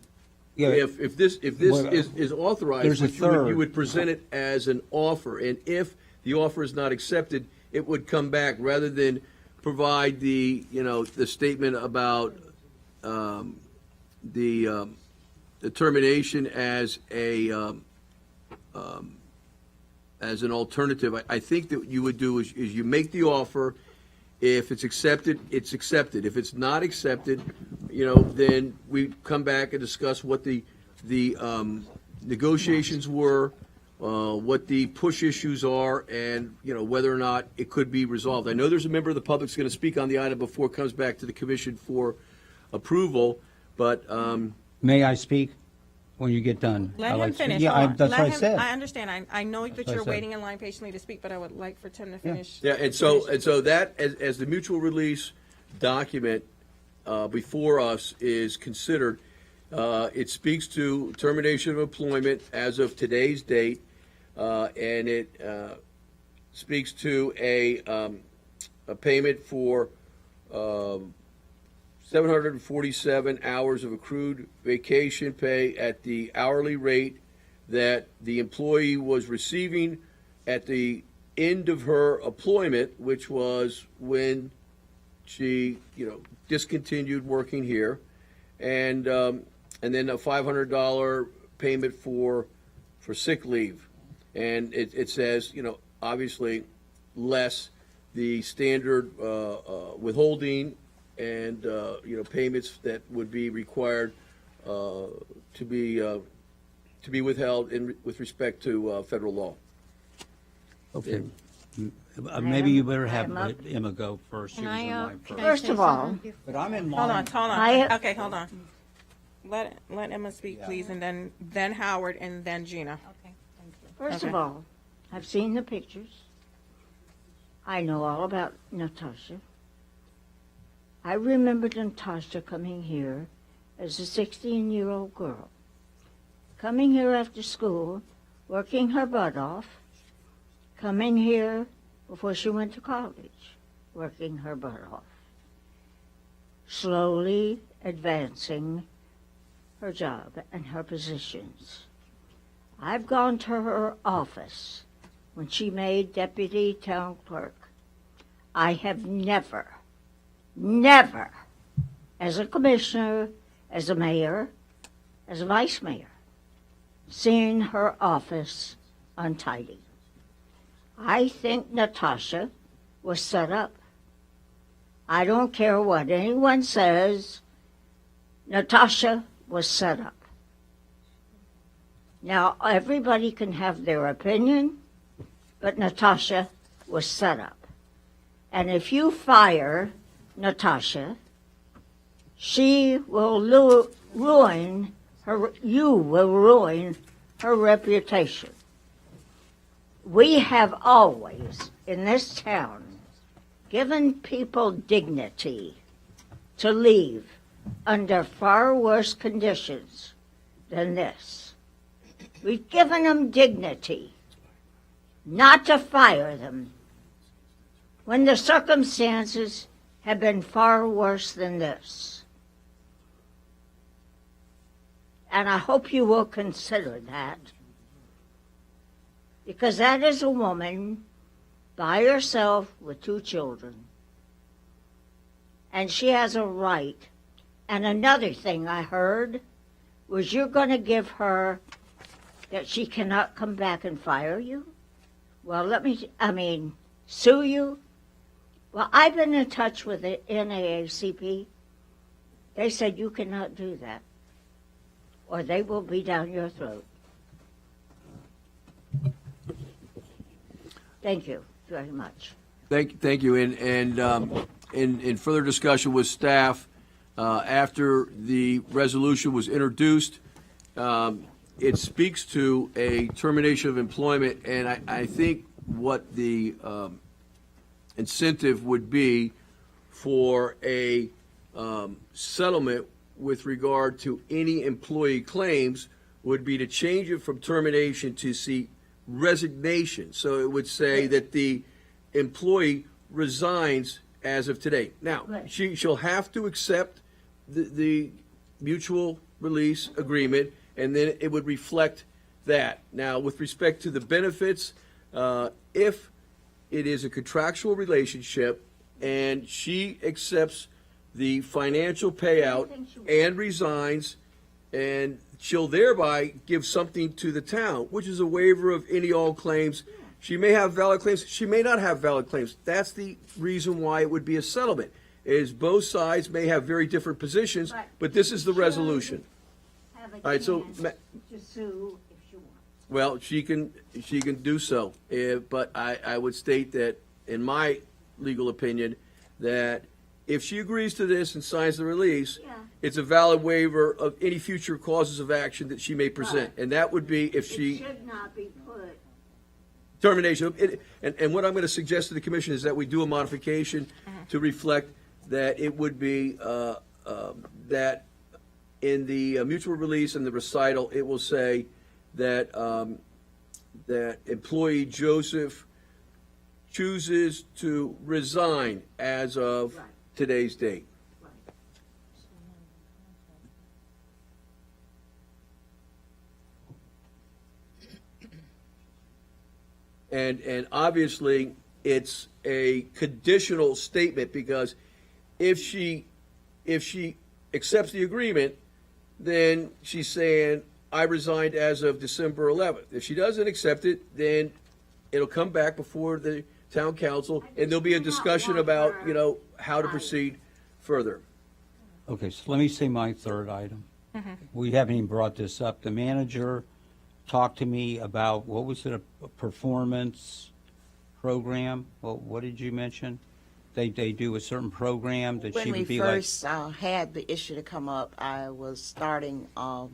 Yeah, if this well, is authorized, there's a you third. would present it as an offer, and if the offer is not accepted, it would come back rather than provide the statement about the termination as an alternative. I think that you would do is you make the offer. If it's accepted, it's accepted. If it's not accepted, then we come back and discuss what the negotiations were, what the push issues are, and whether or not it could be resolved. I know there's a member of the public that's going to speak on the item before it comes back to the commission for approval, but May I speak when you get done? Let I him like to- finish. Yeah, Hold on. that's Let what I him- said. I understand. I know that what I you're said. waiting in line patiently to speak, but I would like for Tim to finish. Yeah, and so that as the mutual release document before us is considered, it speaks to termination of employment as of today's date, and it speaks to a payment for 747 hours of accrued vacation pay at the hourly rate that the employee was receiving at the end of her employment, which was when she, discontinued working here, and then a $500 payment for sick leave, and it says, obviously less the standard withholding and payments that would be required to be withheld with respect to federal law. Okay. Maybe you better have I'm up. Emma go first. She Can was in I, line can first. I First say of all- something? But I'm in Hold line. on. I- Okay, hold on. Let Emma speak, please, and then Howard, and then Gina. Okay, thank you. First of Okay. all, I've seen the pictures. I know all about Natasha. I remember Natasha coming here as a 16-year-old girl, coming here after school, working her butt off, coming here before she went to college, working her butt off, slowly advancing her job and her positions. I've gone to her office when she made deputy town clerk. I have never, as a commissioner, as a mayor, as a vice mayor, seen her office untidy. I think Natasha was set up. I don't care what anyone says, Natasha was set up. Now, everybody can have their opinion, but Natasha was set up. And if you fire Natasha, she will ruin her, you will ruin her reputation. We have always, in this town, given people dignity to leave under far worse conditions than this. We've given them dignity, not to fire them, when the circumstances have been far worse than this. And I hope you will consider that, because that is a woman by herself with 2 children. And she has a right. And another thing I heard was you're going to give her that she cannot come back and fire you? Well, sue you? Well, I've been in touch with the NAACP. They said you cannot do that, or they will be down your throat. Thank you very much. Thank you. And in further discussion with staff, after the resolution was introduced, it speaks to a termination of employment, and I think what the incentive would be for a settlement with regard to any employee claims would be to change it from termination to see resignation. So it would say that the employee resigns as of today. Now, she'll have to accept the mutual release agreement, and then it would reflect that. Now, with respect to the benefits, if it is a contractual relationship and she accepts the financial payout and resigns, and she'll thereby give something to the town, which is a waiver of any all claims. She may have valid claims, she may not have valid claims. That's the reason why it would be a settlement, is both sides may have very different positions, but this is the resolution. Have a All right, so chance to sue if she wants. well, she can do so, but I would state that, in my legal opinion, that if she agrees to this and signs the release, it's a valid waiver of any future causes of action that she may present, and that would be if she It should not be put. termination. And what I'm going to suggest to the commission is that we do a modification to reflect that it would be that in the mutual release and the recital, it will say that that employee Joseph chooses to resign as of today's date. And obviously, it's a conditional statement, because if she accepts the agreement, then she's saying, I resigned as of December 11th. If she doesn't accept it, then it'll come back before the town council, and there'll be a discussion about, how to proceed further. Okay, so let me say my third item. We haven't even brought this up. The manager talked to me about, what was it, a performance program? Well, what did you mention? They do a certain program that she would be like. When we first had the issue to come up, I was starting a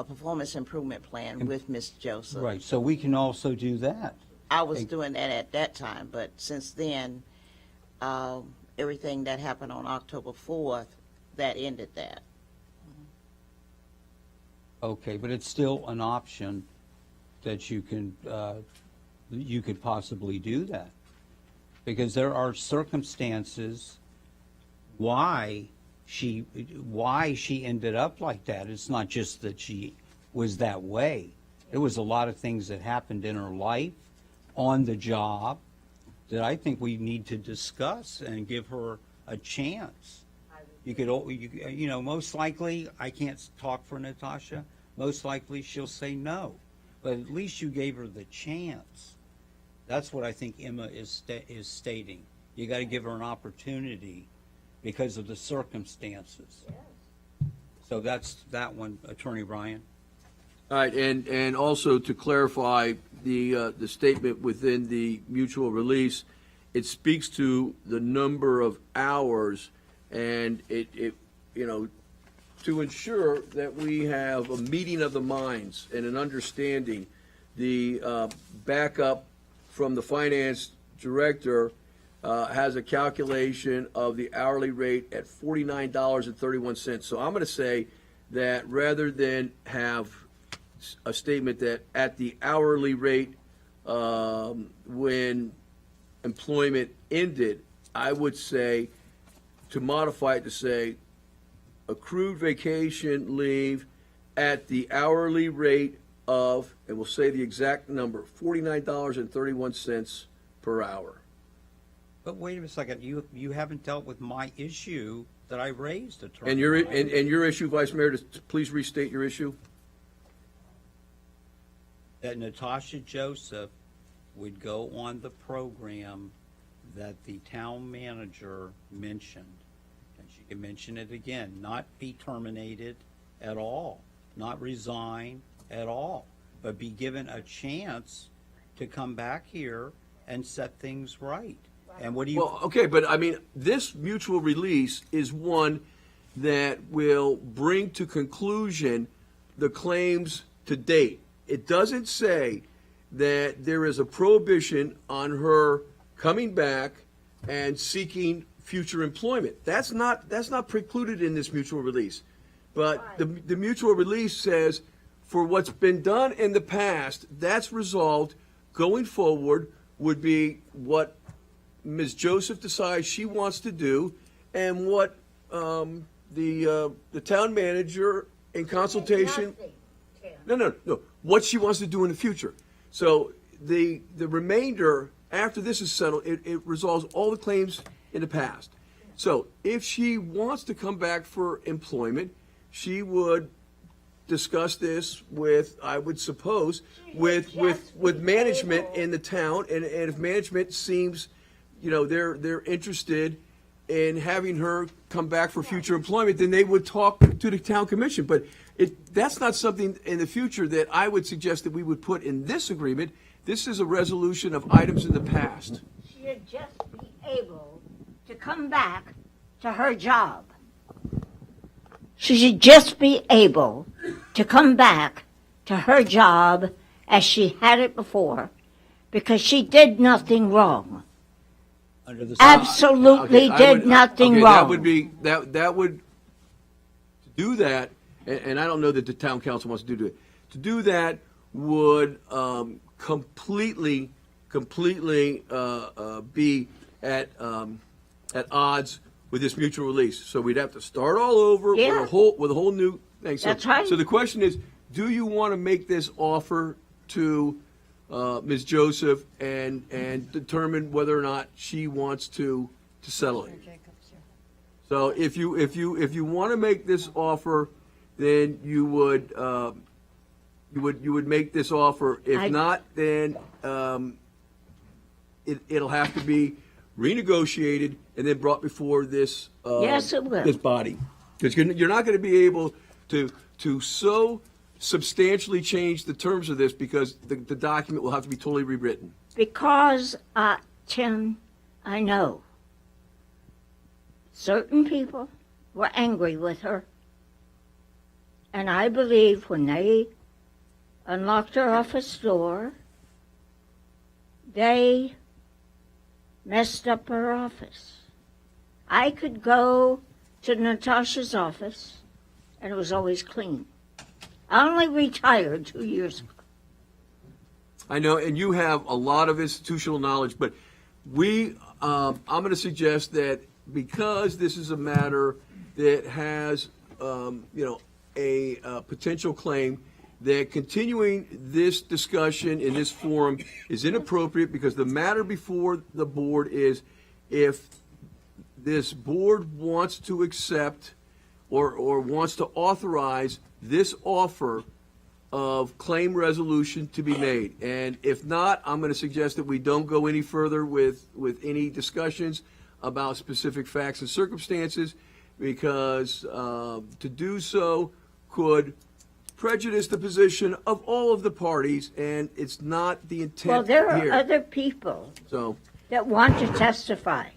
performance improvement plan with Ms. Joseph. Right, so we can also do that. I was doing that at that time, but since then, everything that happened on October 4th, that ended that. Okay, but it's still an option that you could possibly do that. Because there are circumstances why she ended up like that. It's not just that she was that way. There was a lot of things that happened in her life, on the job, that I think we need to discuss and give her a chance. Most likely, I can't talk for Natasha, most likely she'll say no. But at least you gave her the chance. That's what I think Emma is stating. You got to give her an opportunity because of the circumstances. So that's that one, Attorney Ryan. All right, and also to clarify the statement within the mutual release, it speaks to the number of hours, and it to ensure that we have a meeting of the minds and an understanding. The backup from the finance director has a calculation of the hourly rate at $49.31. So I'm going to say that rather than have a statement that at the hourly rate when employment ended, I would say to modify it to say accrued vacation leave at the hourly rate of, and we'll say the exact number, $49.31 per hour. But wait a second, you haven't dealt with my issue that I raised, Attorney. And your issue, Vice Mayor, please restate your issue. That Natasha Joseph would go on the program that the town manager mentioned. And she can mention it again, not be terminated at all, not resign at all, but be given a chance to come back here and set things right. And what do you... Well, okay, but I mean, this mutual release is one that will bring to conclusion the claims to date. It doesn't say that there is a prohibition on her coming back and seeking future employment. That's not precluded in this mutual release. But the mutual release says for what's been done in the past, that's resolved. Going forward would be what Ms. Joseph decides she wants to do, and what the town manager in consultation. No. What she wants to do in the future. So the remainder after this is settled, it resolves all the claims in the past. So if she wants to come back for employment, she would discuss this with, I would suppose, with management in the town, and if management seems, they're interested in having her come back for future employment, then they would talk to the town commission. But that's not something in the future that I would suggest that we would put in this agreement. This is a resolution of items in the past. She should just be able to come back to her job. She should just be able to come back to her job as she had it before, because she did nothing wrong. Absolutely did nothing wrong. That would do that, and I don't know that the town council wants to do it. To do that would completely be at odds with this mutual release. So we'd have to start all over with a whole new thing. So, that's right. So the question is, do you want to make this offer to Ms. Joseph and determine whether or not she wants to settle it? So if you want to make this offer, then you would make this offer. If not, then it'll have to be renegotiated and then brought before this yes, it will. this body, because you're not going to be able to so substantially change the terms of this, because the document will have to be totally rewritten. Because, Tim, I know certain people were angry with her. And I believe when they unlocked her office door, they messed up her office. I could go to Natasha's office, and it was always clean. I only retired 2 years ago. I know, and you have a lot of institutional knowledge, but I'm going to suggest that because this is a matter that has, a potential claim, that continuing this discussion in this forum is inappropriate, because the matter before the board is, if this board wants to accept or wants to authorize this offer of claim resolution to be made. And if not, I'm going to suggest that we don't go any further with any discussions about specific facts and circumstances, because to do so could prejudice the position of all of the parties, and it's not the intent Well, there are here. other people So, that want to testify.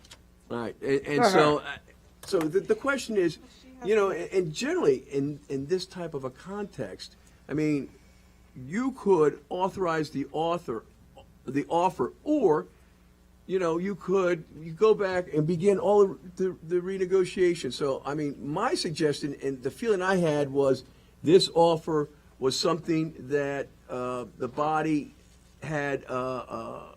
all right, and For so, her. so the question is, you know, and generally in this type of a context, I mean, you could authorize the offer, or, you know, you go back and begin all of the renegotiation. So, I mean, my suggestion and the feeling I had was this offer was something that the body had an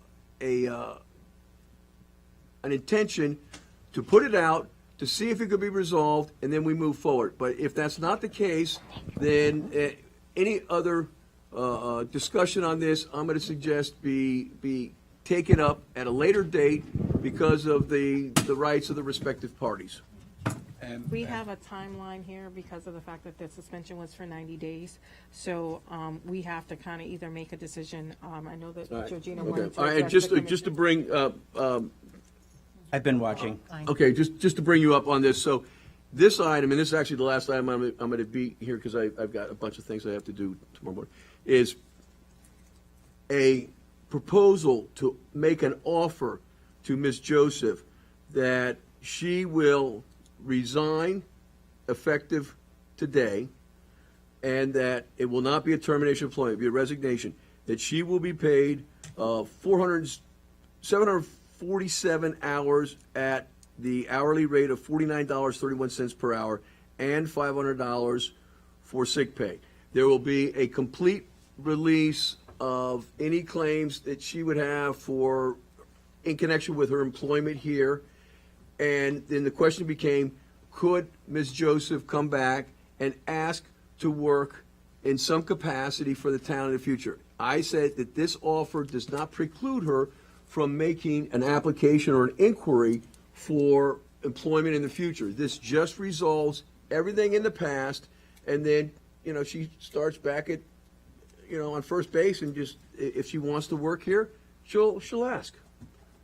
intention to put it out, to see if it could be resolved, and then we move forward. But if that's not the case, then any other discussion on this, I'm going to suggest be taken up at a later date because of the rights of the respective parties. We have a timeline here because of the fact that the suspension was for 90 days. So we have to kind of either make a decision. I know that All right. Georgina Okay. wanted to All right, address just the to bring I've been watching. okay, just to bring you up on this. So this item, and this is actually the last item I'm going to be here because I've got a bunch of things I have to do tomorrow morning, is a proposal to make an offer to Ms. Joseph that she will resign effective today, and that it will not be a termination of employment, it'll be a resignation, that she will be paid 747 hours at the hourly rate of $49.31 per hour and $500 for sick pay. There will be a complete release of any claims that she would have in connection with her employment here. And then the question became, could Ms. Joseph come back and ask to work in some capacity for the town in the future? I said that this offer does not preclude her from making an application or an inquiry for employment in the future. This just resolves everything in the past, and then, you know, she starts back at, you know, on first base, and just, if she wants to work here, she'll ask.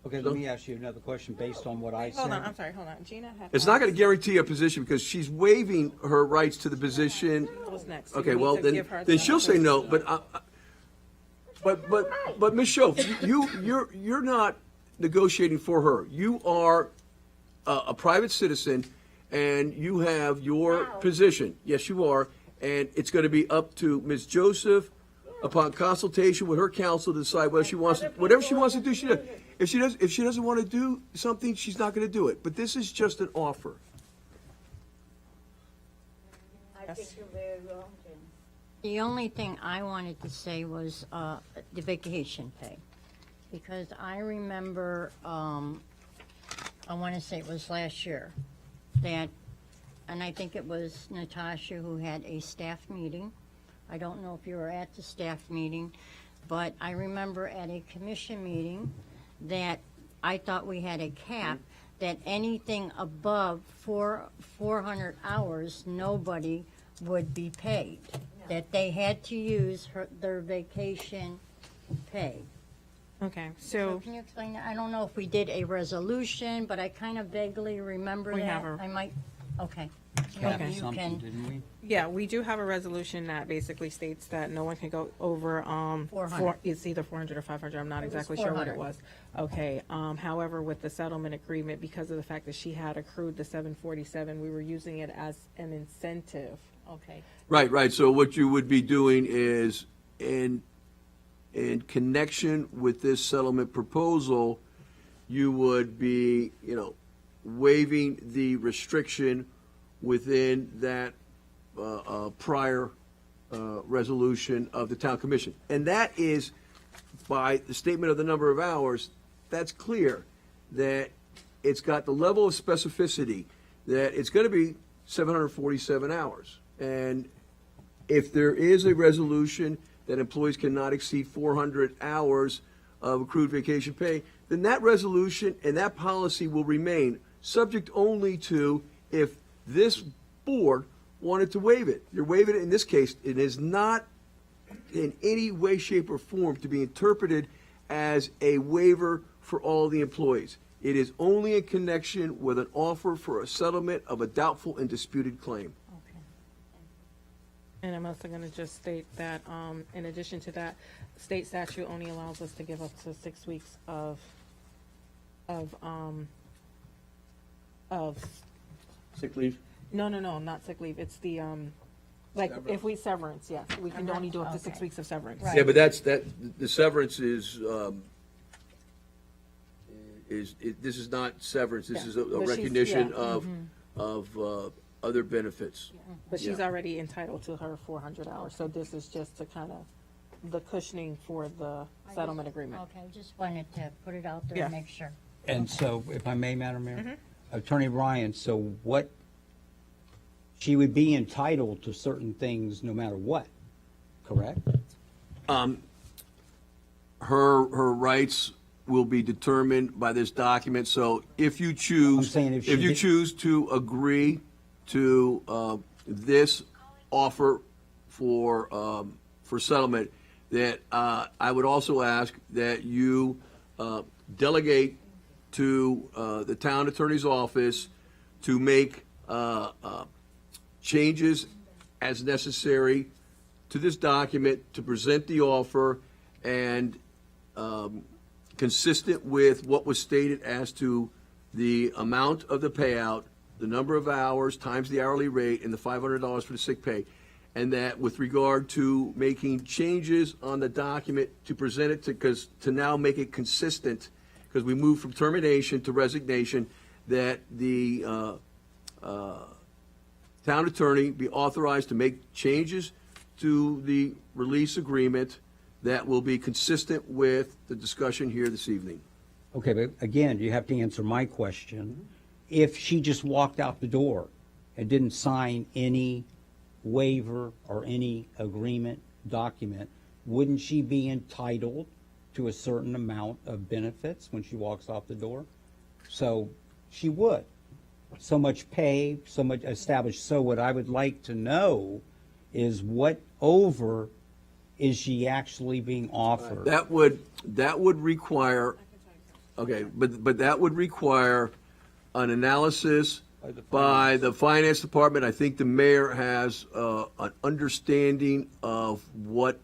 Okay, let me ask you another question based on what I said. Hold on, I'm sorry, hold on. Gina had. It's not going to guarantee a position because she's waiving her rights to the position. What's next? So Okay, you need well, to then give her then the she'll say no, opportunity. but Ms. Schoaf, you're not negotiating for her. You are a private citizen, and you have your position. Yes, you are, and it's going to be up to Ms. Joseph, upon consultation with her counsel, to decide whether she wants whatever she wants to do. She does. If she doesn't want to do something, she's not going to do it. But this is just an offer. I think you're very wrong, Jim. The only thing I wanted to say was the vacation pay. Because I remember, I want to say it was last year, that, and I think it was Natasha who had a staff meeting. I don't know if you were at the staff meeting, but I remember at a commission meeting that I thought we had a cap that anything above 400 hours, nobody would be paid. That they had to use their vacation pay. Okay, So can you explain that? I don't know if we did a resolution, but I kind of vaguely remember We that. have a- I might, okay. Okay. Maybe you Something, can. didn't we? Yeah, we do have a resolution that basically states that no one can go over, 400. it's either 400 or 500, I'm not It was exactly sure what it 400. was. Okay, however, with the settlement agreement, because of the fact that she had accrued the 747, we were using it as an incentive. Okay. Right. So what you would be doing is, in connection with this settlement proposal, you would be, you know, waiving the restriction within that prior resolution of the town commission. And that is, by the statement of the number of hours, that's clear that it's got the level of specificity that it's going to be 747 hours. And if there is a resolution that employees cannot exceed 400 hours of accrued vacation pay, then that resolution and that policy will remain, subject only to if this board wanted to waive it. You're waiving it in this case. It is not in any way, shape, or form to be interpreted as a waiver for all the employees. It is only in connection with an offer for a settlement of a doubtful and disputed claim. And I'm also going to just state that, in addition to that, state statute only allows us to give up to 6 weeks of Sick leave? no, not sick leave. It's the, like, if we severance, yes, we can only do up to 6 Okay. weeks of severance. Yeah, but the severance is, this is not severance, this Yeah. is a But she's- recognition yeah. of other benefits. But she's Yeah. already entitled to her 400 hours, so this is just to kind of, the cushioning for the settlement agreement. Okay, just wanted to put it out there Yeah. and make sure. And so, if I may, Madam Mayor? Mm-hmm. Attorney Ryan, so what, she would be entitled to certain things no matter what, correct? Her rights will be determined by this document, so if you choose, I'm saying if she if you did- choose to agree to this offer for settlement, that I would also ask that you delegate to the town attorney's office to make changes as necessary to this document to present the offer and consistent with what was stated as to the amount of the payout, the number of hours times the hourly rate, and the $500 for the sick pay. And that with regard to making changes on the document to present it to now make it consistent, because we moved from termination to resignation, that the town attorney be authorized to make changes to the release agreement that will be consistent with the discussion here this evening. Okay, but again, you have to answer my question. If she just walked out the door and didn't sign any waiver or any agreement document, wouldn't she be entitled to a certain amount of benefits when she walks out the door? So she would. So much pay, so much established. So what I would like to know is what over is she actually being offered? That would require, okay, but that would require an analysis by the finance department. I think the mayor has an understanding of what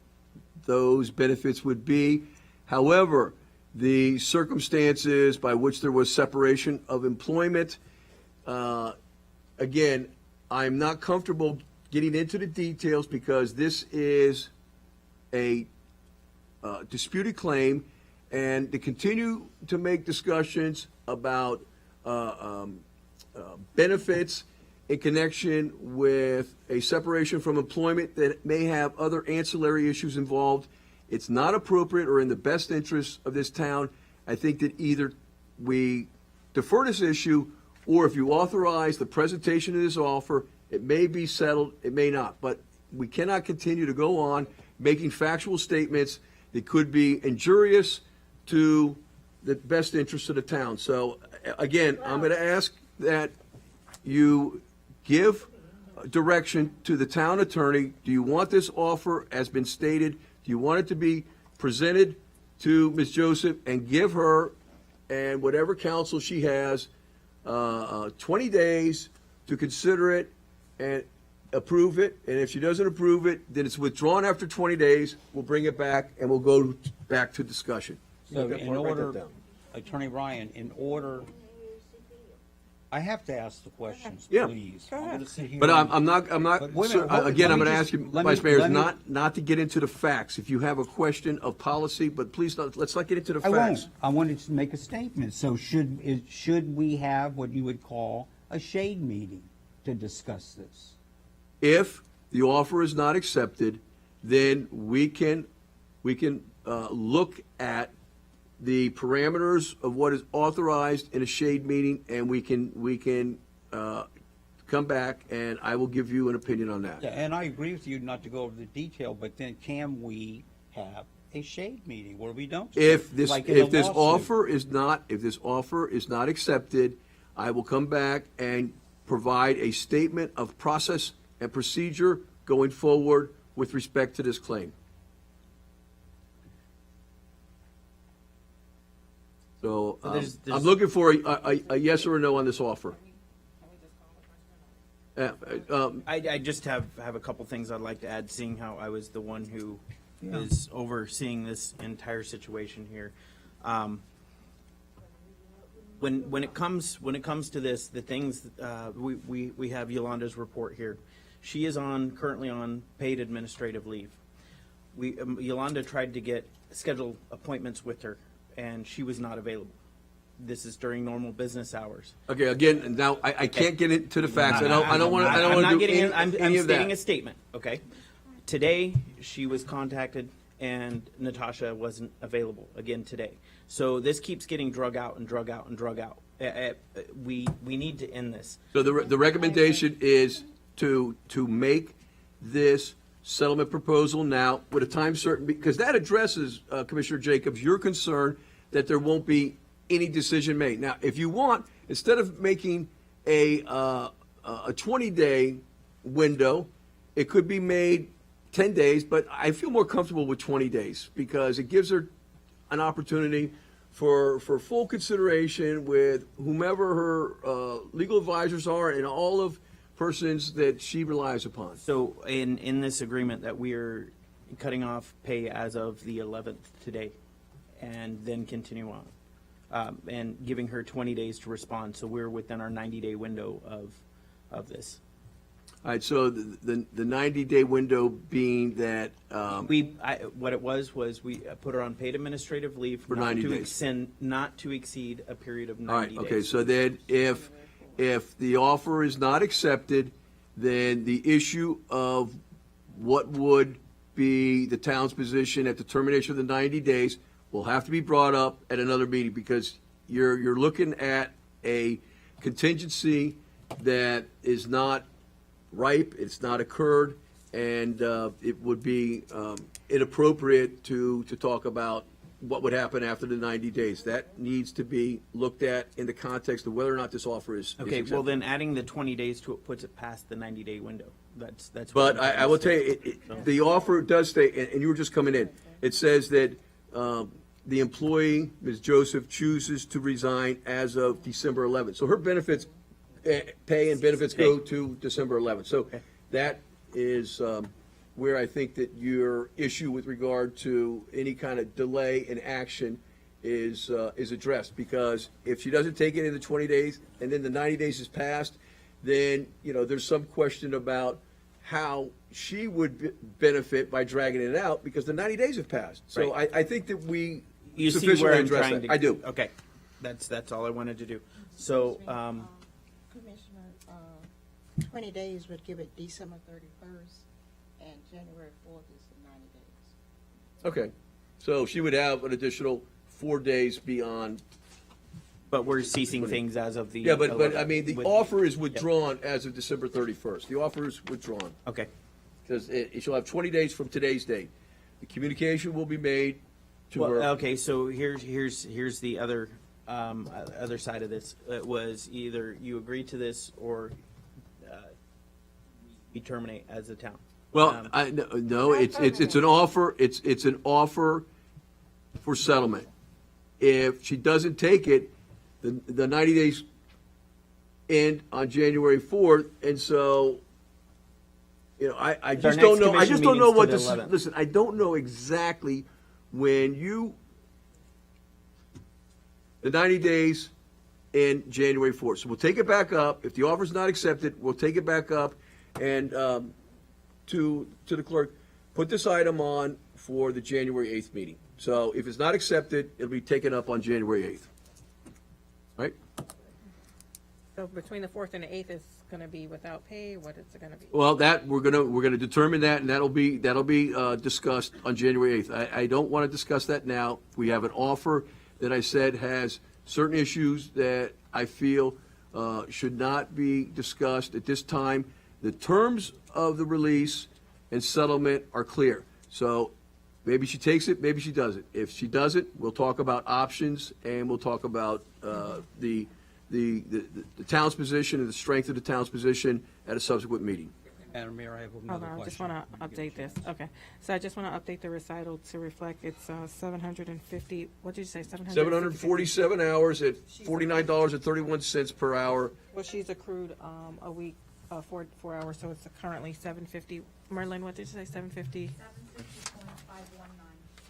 those benefits would be. However, the circumstances by which there was separation of employment, again, I'm not comfortable getting into the details because this is a disputed claim, and to continue to make discussions about benefits in connection with a separation from employment that may have other ancillary issues involved, it's not appropriate or in the best interest of this town. I think that either we defer this issue, or if you authorize the presentation of this offer, it may be settled, it may not. But we cannot continue to go on making factual statements that could be injurious to the best interest of the town. So, again, I'm going to ask that you give direction to the town attorney. Do you want this offer as been stated? Do you want it to be presented to Ms. Joseph and give her and whatever counsel she has 20 days to consider it and approve it? And if she doesn't approve it, then it's withdrawn after 20 days. We'll bring it back and we'll go back to discussion. So Write in that order, down. Attorney Ryan, in order, I have to ask the questions, Yeah. please. I'm gonna sit here But and- I'm not, But wait a minute, again, let I'm me going to just- ask you, let me- Vice Mayor, let me- not to get into the facts. If you have a question of policy, but please, let's not get into the I facts. won't. I wanted to make a statement. So should we have what you would call a shade meeting to discuss this? If the offer is not accepted, then we can look at the parameters of what is authorized in a shade meeting, and we can come back, and I will give you an opinion on that. Yeah, and I agree with you not to go over the detail, but then can we have a shade meeting where we don't? If this like in a lawsuit? offer is not accepted, I will come back and provide a statement of process and procedure going forward with respect to this claim. So I'm looking for a yes or a no on this offer. I just have a couple things I'd like to add, seeing how I was the one who is overseeing this entire situation here. When it comes to this, the things we have Yolanda's report here. She is currently on paid administrative leave. Yolanda tried to schedule appointments with her, and she was not available. This is during normal business hours. Okay, again, now I can't get into the facts. I don't want to do any of that. I'm stating a statement. Okay. Today she was contacted, and Natasha wasn't available again today. So this keeps getting drug out and drug out and drug out. We need to end this. So the recommendation is to make this settlement proposal now with a time certain, because that addresses, Commissioner Jacobs, your concern that there won't be any decision made. Now, if you want, instead of making a 20-day window, it could be made 10 days, but I feel more comfortable with 20 days because it gives her an opportunity for full consideration with whomever her legal advisors are and all of persons that she relies upon. So in this agreement that we are cutting off pay as of the 11th today, and then continue on, and giving her 20 days to respond. So we're within our 90-day window of this. All right, so the 90-day window being that what it was we put her on paid administrative leave for 90 days, not to exceed a period of 90 all right, days. okay. So then, if the offer is not accepted, then the issue of what would be the town's position at the termination of the 90 days will have to be brought up at another meeting, because you're looking at a contingency that is not ripe, it's not occurred, and it would be inappropriate to talk about what would happen after the 90 days. That needs to be looked at in the context of whether or not this offer is Okay, accepted. well then adding the 20 days to it puts it past the 90-day window. That's. But I will tell you, the offer does state, and you were just coming in, it says that the employee, Ms. Joseph, chooses to resign as of December 11th. So her benefits, pay and benefits go to December 11th. So that is where I think that your issue with regard to any kind of delay in action is addressed. Because if she doesn't take it in the 20 days and then the 90 days is passed, then there's some question about how she would benefit by dragging it out because the 90 days have passed. So Right. I think that we You see sufficiently where I'm address trying that. to. I do. Okay, that's all I wanted to do. So. Commissioner, 20 days would give it December 31st, and January 4th is the 90 days. Okay, so she would have an additional 4 days beyond. But we're ceasing things as of the. Yeah, but I mean, the with- offer is withdrawn as of December 31st. The offer is withdrawn. Okay. Because she'll have 20 days from today's date. The communication will be made to Well, her. okay, so here's the other other side of this. It was either you agree to this or we terminate as a town. Well, no, it's an offer. It's an offer for settlement. If she doesn't take it, the 90 days end on January 4th, and so I just don't know. I just don't know what this. Listen, I don't know exactly when the 90 days in January 4th. So we'll take it back up. If the offer's not accepted, we'll take it back up and to the clerk, put this item on for the January 8th meeting. So if it's not accepted, it'll be taken up on January 8th. Right? So between the 4th and the 8th is going to be without pay? What is it going to be? Well, that we're gonna determine that, and that'll be discussed on January 8th. I don't want to discuss that now. We have an offer that I said has certain issues that I feel should not be discussed at this time. The terms of the release and settlement are clear. So maybe she takes it, maybe she doesn't. If she doesn't, we'll talk about options, and we'll talk about the town's position and the strength of the town's position at a subsequent meeting. Madam Mayor, I have Hold another on, I just question. want to update this. Okay. So I just want to update the recital to reflect it's 750, what did you say, 747 hours at $49.31 per hour. Well, she's accrued a week 4 hours, so it's currently 750. Merlin, what did you say, 750?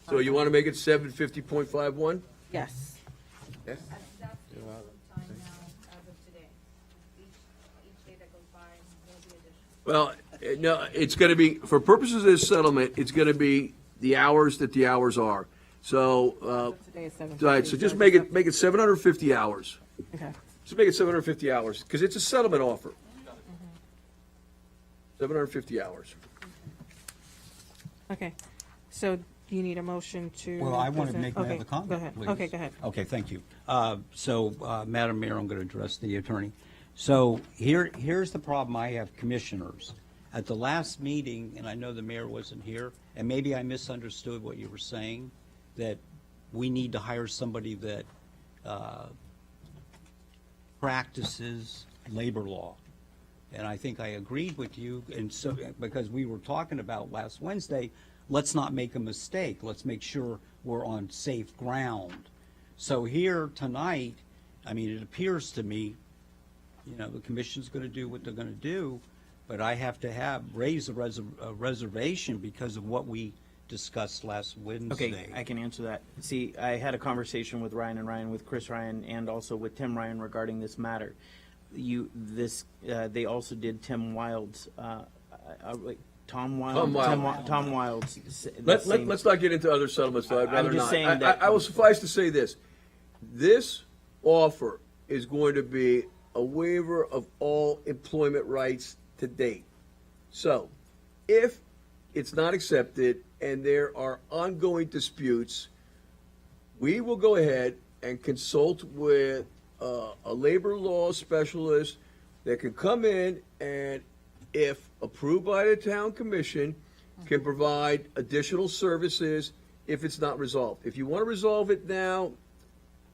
So you want to make it 750.51? Yes. Yes. Well, no, it's going to be, for purposes of this settlement, it's going to be the hours that the hours are. So, Today is all 750. right, so just make it 750 hours. Okay. Just make it 750 hours, because it's a settlement offer. 750 hours. Okay. So do you need a motion to? Well, I want to present- make okay, another comment, Go ahead. please. Okay, go ahead. Okay, thank you. Madam Mayor, I'm going to address the attorney. So here's the problem I have, commissioners. At the last meeting, and I know the mayor wasn't here, and maybe I misunderstood what you were saying, that we need to hire somebody that practices labor law. And I think I agreed with you, and so, because we were talking about last Wednesday, let's not make a mistake. Let's make sure we're on safe ground. So here tonight, I mean, it appears to me, you know, the commission's going to do what they're going to do, but I have to raise a reservation because of what we discussed last Wednesday. Okay, I can answer that. See, I had a conversation with Ryan and Ryan, with Chris Ryan, and also with Tim Ryan regarding this matter. They also did Tim Wild's, Tom Wild. Tom Wild's. Let's not get into other settlements, though. I'd rather I'm just not. saying that. I will suffice to say this. This offer is going to be a waiver of all employment rights to date. So, if it's not accepted and there are ongoing disputes, we will go ahead and consult with a labor law specialist that can come in and, if approved by the town commission, can provide additional services if it's not resolved. If you want to resolve it now,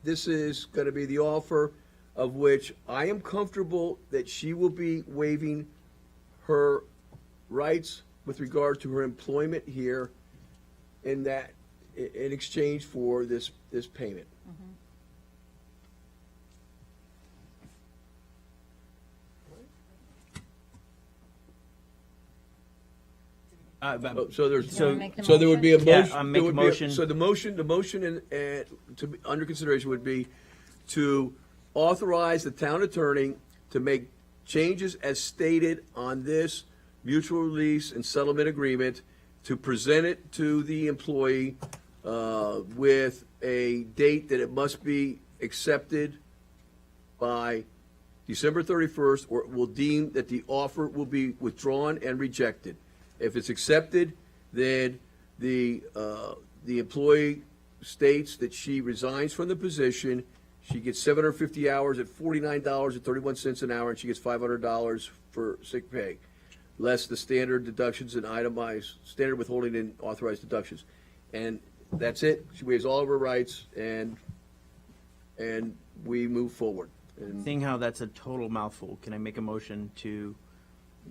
this is going to be the offer, of which I am comfortable that she will be waiving her rights with regard to her employment here in exchange for this payment. So there would be a motion. Yeah, I make a motion. So the motion and to be under consideration would be to authorize the town attorney to make changes as stated on this mutual release and settlement agreement, to present it to the employee with a date that it must be accepted by December 31st, or it will deem that the offer will be withdrawn and rejected. If it's accepted, then the employee states that she resigns from the position. She gets 750 hours at $49.31 an hour, and she gets $500 for sick pay, less the standard deductions and itemized standard withholding and authorized deductions. And that's it. She waives all of her rights, and we move forward. And Seeing how that's a total mouthful, can I make a motion to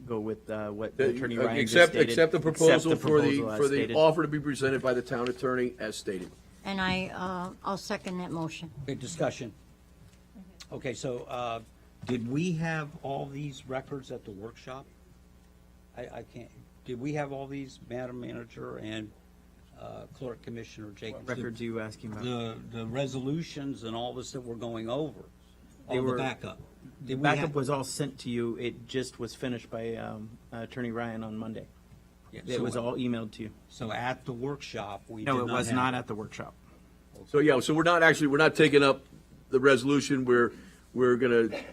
go with what Attorney Ryan just stated? Accept the proposal for the stated. offer to be presented by the town attorney as stated. And I'll second that motion. Okay, discussion. Okay, so did we have all these records at the workshop? I can't, did we have all these, Madam Manager and Clerk Commissioner Jacobs? What records are you asking about? The resolutions and all this that we're going over, They all the were- backup. The Did we backup have- was all sent to you. It just was finished by Attorney Ryan on Monday. Yeah, It so- was all emailed to you. So at the workshop, we No, did it not was have- not at the workshop. So, yeah, so we're not taking up the resolution. We're going to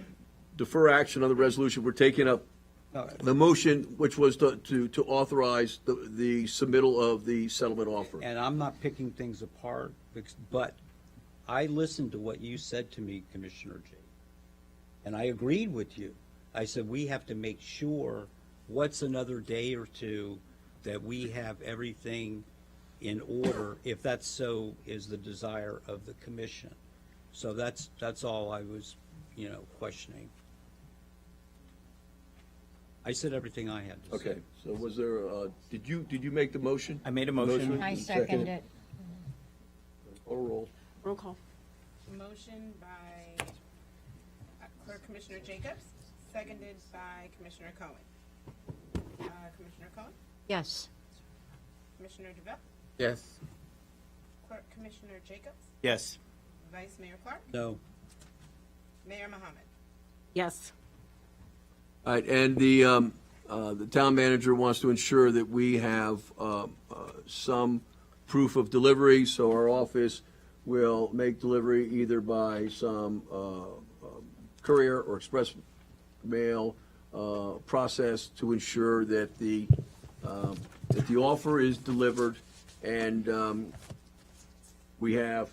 defer action on the resolution. We're taking up the motion, which was to authorize the submittal of the settlement offer. And I'm not picking things apart, but I listened to what you said to me, Commissioner J. And I agreed with you. I said, we have to make sure, what's another day or two, that we have everything in order, if that so is the desire of the commission. So that's all I was, questioning. I said everything I had to say. Okay, so was there, did you make the motion? I made a motion. I second it. Roll. Roll call. Motion by Clerk Commissioner Jacobs, seconded by Commissioner Cohen. Commissioner Cohen? Yes. Commissioner DeVille? Yes. Clerk Commissioner Jacobs? Yes. Vice Mayor Clark? No. Mayor Mohammed? Yes. All right, and the town manager wants to ensure that we have some proof of delivery, so our office will make delivery either by some courier or express mail process to ensure that the offer is delivered, and we have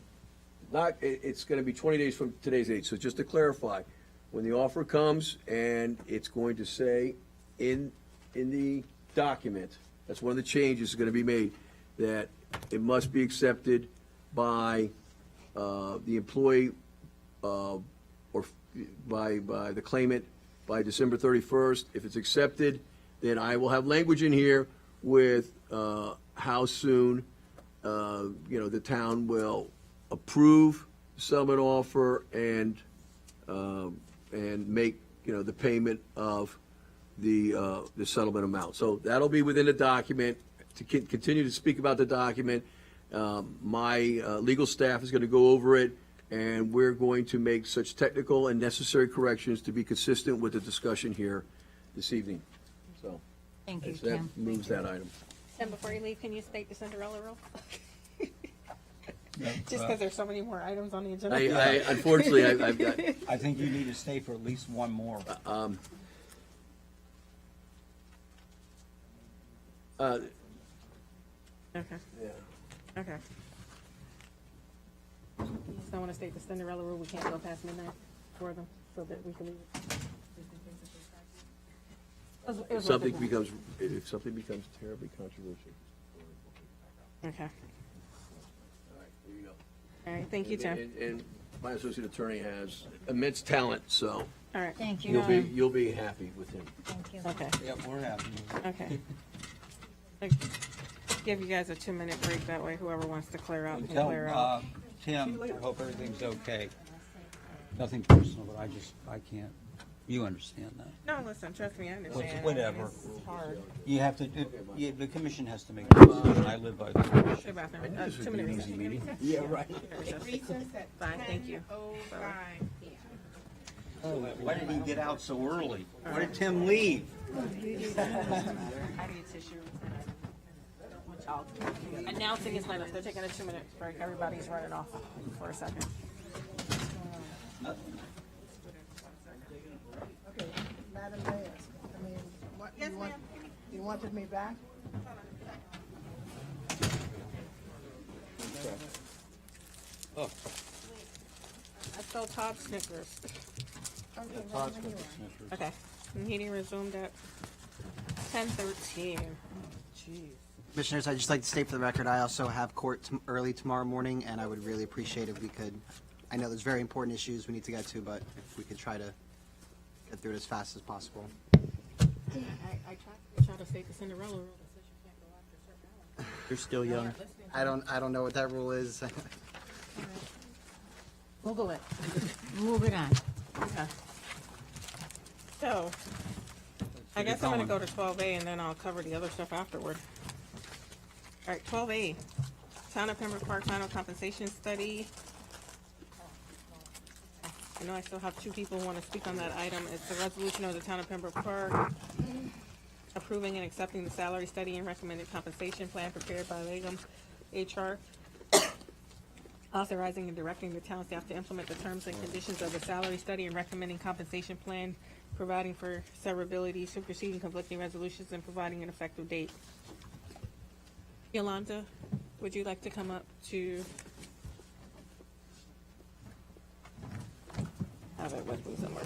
not. It's going to be 20 days from today's date. So just to clarify, when the offer comes, and it's going to say in the document, that's one of the changes that's going to be made, that it must be accepted by the employee or by the claimant by December 31st. If it's accepted, then I will have language in here with how soon the town will approve the settlement offer and make the payment of the settlement amount. So that'll be within the document. To continue to speak about the document, my legal staff is going to go over it, and we're going to make such technical and necessary corrections to be consistent with the discussion here this evening. So Thank you, so that Tim. moves that item. Tim, before you leave, can you state the Cinderella rule? Just because there's so many more items on the agenda. Unfortunately, I've got. I think you need to stay for at least one more. Okay. Yeah. Okay. You just don't want to state the Cinderella rule, we can't go past midnight for them, so that we can leave it. If something becomes terribly controversial. Okay. All right, there you go. All right, thank you, Tim. And my associate attorney has immense talent, so All right. Thank you. you'll be happy with him. Thank you. Okay, Yep, we're happy. okay. I'll give you guys a 2-minute break, that way whoever wants to clear out can Tell clear out. Tim, I hope everything's okay. Nothing personal, but I can't. You understand that. No, listen, trust me, I understand. Whatever. It's hard. You have to, the commission has to make a decision. I live by the commission. Your bathroom. 2-minute recess. Yeah, right. Recess at Fine, thank you. 10:05 p.m. Oh, why did he get out so early? Why did Tim leave? I need tissue. Announcing is lineup. They're taking a 2-minute break. Everybody's running off for a second. Okay, Madam Mayor, I mean, what, you wanted me back? Oh. I stole Todd's Snickers. Okay, Todd's Madam got Mayor. the Snickers. Okay, meeting resumed at 10:13. Jeez. Commissioners, I'd just like to state for the record, I also have court early tomorrow morning, and I would really appreciate if we could, I know there's very important issues we need to get to, but if we could try to get through it as fast as possible. I tried to state the Cinderella rule that says you can't go after a certain hour. You're still young. I don't know what that rule is. Google it. Move it on. Okay. So, I guess I'm gonna go to 12A and then I'll cover the other stuff afterward. All right, 12A, Town of Pembroke Park Final Compensation Study. I know I still have 2 people who want to speak on that item. It's the resolution of the Town of Pembroke Park approving and accepting the salary study and recommended compensation plan prepared by Legum HR, authorizing and directing the town staff to implement the terms and conditions of the salary study and recommending compensation plan, providing for severability, superseding conflicting resolutions, and providing an effective date. Yolanda, would you like to come up to have it with me somewhere?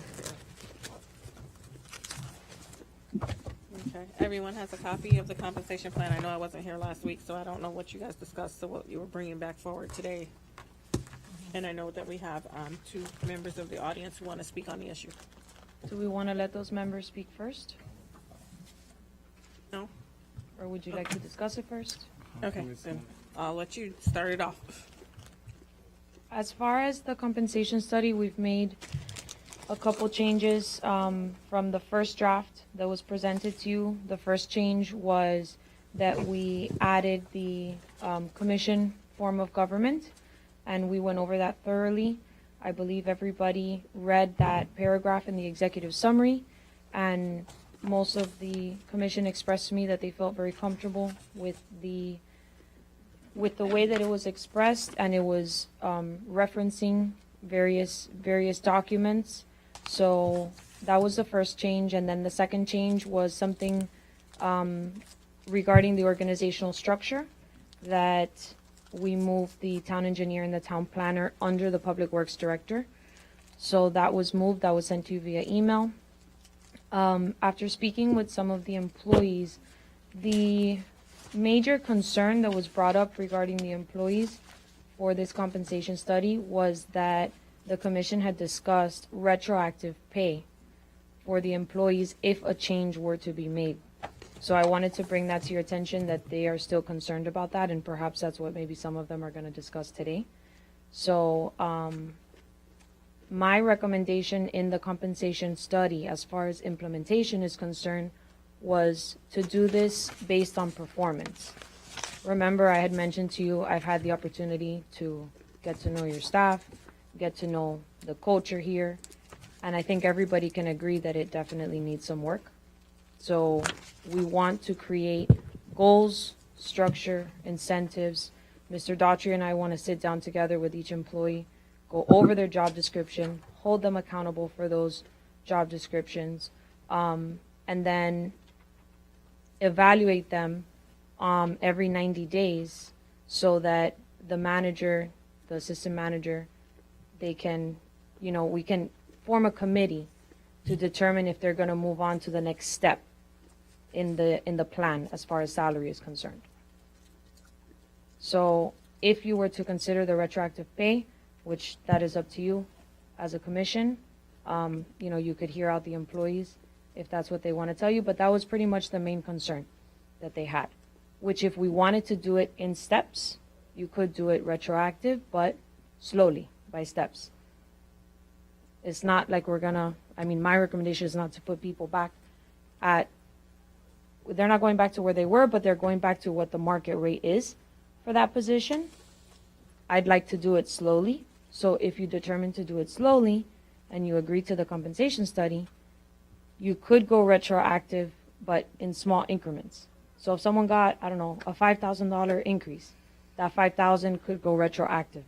Okay, everyone has a copy of the compensation plan. I know I wasn't here last week, so I don't know what you guys discussed, so what you were bringing back forward today. And I know that we have 2 members of the audience who want to speak on the issue. Do we want to let those members speak first? No? Or would you like to discuss it first? Okay, then I'll let you start it off. As far as the compensation study, we've made a couple changes from the first draft that was presented to you. The first change was that we added the commission form of government, and we went over that thoroughly. I believe everybody read that paragraph in the executive summary, and most of the commission expressed to me that they felt very comfortable with the way that it was expressed, and it was referencing various documents. So that was the first change, and then the second change was something regarding the organizational structure, that we moved the town engineer and the town planner under the public works director. So that was moved, that was sent to you via email. After speaking with some of the employees, the major concern that was brought up regarding the employees for this compensation study was that the commission had discussed retroactive pay for the employees if a change were to be made. So I wanted to bring that to your attention, that they are still concerned about that, and perhaps that's what maybe some of them are going to discuss today. So my recommendation in the compensation study as far as implementation is concerned was to do this based on performance. Remember, I had mentioned to you, I've had the opportunity to get to know your staff, get to know the culture here, and I think everybody can agree that it definitely needs some work. So we want to create goals, structure, incentives. Mr. Daughtry and I want to sit down together with each employee, go over their job description, hold them accountable for those job descriptions, and then evaluate them every 90 days so that the manager, the assistant manager, they can, we can form a committee to determine if they're going to move on to the next step in the plan as far as salary is concerned. So if you were to consider the retroactive pay, which that is up to you as a commission, you could hear out the employees if that's what they want to tell you, but that was pretty much the main concern that they had, which if we wanted to do it in steps, you could do it retroactive, but slowly, by steps. It's not like my recommendation is not to put people back they're not going back to where they were, but they're going back to what the market rate is for that position. I'd like to do it slowly. So if you determine to do it slowly and you agree to the compensation study, you could go retroactive, but in small increments. So if someone got, a $5,000 increase, that $5,000 could go retroactive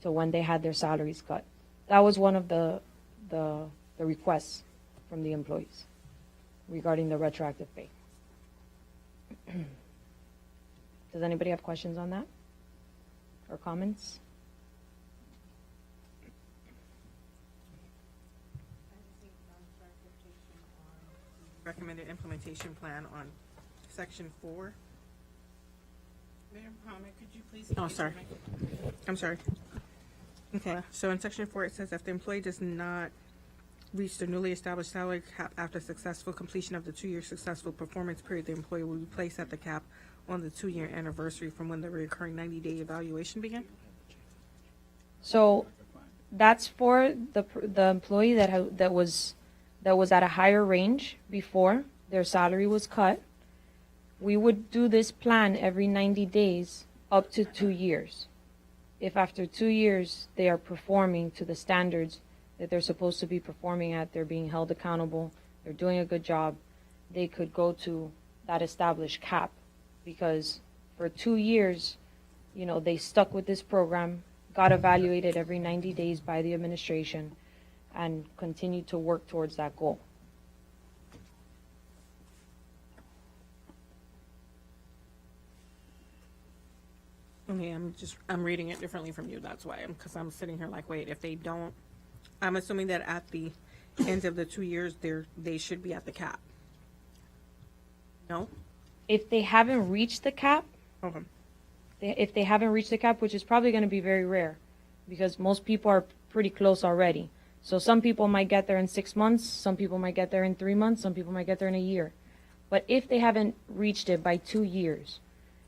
to when they had their salaries cut. That was one of the requests from the employees regarding the retroactive pay. Does anybody have questions on that or comments? Recommended implementation plan on section 4. Mayor Palmer, could you please? Oh, sorry. I'm sorry. Okay, so in section 4, it says if the employee does not reach the newly established salary cap after successful completion of the 2-year successful performance period, the employee will be placed at the cap on the 2-year anniversary from when the recurring 90-day evaluation began. So that's for the employee that was at a higher range before their salary was cut. We would do this plan every 90 days up to 2 years. If after 2 years they are performing to the standards that they're supposed to be performing at, they're being held accountable, they're doing a good job, they could go to that established cap. Because for 2 years, they stuck with this program, got evaluated every 90 days by the administration, and continued to work towards that goal. Okay, I'm reading it differently from you, that's why, because I'm sitting here like, wait, if they don't, I'm assuming that at the end of the 2 years, they should be at the cap. No? If they haven't reached the cap, Okay. if they haven't reached the cap, which is probably going to be very rare, because most people are pretty close already. So some people might get there in 6 months, some people might get there in 3 months, some people might get there in a year. But if they haven't reached it by 2 years,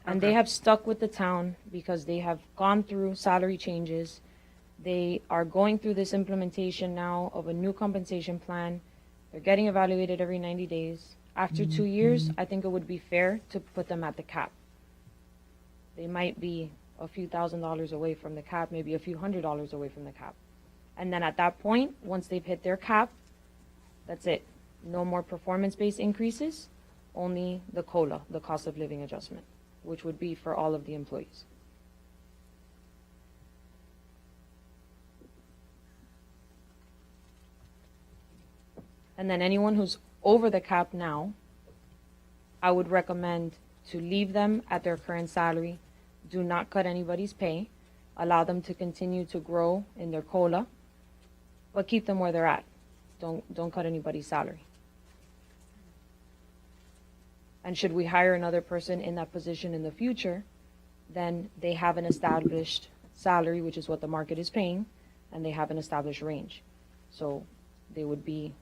and they have stuck with the town because they have gone through salary changes, They are going through this implementation now of a new compensation plan. They're getting evaluated every 90 days. After 2 years, I think it would be fair to put them at the cap. They might be a few $1,000s away from the cap, maybe a few $100s away from the cap. And then at that point, once they've hit their cap, that's it. No more performance-based increases, only the COLA, the cost of living adjustment, which would be for all of the employees. And then anyone who's over the cap now, I would recommend to leave them at their current salary. Do not cut anybody's pay. Allow them to continue to grow in their COLA, but keep them where they're at. Don't cut anybody's salary. And should we hire another person in that position in the future, then they have an established salary, which is what the market is paying, and they have an established range. So they would be,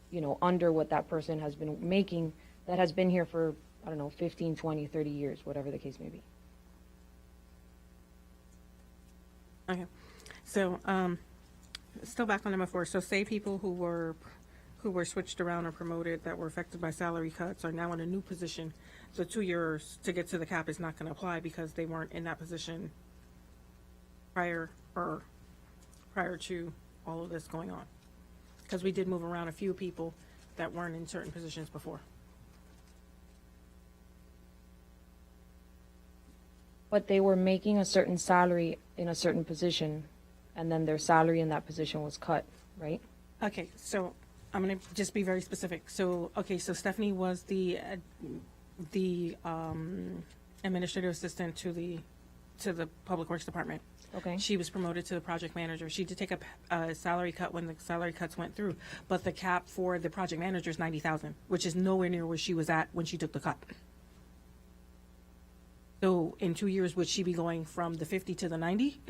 under what that person has been making that has been here for, 15, 20, 30 years, whatever the case may be. Okay. So, still back on number 4. So say people who were switched around or promoted that were affected by salary cuts are now in a new position. So 2 years to get to the cap is not going to apply because they weren't in that position prior to all of this going on. Because we did move around a few people that weren't in certain positions before. But they were making a certain salary in a certain position, and then their salary in that position was cut, right? Okay, so I'm going to just be very specific. So, so Stephanie was the administrative assistant to the Public Works Department. Okay. She was promoted to the project manager. She did take a salary cut when the salary cuts went through, but the cap for the project manager is $90,000, which is nowhere near where she was at when she took the cut. So in 2 years, would she be going from the 50 to the 90?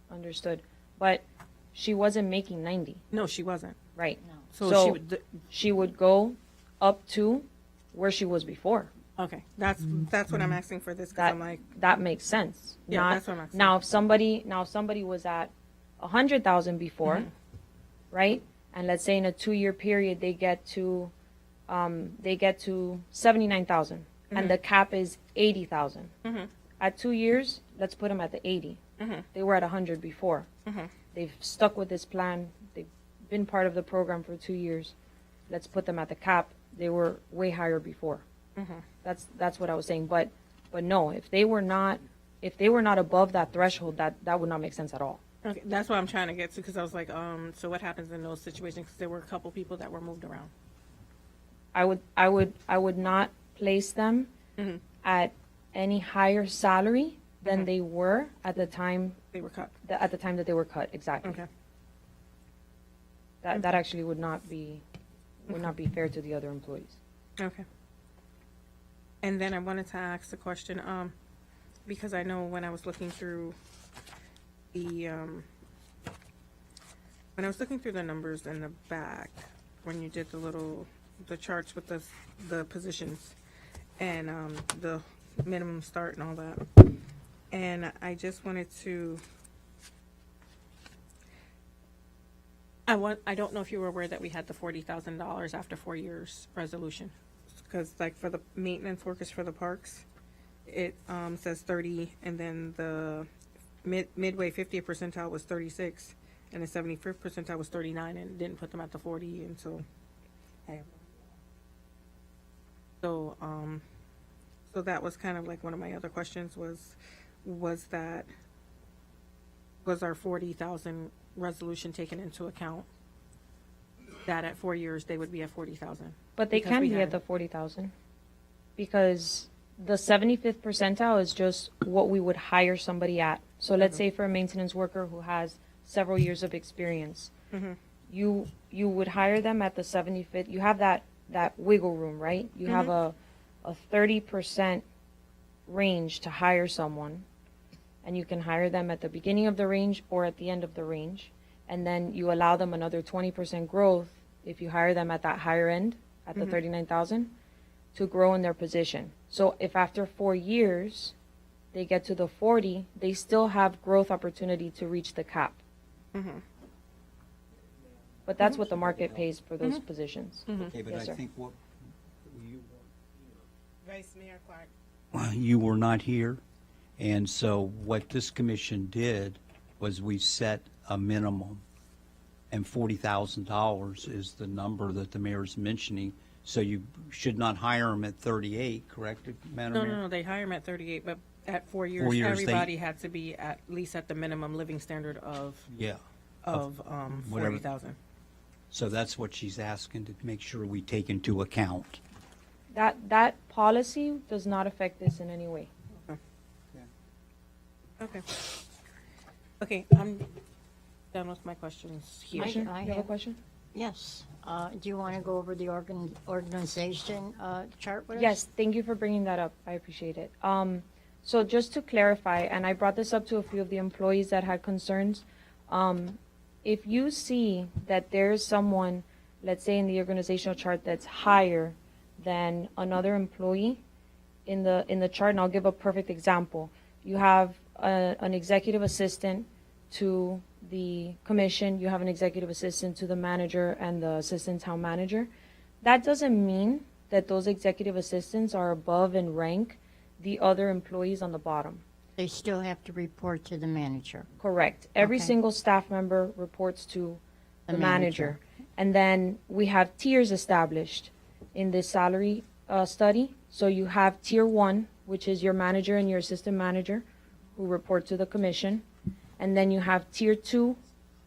Understood. But she wasn't making 90. No, she wasn't. Right. No. So she would go up to where she was before. Okay, that's what I'm asking for this, because I'm like, that makes sense. Yeah, that's what I'm asking. Now if somebody was at 100,000 before, right? And let's say in a 2-year period they get to 79,000, and the cap is 80,000. At 2 years, let's put them at the 80. They were at 100 before. They've stuck with this plan. They've been part of the program for 2 years. Let's put them at the cap. They were way higher before. That's what I was saying. But no, if they were not above that threshold, that would not make sense at all. Okay, that's what I'm trying to get to, because I was like, so what happens in those situations? Because there were a couple people that were moved around. I would not place them at any higher salary than they were at the time they were cut. At the time that they were cut, exactly. Okay. That actually would not be fair to the other employees. Okay. And then I wanted to ask the question, because I know when I was looking through the numbers in the back, when you did the charts with the positions and the minimum start and all that, and I just wanted to, I don't know if you were aware that we had the $40,000 after 4 years resolution. Because like for the maintenance workers for the parks, it says 30, and then the midway 50th percentile was 36, and the 75th percentile was 39, and didn't put them at the 40, and so so that was kind of like one of my other questions was our 40,000 resolution taken into account, that at 4 years they would be at 40,000. But they can be at the 40,000 because the 75th percentile is just what we would hire somebody at. So let's say for a maintenance worker who has several years of experience, you would hire them at the 75th. You have that wiggle room, right? You have a 30% range to hire someone, and you can hire them at the beginning of the range or at the end of the range, and then you allow them another 20% growth if you hire them at that higher end, at the 39,000, to grow in their position. So if after 4 years they get to the 40, they still have growth opportunity to reach the cap. But that's what the market pays for those positions. Okay, but Yes, I sir. think what, Vice Mayor Clark. you were not here, and so what this commission did was we set a minimum, and $40,000 is the number that the mayor's mentioning, so you should not hire him at 38, correct, Madam No, Mayor? no, they hire them at 38, but at 4 years, 4 years, they- everybody had to be at least at the minimum living standard of Yeah. Whatever. 40,000. So that's what she's asking, to make sure we take into account. That policy does not affect this in any way. Okay. Okay, I'm done with my questions here. Commissioner, I you have a have- question? Yes. Do you want to go over the organization chart with us? Yes, thank you for bringing that up. I appreciate it. So just to clarify, and I brought this up to a few of the employees that had concerns. If you see that there's someone, let's say in the organizational chart, that's higher than another employee in the chart, and I'll give a perfect example. You have an executive assistant to the commission, you have an executive assistant to the manager and the assistant town manager. That doesn't mean that those executive assistants are above in rank the other employees on the bottom. They still have to report to the manager. Correct. Every Okay. single staff member reports to The the manager. And then we have tiers established in this salary study. So you have tier 1, which is your manager and your assistant manager who report to the commission. And then you have tier 2,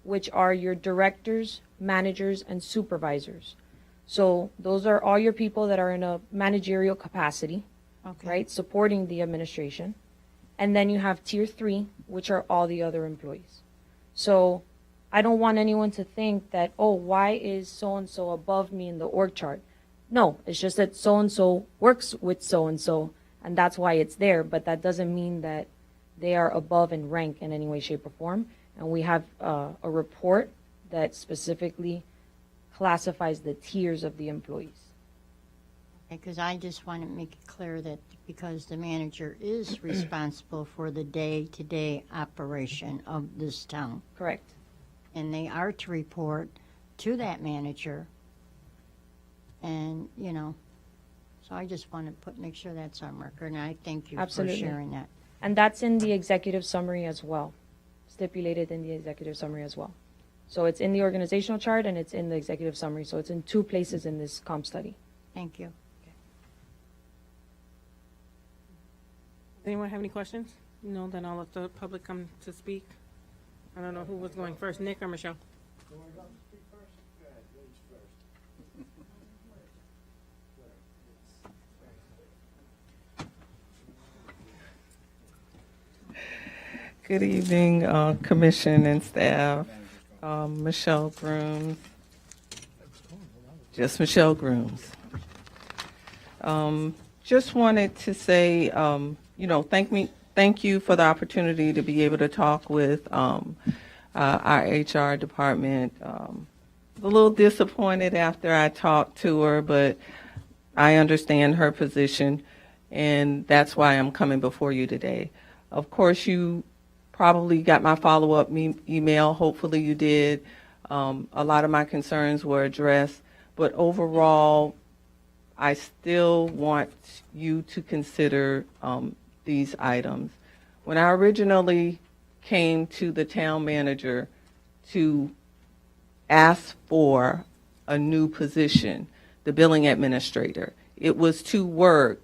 which are your directors, managers, and supervisors. So those are all your people that are in a managerial capacity, Okay. right, supporting the administration. And then you have tier 3, which are all the other employees. So I don't want anyone to think that, oh, why is so-and-so above me in the org chart? No, it's just that so-and-so works with so-and-so, and that's why it's there, but that doesn't mean that they are above in rank in any way, shape, or form. And we have a report that specifically classifies the tiers of the employees. Because I just want to make it clear that because the manager is responsible for the day-to-day operation of this town. Correct. And they are to report to that manager. And, so I just want to make sure that's on record, and I thank you Absolutely. for sharing that. And that's in the executive summary as well, stipulated in the executive summary as well. So it's in the organizational chart and it's in the executive summary. So it's in 2 places in this comp study. Thank you. Anyone have any questions? No, then I'll let the public come to speak. I don't know who was going first, Nick or Michelle? Good evening, Commission and staff. Michelle Grooms. Just Michelle Grooms. Just wanted to say, thank you for the opportunity to be able to talk with our HR department. A little disappointed after I talked to her, but I understand her position, and that's why I'm coming before you today. Of course, you probably got my follow-up email. Hopefully you did. A lot of my concerns were addressed, but overall, I still want you to consider these items. When I originally came to the town manager to ask for a new position, the billing administrator, it was to work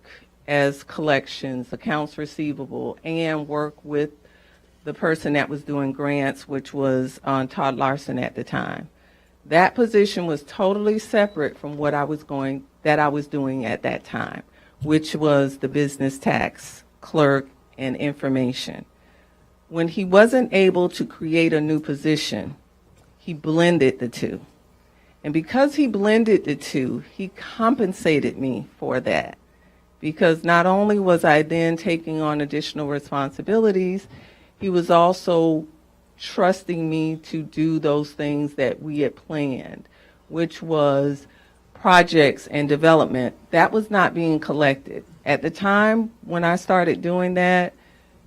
as collections, accounts receivable, and work with the person that was doing grants, which was Todd Larson at the time. That position was totally separate from what I was doing at that time, which was the business tax clerk and information. When he wasn't able to create a new position, he blended the two. And because he blended the two, he compensated me for that. Because not only was I then taking on additional responsibilities, he was also trusting me to do those things that we had planned, which was projects and development. That was not being collected. At the time when I started doing that,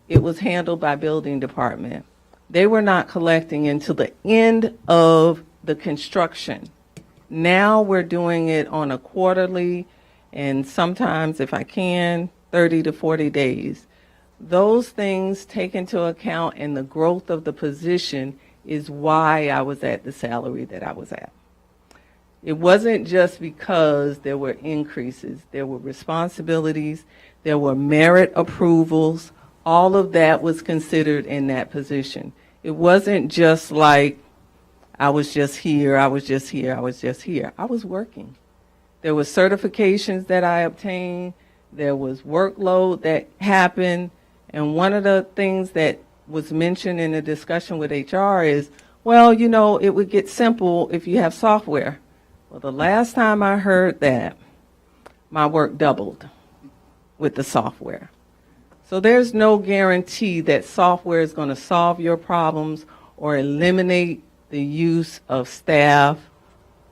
it was handled by building department. They were not collecting until the end of the construction. Now we're doing it on a quarterly and sometimes, if I can, 30 to 40 days. Those things take into account, and the growth of the position is why I was at the salary that I was at. It wasn't just because there were increases. There were responsibilities, there were merit approvals. All of that was considered in that position. It wasn't just like I was just here, I was just here, I was just here. I was working. There were certifications that I obtained. There was workload that happened. And one of the things that was mentioned in the discussion with HR is, well, you know, it would get simple if you have software. Well, the last time I heard that, my work doubled with the software. So there's no guarantee that software is going to solve your problems or eliminate the use of staff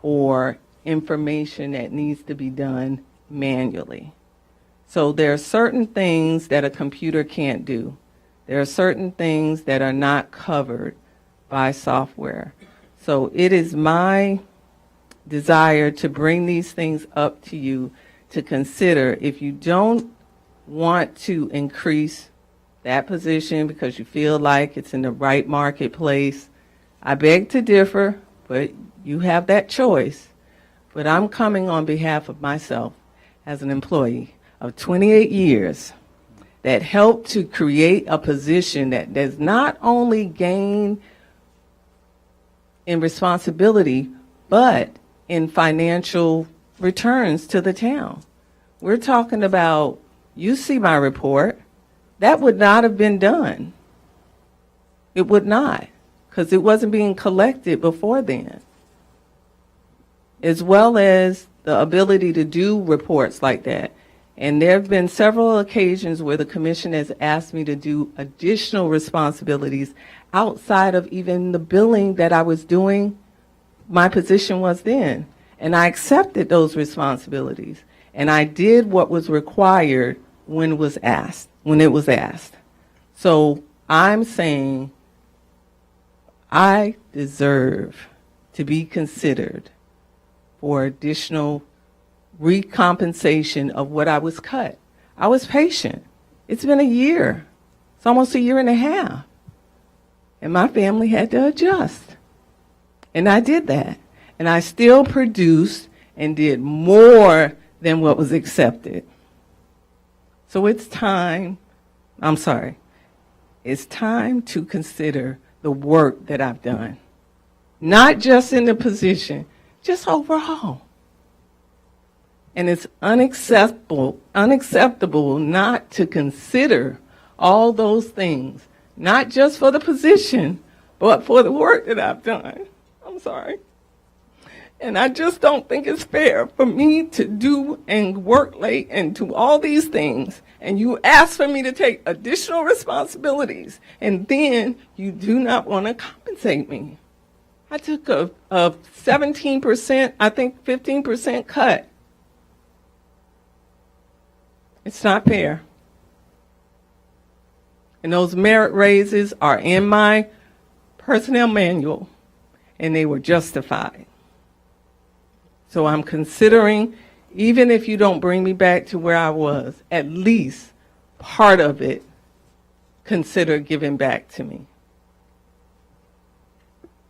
or information that needs to be done manually. So there are certain things that a computer can't do. There are certain things that are not covered by software. So it is my desire to bring these things up to you to consider. If you don't want to increase that position because you feel like it's in the right marketplace, I beg to differ, but you have that choice. But I'm coming on behalf of myself as an employee of 28 years that helped to create a position that does not only gain in responsibility, but in financial returns to the town. We're talking about, you see my report, that would not have been done. It would not, because it wasn't being collected before then. As well as the ability to do reports like that. And there have been several occasions where the commission has asked me to do additional responsibilities outside of even the billing that I was doing, my position was then. And I accepted those responsibilities. And I did what was required when it was asked. So I'm saying I deserve to be considered for additional recompensation of what I was cut. I was patient. It's been a year. It's almost a year and a half. And my family had to adjust. And I did that. And I still produced and did more than what was accepted. So it's time to consider the work that I've done. Not just in the position, just overall. And it's unacceptable not to consider all those things, not just for the position, but for the work that I've done. I'm sorry. And I just don't think it's fair for me to do and work late and do all these things, and you ask for me to take additional responsibilities, and then you do not want to compensate me. I took a 17%, I think 15% cut. It's not fair. And those merit raises are in my personnel manual, and they were justified. So I'm considering, even if you don't bring me back to where I was, at least part of it, consider giving back to me.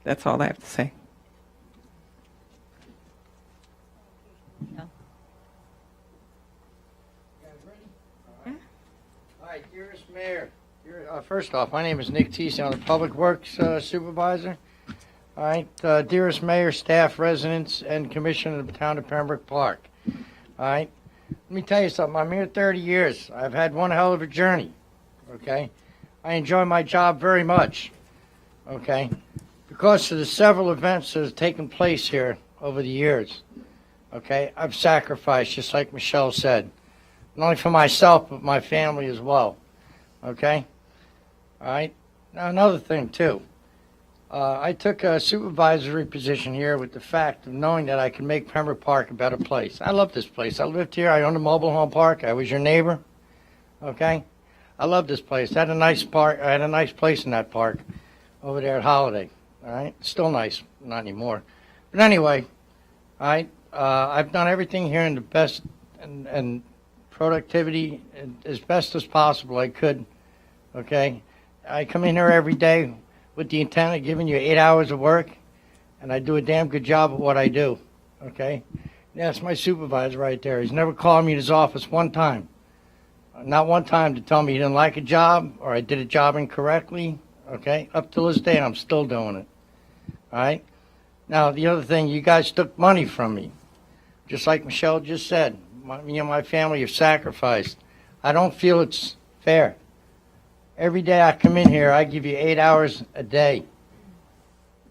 That's all I have to say. Hi, dearest Mayor. First off, my name is Nick Teese. I'm the Public Works Supervisor. All right, dearest Mayor, staff, residents, and Commissioner of the Town of Pembroke Park. All right, let me tell you something. I'm here 30 years. I've had one hell of a journey. Okay, I enjoy my job very much. Okay, because of the several events that have taken place here over the years. Okay, I've sacrificed, just like Michelle said, not only for myself but my family as well. Okay, all right. Now another thing too. I took a supervisory position here with the fact of knowing that I can make Pembroke Park a better place. I love this place. I lived here. I owned a mobile home park. I was your neighbor. Okay? I love this place. I had a nice park. I had a nice place in that park. over there at Holiday. All right, still nice, not anymore. But anyway, all right, I've done everything here in the best and productivity as best as possible I could. Okay, I come in here every day with the intent of giving you 8 hours of work, and I do a damn good job of what I do. Okay, that's my supervisor right there. He's never called me in his office one time. Not one time to tell me he didn't like a job or I did a job incorrectly, okay? Up till this day, I'm still doing it, all right? Now, the other thing, you guys took money from me. Just like Michelle just said, me and my family have sacrificed. I don't feel it's fair. Every day I come in here, I give you 8 hours a day,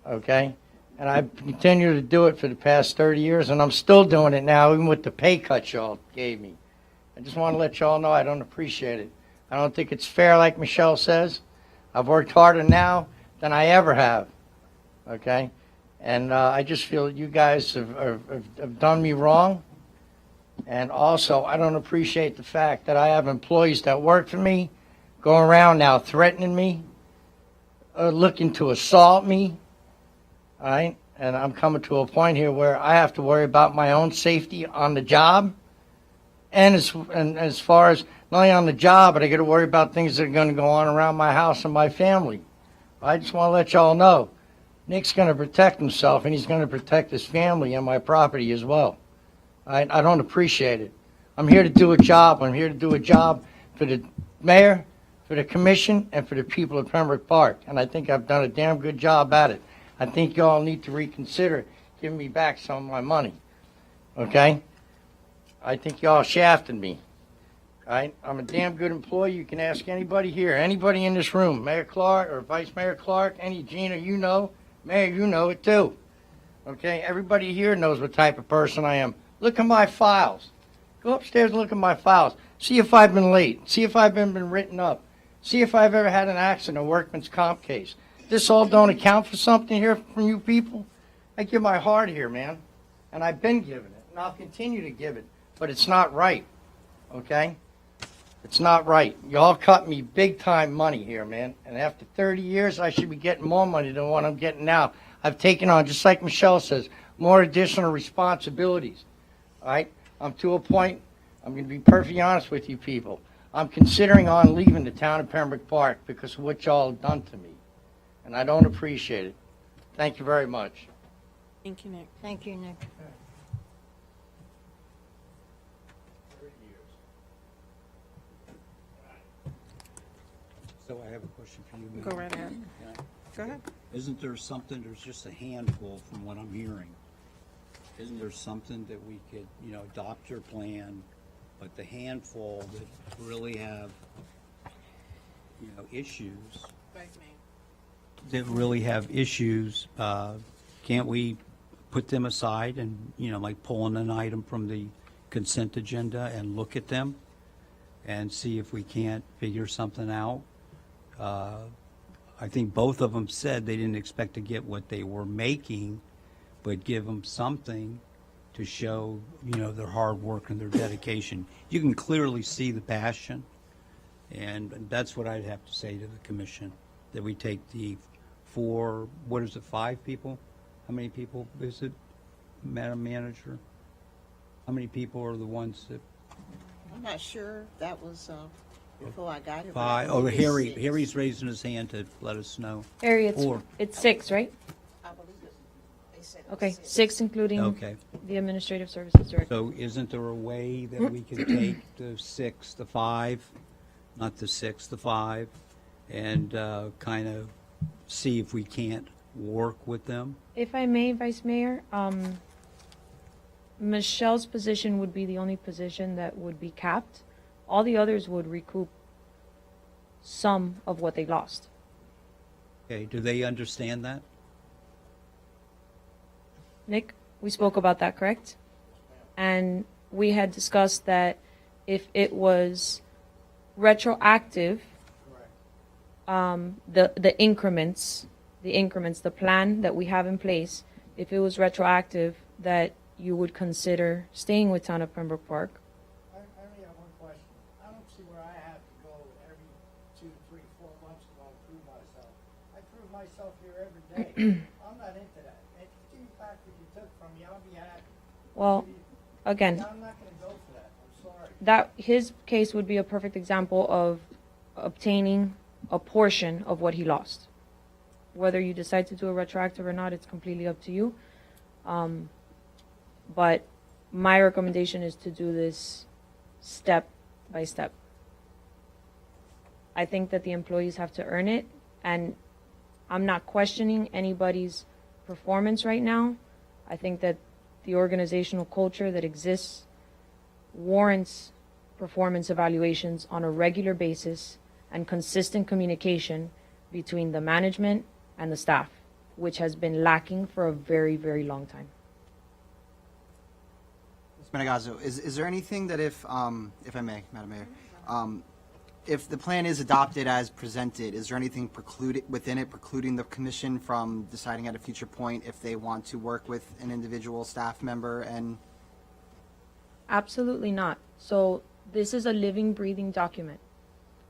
okay? And I continue to do it for the past 30 years, and I'm still doing it now, even with the pay cut y'all gave me. I just want to let y'all know I don't appreciate it. I don't think it's fair, like Michelle says. I've worked harder now than I ever have, okay? And I just feel that you guys have done me wrong. And also, I don't appreciate the fact that I have employees that work for me going around now threatening me, looking to assault me, all right? And I'm coming to a point here where I have to worry about my own safety on the job. And as far as not only on the job, but I got to worry about things that are going to go on around my house and my family. I just want to let y'all know, Nick's going to protect himself, and he's going to protect his family and my property as well. I don't appreciate it. I'm here to do a job. I'm here to do a job for the mayor, for the commission, and for the people of Pembroke Park. And I think I've done a damn good job at it. I think y'all need to reconsider giving me back some of my money. Okay? I think y'all shafted me. All right? I'm a damn good employee. You can ask anybody here, anybody in this room, Mayor Clark or Vice Mayor Clark, any Gina you know, Mayor, you know it too. Okay? Everybody here knows what type of person I am. Look at my files. Go upstairs and look at my files. See if I've been late. See if I've been written up. See if I've ever had an accident, a workman's comp case. This all don't account for something here from you people? I give my heart here, man. And I've been giving it. And I'll continue to give it. But it's not right, okay? It's not right. Y'all cut me big-time money here, man. And after 30 years, I should be getting more money than what I'm getting now. I've taken on, just like Michelle says, more additional responsibilities, all right? I'm to a point, I'm going to be perfectly honest with you people. I'm considering on leaving the town of Pembroke Park because of what y'all have done to me. And I don't appreciate it. Thank you very much. Thank you, Nick. Thank you, Nick. So I have a question for you. Mayor. Go right ahead. Go ahead. Isn't there something, there's just a handful from what I'm hearing. Isn't there something that we could, adopt your plan, but the handful that really have, issues, that really have issues, can't we put them aside and, like pulling an item from the consent agenda and look at them and see if we can't figure something out? I think both of them said they didn't expect to get what they were making, but give them something to show, their hard work and their dedication. You can clearly see the passion, and that's what I'd have to say to the commission, that we take the 5 people? How many people is it, Madam Manager? How many people are the ones that? I'm not sure. That was before I got here. 5. Oh, Harry's raising his hand to let us know. Harry, 4. it's 6, right? I believe they said it was Okay, 6 including Okay. the Administrative Services Director. So isn't there a way that we can take the 6, the 5, not the 6, the 5, and kind of see if we can't work with them? If I may, Vice Mayor, Michelle's position would be the only position that would be capped. All the others would recoup some of what they lost. Okay, do they understand that? Nick, we spoke about that, correct? And we had discussed that if it was retroactive, the increments, the plan that we have in place, if it was retroactive, that you would consider staying with Town of Pembroke Park. I only have one question. I don't see where I have to go every 2, 3, 4 months to go and prove myself. I prove myself not into that. It's two factors you took from me. I'll be happy. Well, again, I'm not gonna go for that. I'm sorry. that his case would be a perfect example of obtaining a portion of what he lost. Whether you decide to do a retroactive or not, it's completely up to you. But my recommendation is to do this step by step. I think that the employees have to earn it, and I'm not questioning anybody's performance right now. I think that the organizational culture that exists warrants performance evaluations on a regular basis and consistent communication between the management and the staff, which has been lacking for a very, very long time. Ms. Menegazzo, is there anything that if I may, Madam Mayor, if the plan is adopted as presented, is there anything precluding the commission from deciding at a future point if they want to work with an individual staff member and? Absolutely not. So this is a living, breathing document.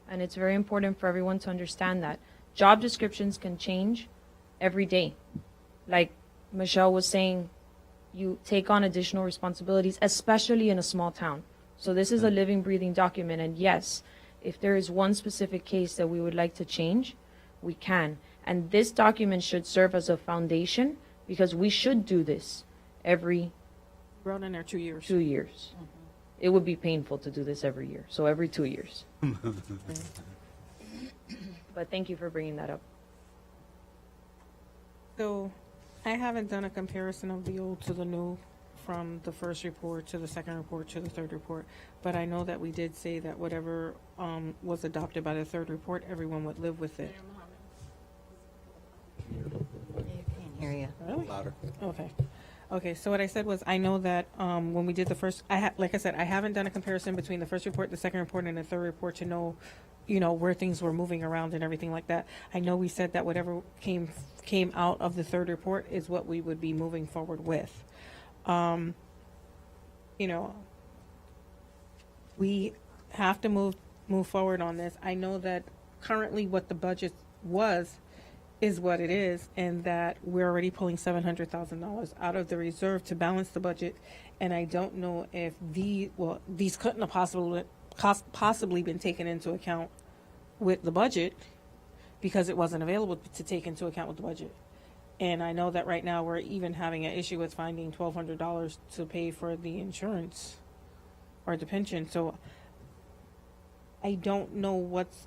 And it's very important for everyone to understand that. Job descriptions can change every day. Like Michelle was saying, you take on additional responsibilities, especially in a small town. So this is a living, breathing document. And yes, if there is one specific case that we would like to change, we can. And this document should serve as a foundation because we should do this every Wrote in there 2 years. 2 years. It would be painful to do this every year. So every 2 years. But thank you for bringing that up. So I haven't done a comparison of the old to the new from the first report to the second report to the third report, but I know that we did say that whatever was adopted by the third report, everyone would live with it. Can't hear you. Really? Louder. Okay. Okay, so what I said was, I know that when we did the first, like I said, I haven't done a comparison between the first report, the second report, and the third report to know, where things were moving around and everything like that. I know we said that whatever came out of the third report is what we would be moving forward with. We have to move forward on this. I know that currently what the budget is what it is, and that we're already pulling $700,000 out of the reserve to balance the budget. And I don't know if these couldn't have possibly been taken into account with the budget because it wasn't available to take into account with the budget. And I know that right now we're even having an issue with finding $1,200 to pay for the insurance or the pension. So I don't know what's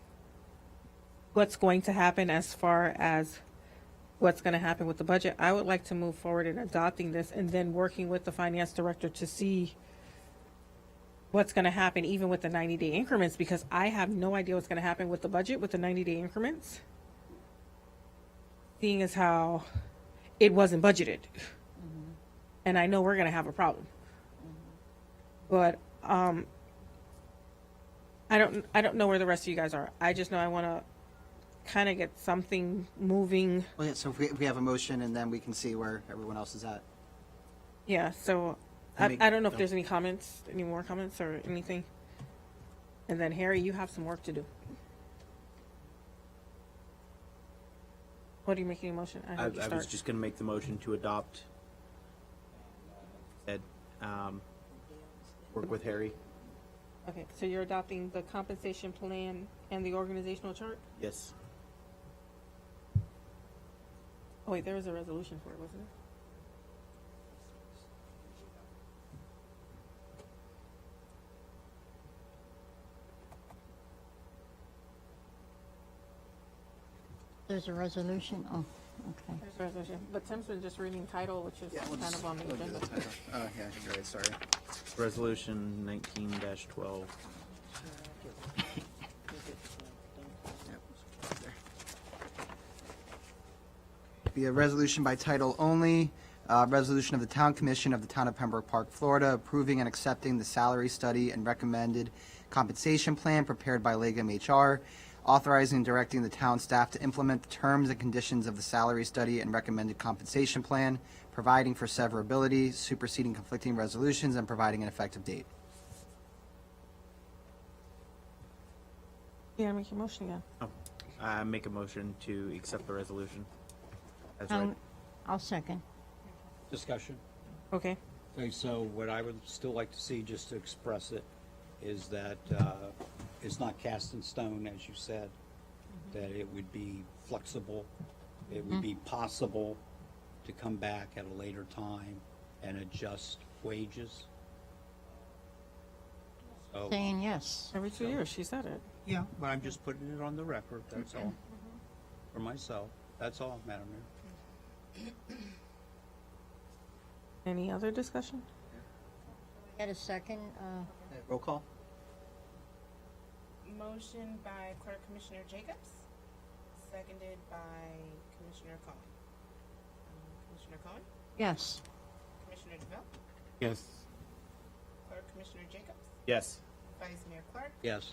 going to happen as far as what's going to happen with the budget. I would like to move forward in adopting this and then working with the finance director to see what's going to happen even with the 90-day increments, because I have no idea what's going to happen with the budget with the 90-day increments, seeing as how it wasn't budgeted. And I know we're going to have a problem. But I don't know where the rest of you guys are. I just know I want to kind of get something moving. Well, yeah, so if we have a motion, and then we can see where everyone else is at. Yeah, so I don't know if there's any more comments or anything. And then Harry, you have some work to do. What are you making a motion? I was just going to make the motion to adopt. Work with Harry. Okay, so you're adopting the compensation plan and the organizational chart? Yes. Oh, wait, there was a resolution for it, wasn't there? There's a resolution? Oh, okay. There's a resolution. But Tim's been just reading title, which is kind of on the agenda. Oh, yeah, you're right, sorry. Resolution 19-12. Be a resolution by title only, resolution of the Town Commission of the Town of Pembroke Park, Florida, approving and accepting the salary study and recommended compensation plan prepared by Legum HR, authorizing and directing the town staff to implement the terms and conditions of the salary study and recommended compensation plan, providing for severability, superseding conflicting resolutions, and providing an effective date. Yeah, make your motion again. I make a motion to accept the resolution. That's right. I'll second. Discussion. Okay. Okay, so what I would still like to see, just to express it, is that it's not cast in stone, as you said, that it would be flexible, it would be possible to come back at a later time and adjust wages. So, Saying yes. Every 2 years, she said it. yeah, but I'm just putting it on the record, that's all. For myself, that's all, Madam Mayor. Any other discussion? Get a second, Roll call? Motion by Clerk Commissioner Jacobs, seconded by Commissioner Cohen. Commissioner Cohen? yes. Commissioner DeVille? Yes. Clerk Commissioner Jacobs? Yes. Vice Mayor Clark? Yes.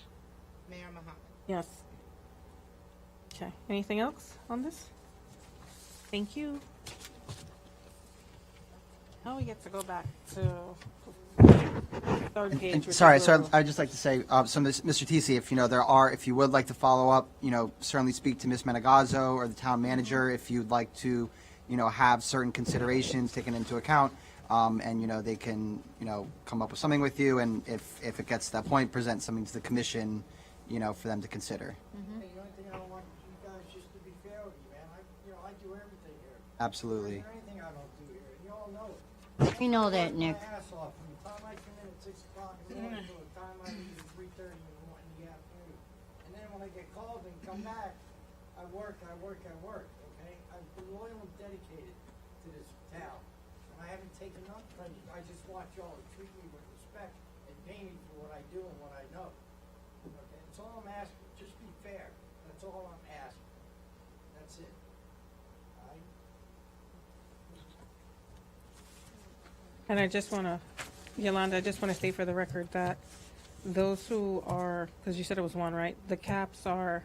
Mayor Muhammad? Yes. Okay, anything else on this? Thank you. Now we get to go back to third page. And which sorry, is so where I'd just like to say, so Mr. Tisi, if if you would like to follow up, certainly speak to Ms. Menegazzo or the town manager if you'd like to, have certain considerations taken into account, and, they can, come up with something with you, and if it gets to that point, present something to the commission, for them to consider. The only thing I don't want you guys just to be fair with me, man. I do everything here. Absolutely. There anything I don't do here, and you all know it. We know that, Nick. I work my ass off from the time I come in at 6 o'clock in the morning to the time I leave at 3:30 in the afternoon. And then when I get called and come back, I work, okay? I've been loyal and dedicated to this town. And I haven't taken up credit. I just want y'all to treat me with respect and pay me for what I do and what I know. Okay, that's all I'm asking. Just be fair. That's all I'm asking. That's it. All right? And I just want to, Yolanda, I just want to state for the record that those who are, because you said it was one, right? The caps are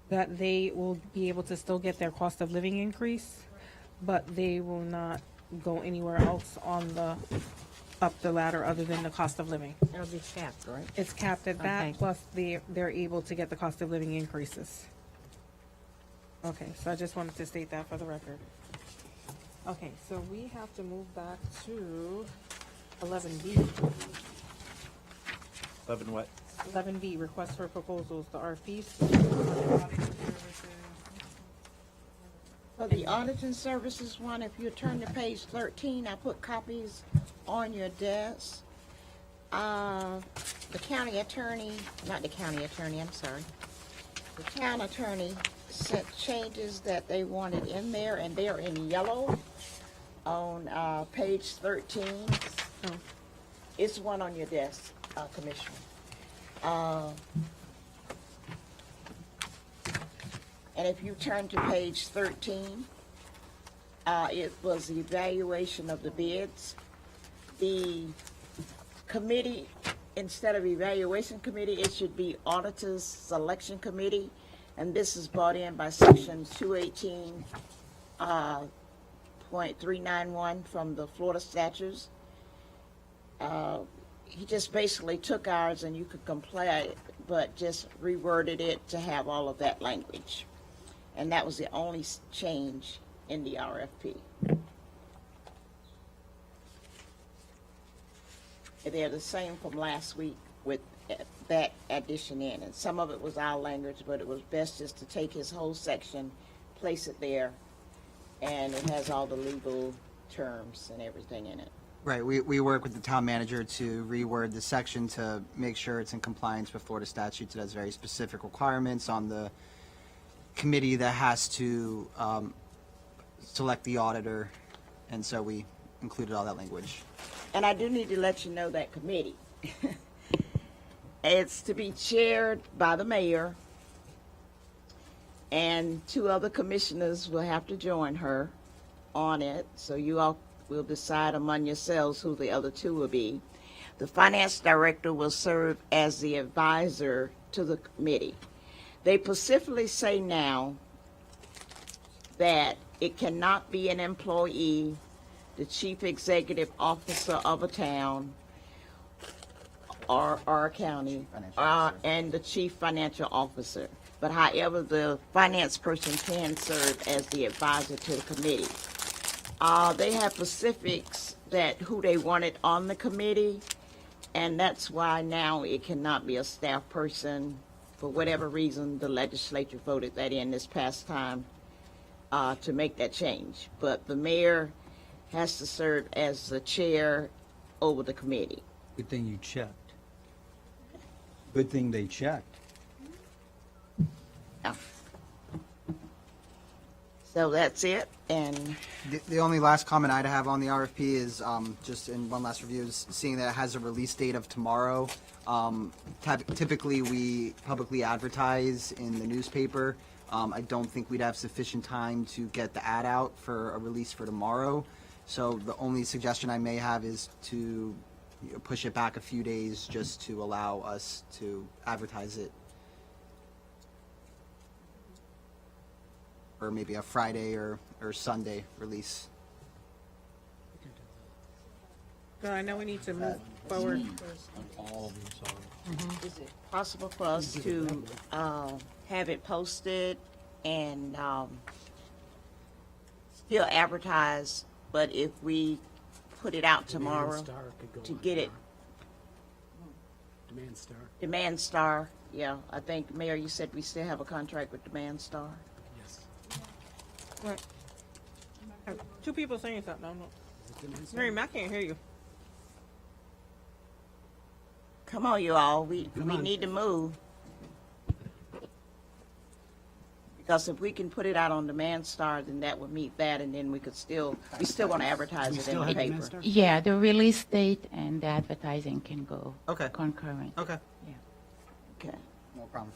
that they will be able to still get their cost of living increase, but they will not go anywhere else up the ladder other than the cost of living. It'll be capped, right? It's capped at that, Okay. plus they're able to get the cost of living increases. Okay, so I just wanted to state that for the record. Okay, so we have to move back to 11B. 11 what? 11B, request for proposals, the RFPs. For the auditing services one, if you turn to page 13, I put copies on your desk. The county attorney, not the county attorney, I'm sorry. The town attorney sent changes that they wanted in there, and they're in yellow on page 13. It's one on your desk, Commissioner. And if you turn to page 13, it was the evaluation of the bids. The committee, instead of evaluation committee, it should be auditors selection committee. And this is brought in by section 218.391 from the Florida statutes. He just basically took ours, and you could comply, but just reworded it to have all of that language. And that was the only change in the RFP. They're the same from last week with that addition in. And some of it was our language, but it was best just to take his whole section, place it there, and it has all the legal terms and everything in it. Right, we work with the town manager to reword the section to make sure it's in compliance with Florida statutes. It has very specific requirements on the committee that has to select the auditor, and so we included all that language. And I do need to let you know that committee. It's to be chaired by the mayor, and 2 other commissioners will have to join her on it, so you all will decide among yourselves who the other 2 will be. The finance director will serve as the advisor to the committee. They specifically say now that it cannot be an employee, the chief executive officer of a town or a county, and the chief financial officer. But however, the finance person can serve as the advisor to the committee. They have specifics that who they wanted on the committee, and that's why now it cannot be a staff person. For whatever reason, the legislature voted that in this past time to make that change. But the mayor has to serve as the chair over the committee. Good thing you checked. Good thing they checked. Yeah. So that's it, and The only last comment I'd have on the RFP is, just in one last review, is seeing that it has a release date of tomorrow. Typically, we publicly advertise in the newspaper. I don't think we'd have sufficient time to get the ad out for a release for tomorrow. So the only suggestion I may have is to push it back a few days just to allow us to advertise it. Or maybe a Friday or Sunday release. So I know we need to move forward. is it possible for us to have it posted and still advertise, but if we put it out tomorrow to get it, Demand Star, yeah, I think, Mayor, you said we still have a contract with Demand Star? What? Two people saying something. I don't know. Miriam, I can't hear you. Come on, you all, we need to move. Because if we can put it out on Demand Star, then that would meet that, and then we still want to advertise it in the paper. Yeah, the release date and the advertising can go concurrent. Okay. Yeah. Okay. No problem.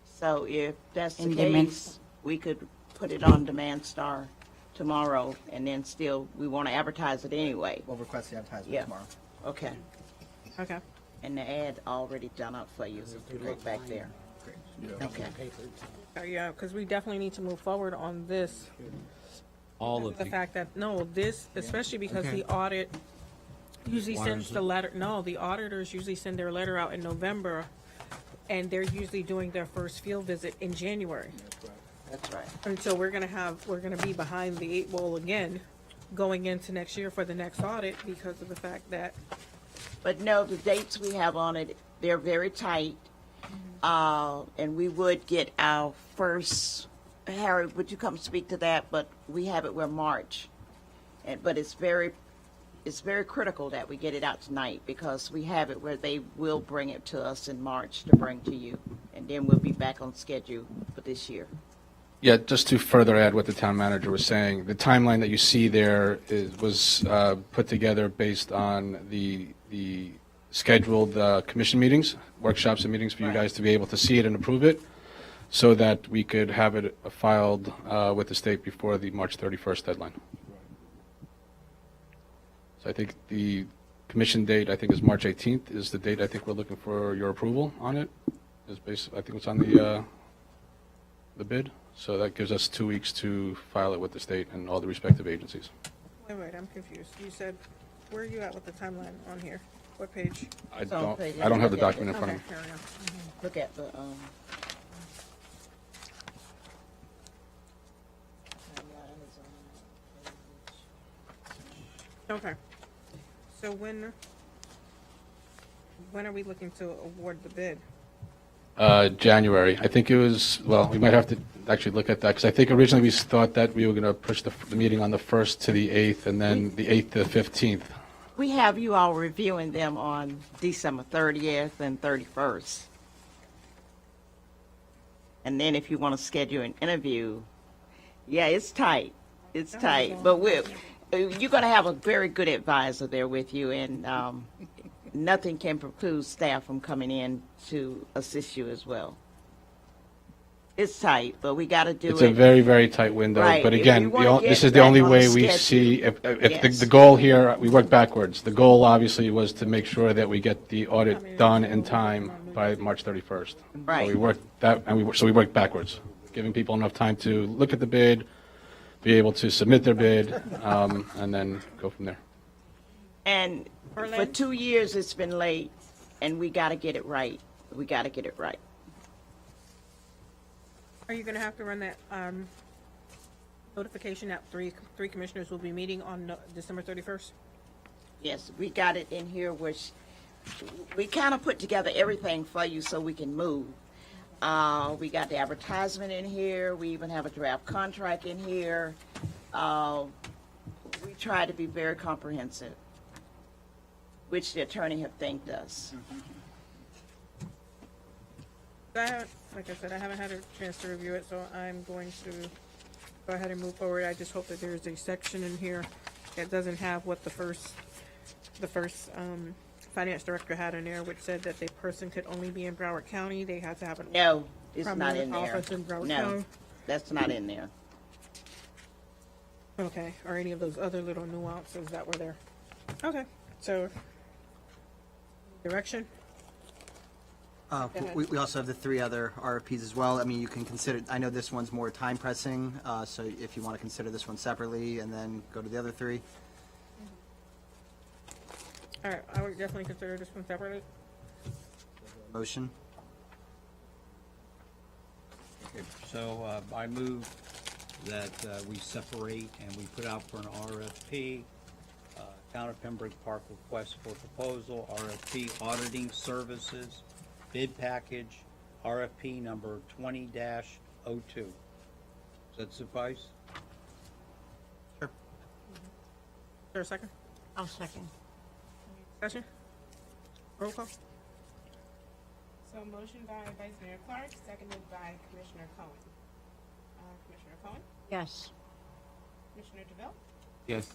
So if that's the In Demand case, we could put it on Demand Star tomorrow, and then still, we want to advertise it anyway. We'll request the advertisement Yeah. tomorrow. Okay. Okay. And the ad already done up for you, if you look back there. Okay. Yeah, because we definitely need to move forward on this. All of The fact that, no, this, especially because Okay. the audit usually Why sends is the it- letter, no, the auditors usually send their letter out in November, and they're usually doing their first field visit in January. That's right. And so we're gonna be behind the 8 ball again, going into next year for the next audit because of the fact that, But no, the dates we have on it, they're very tight. And we would get our first, Harry, would you come speak to that? But we have it where March. But it's very critical that we get it out tonight because we have it where they will bring it to us in March to bring to you. And then we'll be back on schedule for this year. Yeah, just to further add what the town manager was saying, the timeline that you see there was put together based on the scheduled commission meetings, workshops and meetings for you guys to be able to see it and approve it, so that we could have it filed with the state before the March 31st deadline. So I think the commission date, I think, is March 18th, is the date I think we're looking for your approval on it. Is based, I think it's on the bid. So that gives us 2 weeks to file it with the state and all the respective agencies. wait, I'm confused. You said, where are you at with the timeline on here? What page? I don't have the document in front of me. Okay, here we go. Look at the, Okay. So when are we looking to award the bid? January. I think it was, well, we might have to actually look at that, because I think originally we thought that we were going to push the meeting on the 1st to the 8th, and then the 8th to the 15th. we have you all reviewing them on December 30th and 31st. And then if you want to schedule an interview, yeah, it's tight. It's tight. But you're going to have a very good advisor there with you, and nothing can preclude staff from coming in to assist you as well. It's tight, but we got to do it. It's a very, very tight window. Right. But If again, we wanna this get is the back only on way the we schedule. see, if Yes. the goal here, we work backwards. The goal obviously was to make sure that we get the audit done in time by March 31st. Right. So we worked that, and so we worked backwards, giving people enough time to look at the bid, be able to submit their bid, and then go from there. And for 2 years, it's been late, and we got to get it right. We got to get it right. Are you gonna have to run that, notification that three commissioners will be meeting on December 31st? Yes, we got it in here, which we kind of put together everything for you so we can move. We got the advertisement in here. We even have a draft contract in here. We try to be very comprehensive, which the attorney have thanked us. Like I said, I haven't had a chance to review it, so I'm going to go ahead and move forward. I just hope that there's a section in here that doesn't have what the first finance director had in there, which said that the person could only be in Broward County. They had to have a No, it's not permanent in there. office in Broward No, County. that's not in there. Okay, or any of those other little nuances that were there. Okay, so direction. ahead. We also have the 3 other RFPs as well. I mean, you can consider, I know this one's more time pressing, so if you want to consider this one separately and then go to the other 3. All right, I would definitely consider this one separately. Motion? Okay, so I move that we separate and we put out for an RFP, Town of Pembroke Park request for proposal, RFP auditing services, bid package, RFP number 20-02. Does that suffice? Is there a second? I'll second. Discussion? Roll call? So motion by Vice Mayor Clark, seconded by Commissioner Cohen. Commissioner Cohen? Yes. Commissioner DeVille? Yes.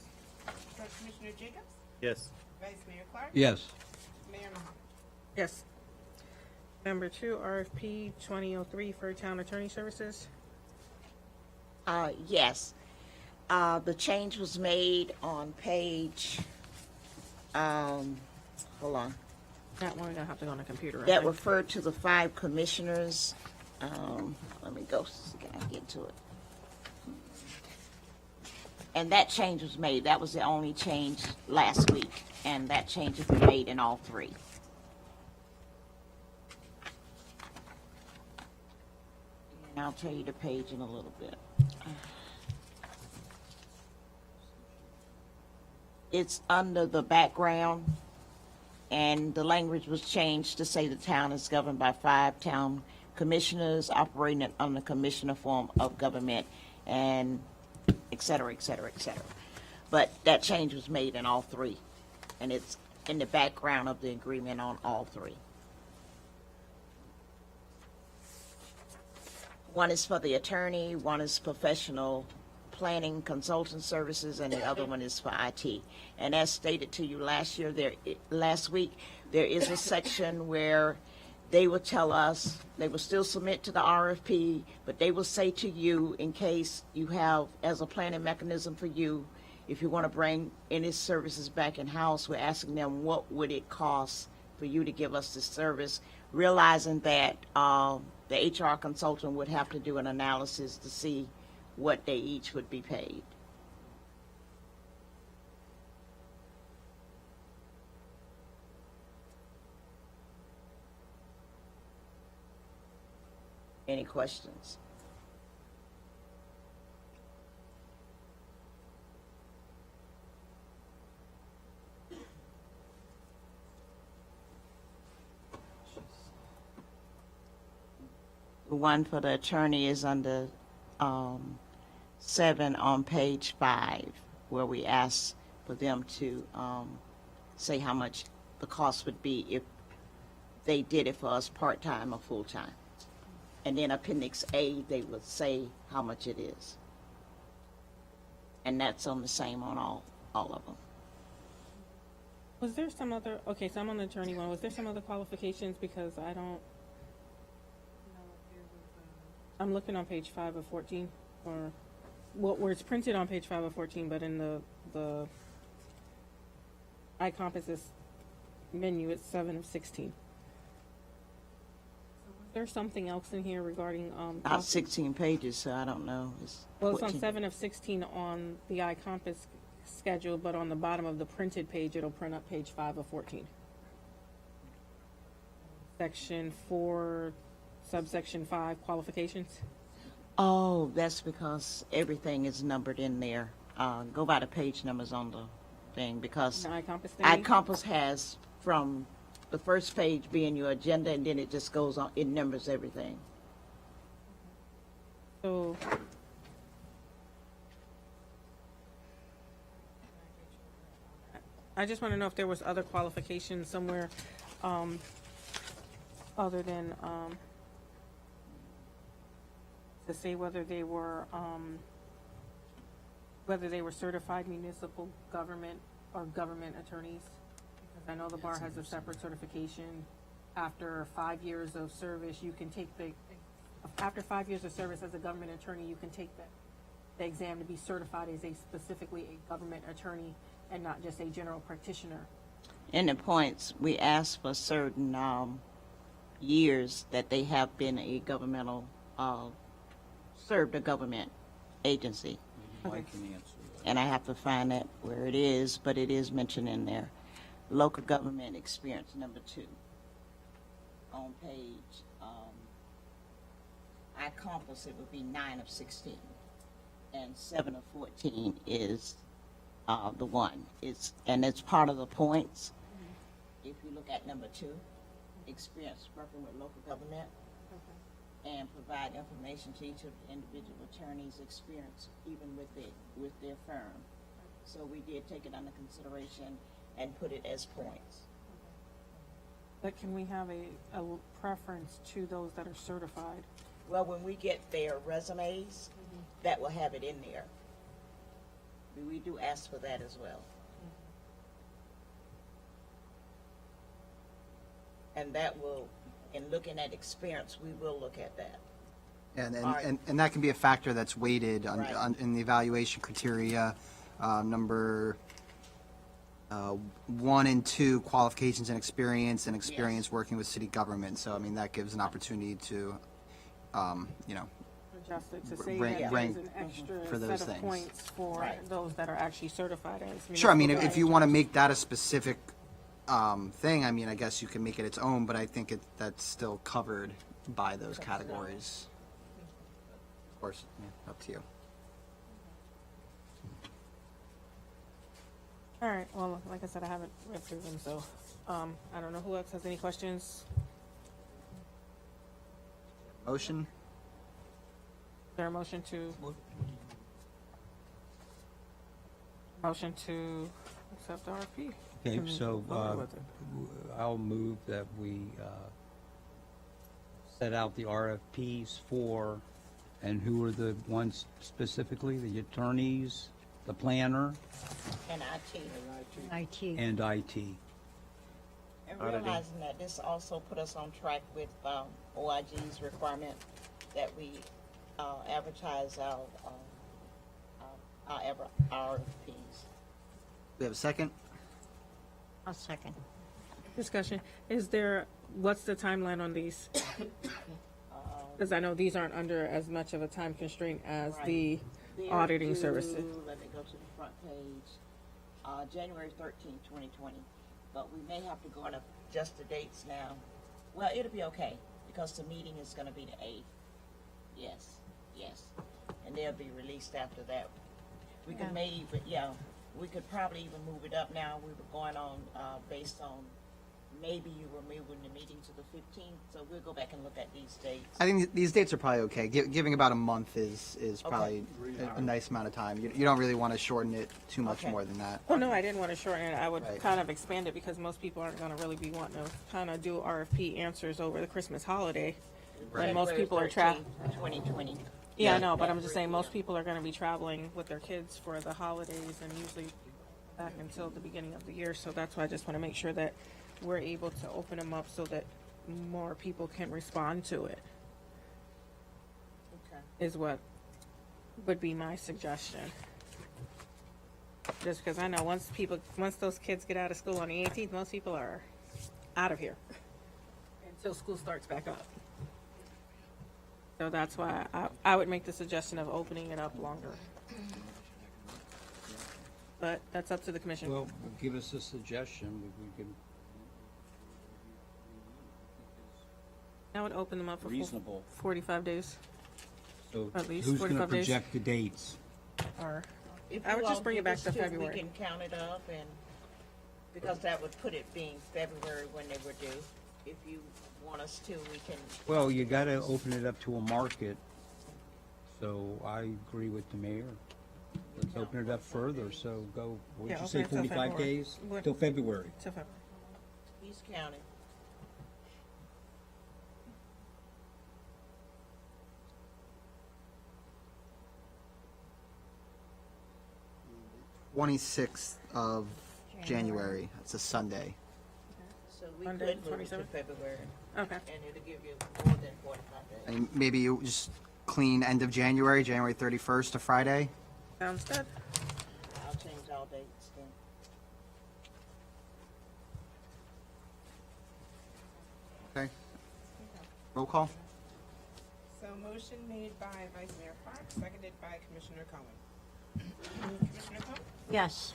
Drug Commissioner Jacobs? Yes. Vice Mayor Clark? Yes. Mayor Mahoney? Yes. Number 2, RFP 2003 for Town Attorney Services. Yes. The change was made on page, hold on. That one, I have to go on the computer. That referred to the 5 commissioners. Let me go, so can I get to it? And that change was made. That was the only change last week, and that change has been made in all 3. And I'll tell you the page in a little bit. It's under the background, and the language was changed to say the town is governed by 5 town commissioners operating under commissioner form of government, and et cetera, et cetera, et cetera. But that change was made in all 3, and it's in the background of the agreement on all 3. One is for the attorney, one is professional planning consultant services, and the other one is for IT. And as stated to you last week, there is a section where they will tell us, they will still submit to the RFP, but they will say to you, in case you have, as a planning mechanism for you, if you want to bring any services back in-house, we're asking them what would it cost for you to give us this service, realizing that the HR consultant would have to do an analysis to see what they each would be paid. Any questions? The one for the attorney is under 7 on page 5, where we ask for them to say how much the cost would be if they did it for us part-time or full-time. And then Appendix A, they would say how much it is. And that's on the same on all of them. Was there some other, okay, so I'm on the attorney one. Was there some other qualifications? Because I don't know if there was, I'm looking on page 5 of 14, or, well, where it's printed on page 5 of 14, but in the iCompass menu, it's 7 of 16. There's something else in here regarding Not 16 pages, so I don't know. Well, it's on 7 of 16 on the iCompass schedule, but on the bottom of the printed page, it'll print up page 5 of 14. Section 4, subsection 5, qualifications. Oh, that's because everything is numbered in there. Go by the page numbers on the thing, because The iCompass thing? iCompass has from the first page being your agenda, and then it just goes on, it numbers everything. So, I just want to know if there was other qualifications somewhere, other than, to say whether they were certified municipal government or government attorneys. Because I know the bar has a separate certification. After 5 years of service, you can take after 5 years of service as a government attorney, you can take the exam to be certified as specifically a government attorney and not just a general practitioner. In the points, we ask for certain years that they have been a governmental, served a government agency. Okay. And I have to find that where it is, but it is mentioned in there. Local government experience, number 2. On page, iCompass, it would be 9 of 16. And 7 of 14 is the one. And it's part of the points. If you look at number 2, experience working with local government, and provide information to each of the individual attorneys' experience, even with their firm. So we did take it under consideration and put it as points. But can we have a preference to those that are certified? Well, when we get their resumes, that will have it in there. We do ask for that as well. And that will, in looking at experience, we will look at that. And that can be a factor that's weighted Right. in the evaluation criteria, number 1 and 2, qualifications and experience working with city government. So, I mean, that gives an opportunity to, Adjust it to say rank- that rank there's an extra for those set of things. points for Right. those that are actually certified as. Sure, I mean, municipal if you want to make that a specific thing, I mean, I guess you can make it its own, but I think that's still covered by those categories. Of course, yeah, up to you. All right, well, like I said, I haven't read through them, so, I don't know who else has any questions. Motion? Is there a motion to? Motion to accept the RFP? Okay, Can so vote with it. I'll move that we set out the RFPs for, and who are the ones specifically? The attorneys, the planner, And IT. IT. and IT. And realizing that this also put us on track with OIG's requirement that we advertise our RFPs. We have a second? I'll second. Discussion, what's the timeline on these? Because I know these aren't under as much of a time constraint as the They're auditing due- services. Let me go to the front page, January 13th, 2020. But we may have to go and adjust the dates now. Well, it'll be okay, because the meeting is gonna be the 8th. Yes. And they'll be released after that. We could we could probably even move it up now. We were going on, based on, maybe you were moving the meeting to the 15th, so we'll go back and look at these dates. I think these dates are probably okay. Giving about a month is probably a nice amount of time. You don't really want to shorten it too much more than that. Oh, no, I didn't want to shorten it. I would kind of expand it because most people aren't going to really be wanting to kind of do RFP answers over the Christmas holiday. And most people are traveling. 2020. Yeah, I know, but I'm just saying most people are going to be traveling with their kids for the holidays and usually back until the beginning of the year. So that's why I just want to make sure that we're able to open them up so that more people can respond to it. Okay. Is what would be my suggestion. Just because I know once those kids get out of school on the 18th, most people are out of here until school starts back up. So that's why I would make the suggestion of opening it up longer. But that's up to the commission. Well, give us a suggestion. We can. I would open them up for Reasonable. 45 days. So At least who's going to 45 days? project the dates? Or, If I would you just all bring it give back us to two, February. We can count it up and, because that would put it being February when they were due. If you want us to, we can. Well, you got to open it up to a market. So I agree with the mayor. Let's open it up further. So go, what did Yeah, you say, open it till 45 February. days? What- Till February. Till February. He's counting. Twenty-sixth of January. It's a Sunday. So we Monday, could move it to 27th? February. Okay. And it'll give you more than 45 days. And maybe you just clean end of January, January 31st to Friday. Sounds good. I'll change all dates then. Okay. Roll call. So motion made by Vice Mayor Clark, seconded by Commissioner Cohen. Commissioner Cohen? Yes.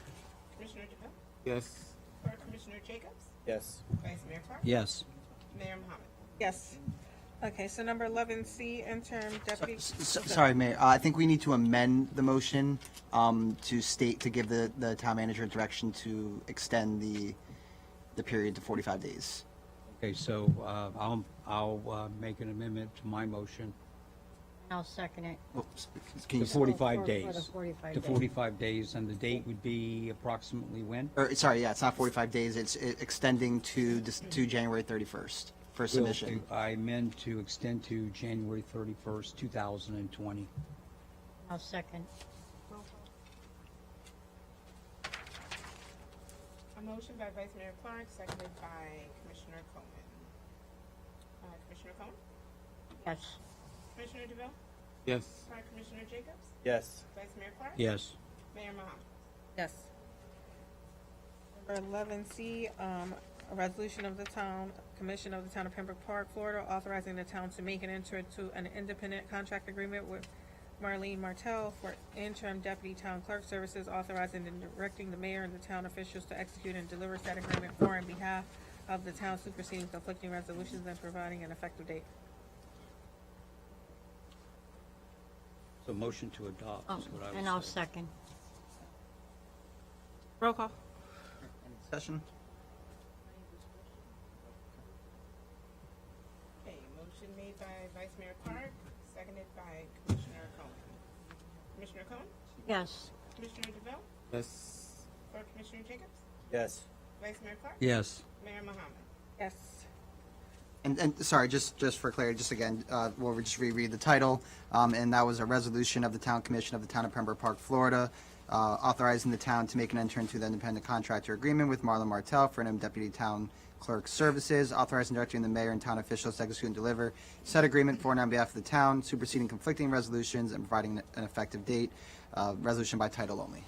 Commissioner DeVille? Yes. Or Commissioner Jacobs? Yes. Vice Mayor Clark? Yes. Mayor Mohammed? Yes. Okay, so number 11C, interim deputy. Sorry, Mayor. I think we need to amend the motion to state, to give the town manager direction to extend the period to 45 days. Okay, so I'll make an amendment to my motion I'll second it. Oops, can you? to 45 For days. the 45 To days. 45 days, and the date would be approximately when? Sorry, yeah, it's not 45 days. It's extending to January 31st for submission. I amend to extend to January 31st, 2020. I'll second. A motion by Vice Mayor Clark, seconded by Commissioner Cohen. Commissioner Cohen? Yes. Commissioner DeVille? Yes. Commissioner Jacobs? Yes. Vice Mayor Clark? Yes. Mayor Mohammed? Yes. Number 11C, a resolution of the town, commission of the town of Pembroke Park, Florida, authorizing the town to make and enter into an independent contract agreement with Marlene Martell for interim deputy town clerk services, authorizing and directing the mayor and the town officials to execute and deliver said agreement for and behalf of the town, superseding conflicting resolutions and providing an effective date. So motion to adopt Oh, is what I would and I'll say. second. Roll call. Any discussion? Okay, motion made by Vice Mayor Clark, seconded by Commissioner Cohen. Commissioner Cohen? Yes. Commissioner DeVille? Yes. Or Commissioner Jacobs? Yes. Vice Mayor Clark? Yes. Mayor Mohammed? Yes. And sorry, just for clarity, just again, we'll just reread the title. And that was a resolution of the Town Commission of the Town of Pembroke Park, Florida, authorizing the town to make and enter into the independent contractor agreement with Marlon Martell for an deputy town clerk services, authorizing and directing the mayor and town officials to execute and deliver said agreement for and on behalf of the town, superseding conflicting resolutions and providing an effective date. Resolution by title only.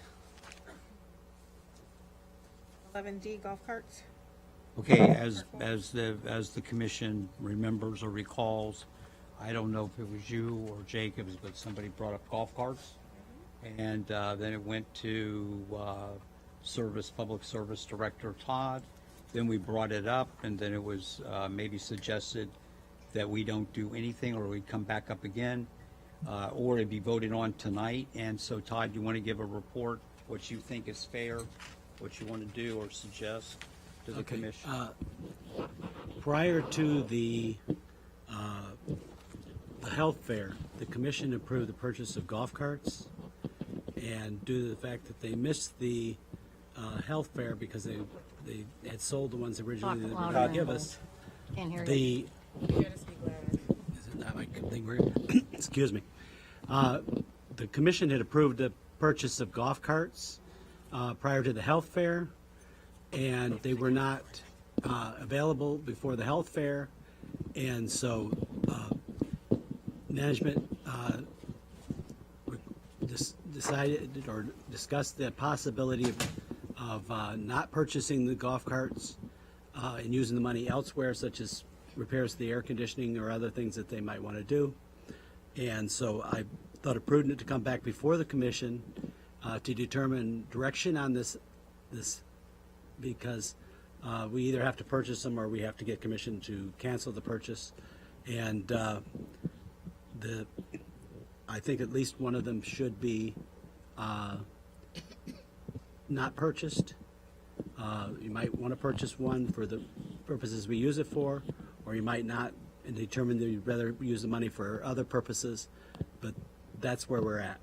11D, golf carts. Okay, as the commission remembers or recalls, I don't know if it was you or Jacobs, but somebody brought up golf carts. And then it went to Public Service Director Todd. Then we brought it up, and then it was maybe suggested that we don't do anything, or we'd come back up again, or it'd be voted on tonight. And so, Todd, you want to give a report, what you think is fair, what you want to do or suggest to the commission? Prior to the health fair, the commission approved the purchase of golf carts. And due to the fact that they missed the health fair because they had sold the ones originally that they were going to give us, Can't hear the you. You gotta speak louder. is it not my thing where- excuse me. The commission had approved the purchase of golf carts prior to the health fair, and they were not available before the health fair, and so management decided or discussed the possibility of not purchasing the golf carts and using the money elsewhere, such as repairs to the air conditioning or other things that they might want to do. And so I thought it prudent to come back before the commission to determine direction on this because we either have to purchase them or we have to get commission to cancel the purchase. And the I think at least one of them should be not purchased. You might want to purchase one for the purposes we use it for, or you might not and determine that you'd rather use the money for other purposes, but that's where we're at.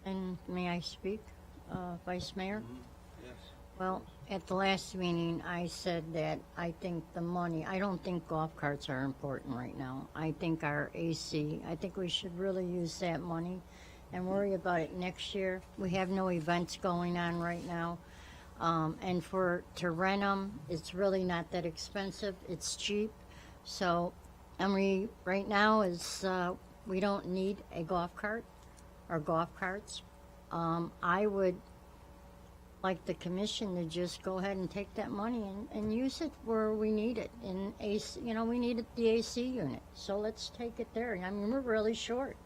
And may I speak, Vice Mayor? Well, at the last meeting, I said that I think the money, I don't think golf carts are important right now. I think our AC, I think we should really use that money and worry about it next year. We have no events going on right now. And to rent them, it's really not that expensive. It's cheap. So, right now is, we don't need a golf cart or golf carts. I would like the commission to just go ahead and take that money and use it where we need it. In AC, we needed the AC unit, so let's take it there. I mean, we're really short,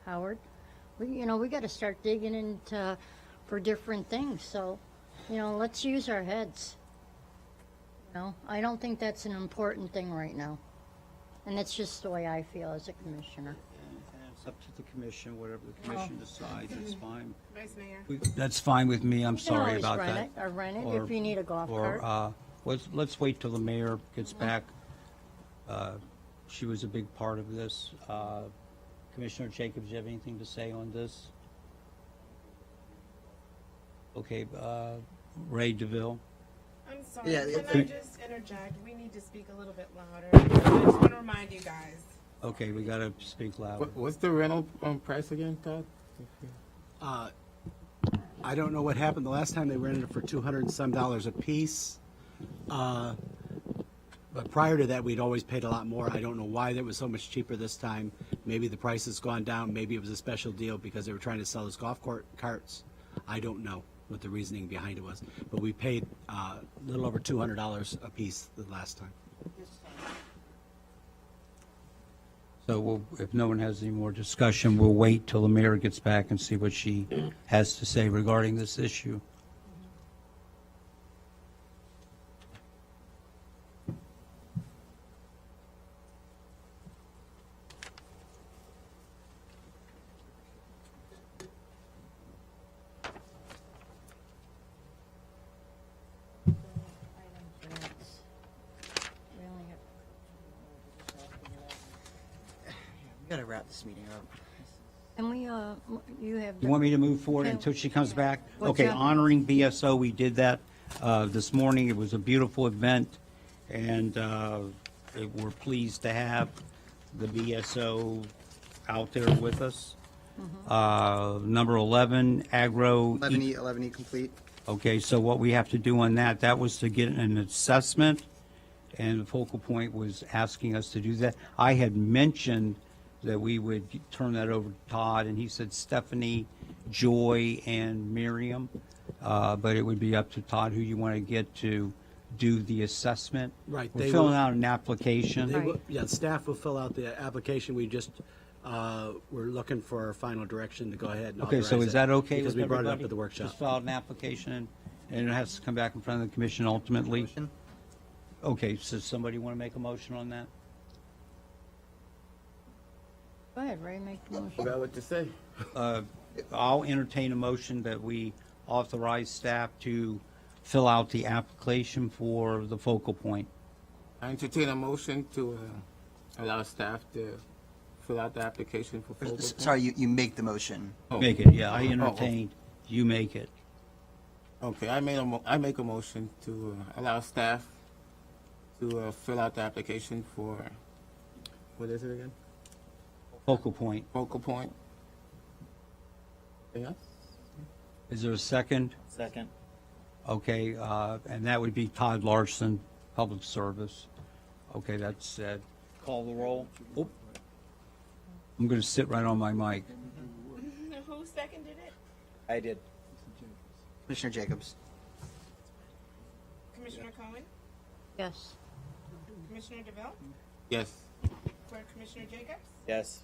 Howard. We got to start digging into for different things. So, let's use our heads. I don't think that's an important thing right now, and that's just the way I feel as a commissioner. It's up to the commission, whatever the commission decides, it's fine. Vice Mayor. That's fine with me, I'm You can sorry always about rent that. it, or rent it if you need a golf Or, cart. let's wait till the mayor gets back. She was a big part of this. Commissioner Jacobs, you have anything to say on this? Okay, Ray DeVille? I'm sorry, Yeah, can I just interject? We need to speak a little bit louder. I just want to remind you guys. Okay, we gotta speak loud. What's the rental price again, Todd? I don't know what happened. The last time they rented it for $200 and some a piece. But prior to that, we'd always paid a lot more. I don't know why that was so much cheaper this time. Maybe the price has gone down. Maybe it was a special deal because they were trying to sell us golf carts. I don't know what the reasoning behind it was. But we paid a little over $200 a piece the last time. So if no one has any more discussion, we'll wait till the mayor gets back and see what she has to say regarding this issue. We gotta wrap this meeting up. And you have. You want me to move forward Okay. until she comes back? What's Okay, that? honoring BSO, we did that this morning. It was a beautiful event, and we're pleased to have the BSO out there with us. Number 11, agro. 11E complete. Okay, so what we have to do on that was to get an assessment, and the focal point was asking us to do that. I had mentioned that we would turn that over to Todd, and he said Stephanie, Joy, and Miriam, but it would be up to Todd who you want to get to do the assessment. Right. We're they filling will- out an application. they will- Yeah, staff will fill out the application. We just, we're looking for our final direction to go ahead and Okay, authorize so is it, that okay because with we brought it up everybody? at the workshop. Just fill out an application, and it has to come back in front of the commission ultimately? Okay, so somebody want to make a motion on that? Go ahead, Ray, make the motion. Forgot what to say. I'll entertain a motion that we authorize staff to fill out the application for the focal point. I entertain a motion to allow staff to fill out the application for focal point. Sorry, you make the motion. Make it, yeah, I entertained, you make it. Okay, I make a motion to allow staff to fill out the application for, what is it again? Focal point. Focal point. Anything else? Is there a second? Second. Okay, and that would be Todd Larson, Public Service. Okay, that's said. Call the roll. Oh. I'm going to sit right on my mic. Who seconded it? I did. Commissioner Jacobs. Commissioner Cohen? Yes. Commissioner DeVille? Yes. Clerk Commissioner Jacobs? Yes.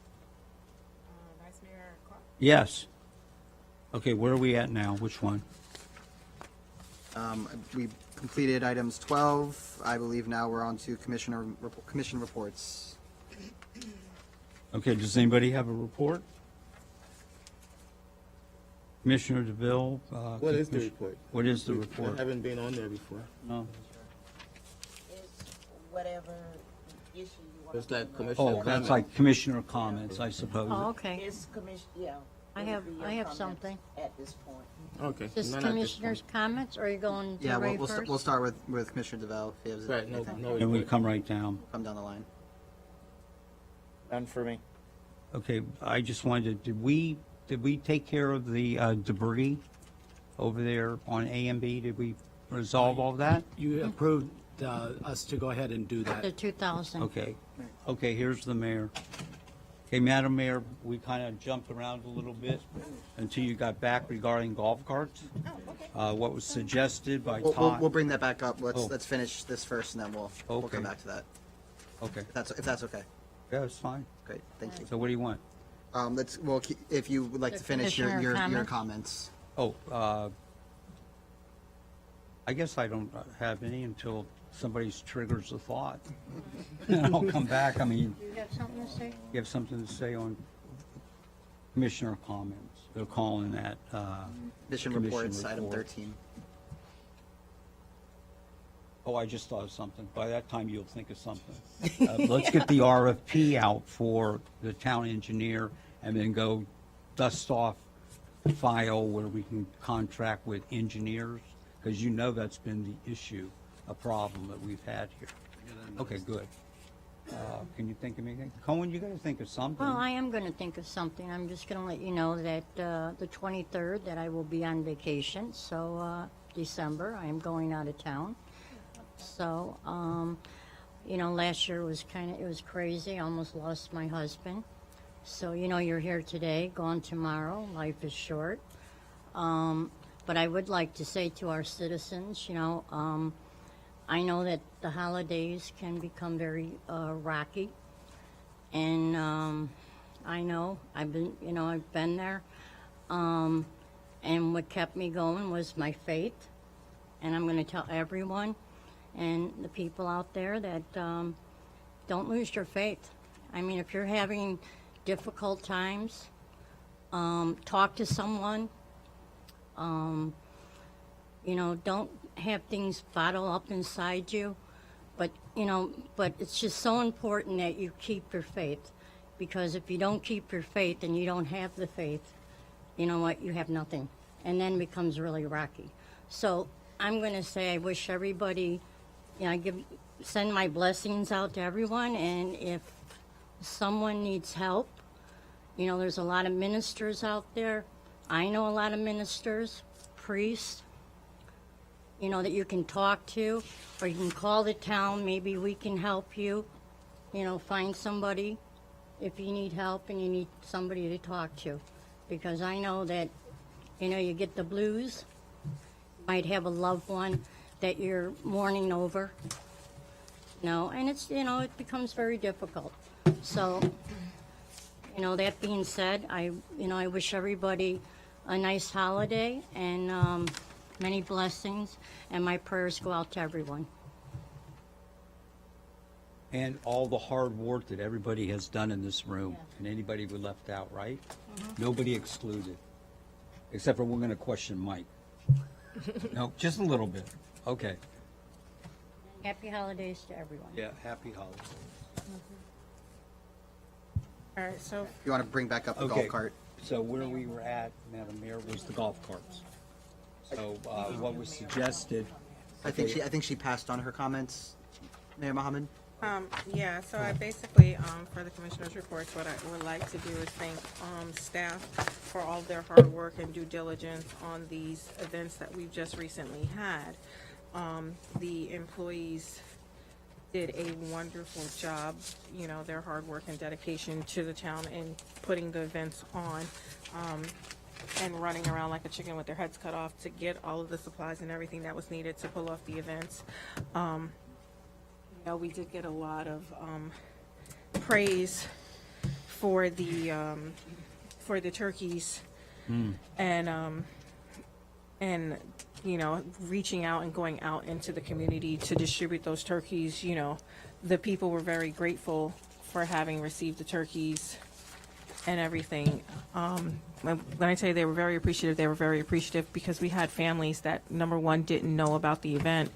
Vice Mayor Clark? Yes. Okay, where are we at now? Which one? We completed items 12. I believe now we're on to commission reports. Okay, does anybody have a report? Commissioner DeVille? What is the report? What is the I report? haven't been on there before. No. Whatever issue you want. It's like commissioner Oh, that's comments. like commissioner comments, I suppose. Oh, okay. It's commission, yeah. I it'll have, be your I have comments something. At this point. Okay. Just none at this commissioners' comments, or are you going to Yeah, Ray we'll first? start with Commissioner DeVille. If he has Right, no, anything. no And we report. come right down. Come down the line. None for me. Okay, I just wanted, did we take care of the debris over there on A and B? Did we resolve all that? You approved us to go ahead and do The that. 2,000. Okay, here's the mayor. Okay, Madam Mayor, we kind of jumped around a little bit until you got back regarding golf carts. What was suggested by Todd. We'll bring that back up. Oh. Let's finish this first, and then we'll Okay. come back to that. Okay, If that's okay. yeah, it's fine. Great, thank you. So what do you want? If you would like The to finish your commissioner comments. Oh, I guess I don't have any until somebody triggers a thought. And I'll come back. I mean, You have something to say? you have something to say on commissioner comments. They're calling that, Mission commission reports, item report. 13. Oh, I just thought of something. By that time, you'll think of something. Let's get the RFP out for the town engineer and then go dust off the file where we can contract with engineers, because you know that's been the issue, a problem that we've had here. Okay, good. Can you think of anything? Cohen, you got to think of something. Well, I am going to think of something. I'm just going to let you know that the 23rd, that I will be on vacation. So December, I am going out of town. So, last year was it was crazy. I almost lost my husband. So, you're here today, gone tomorrow. Life is short. But I would like to say to our citizens, I know that the holidays can become very rocky. And I know I've been there. And what kept me going was my faith. And I'm going to tell everyone and the people out there that don't lose your faith. I mean, if you're having difficult times, talk to someone. Don't have things bottle up inside you. But it's just so important that you keep your faith. Because if you don't keep your faith and you don't have the faith, you know what, you have nothing. And then it becomes really rocky. So I'm going to say I wish everybody, send my blessings out to everyone. And if someone needs help, there's a lot of ministers out there. I know a lot of ministers, priests, that you can talk to, or you can call the town. Maybe we can help you, find somebody if you need help and you need somebody to talk to. Because I know that, you get the blues, might have a loved one that you're mourning over, and it's, it becomes very difficult. So, that being said, I wish everybody a nice holiday and many blessings, and my prayers go out to everyone. And all the hard work that everybody has done in this room, and anybody we left out, right? Nobody excluded, except for we're going to question Mike. No, just a little bit. Okay. Happy holidays to everyone. Yeah, happy holidays. All right, so You want to bring back up the Okay. golf cart? So where we were at, Madam Mayor, was the golf carts. So what was suggested? I think she passed on her comments, Mayor Mohammed. Yeah, so I basically, for the commissioner's reports, what I would like to do is thank staff for all their hard work and due diligence on these events that we've just recently had. The employees did a wonderful job, their hard work and dedication to the town in putting the events on, and running around like a chicken with their heads cut off to get all of the supplies and everything that was needed to pull off the events. We did get a lot of praise for the turkeys, and reaching out and going out into the community to distribute those turkeys. The people were very grateful for having received the turkeys and everything. When I tell you they were very appreciative because we had families that, number one, didn't know about the event.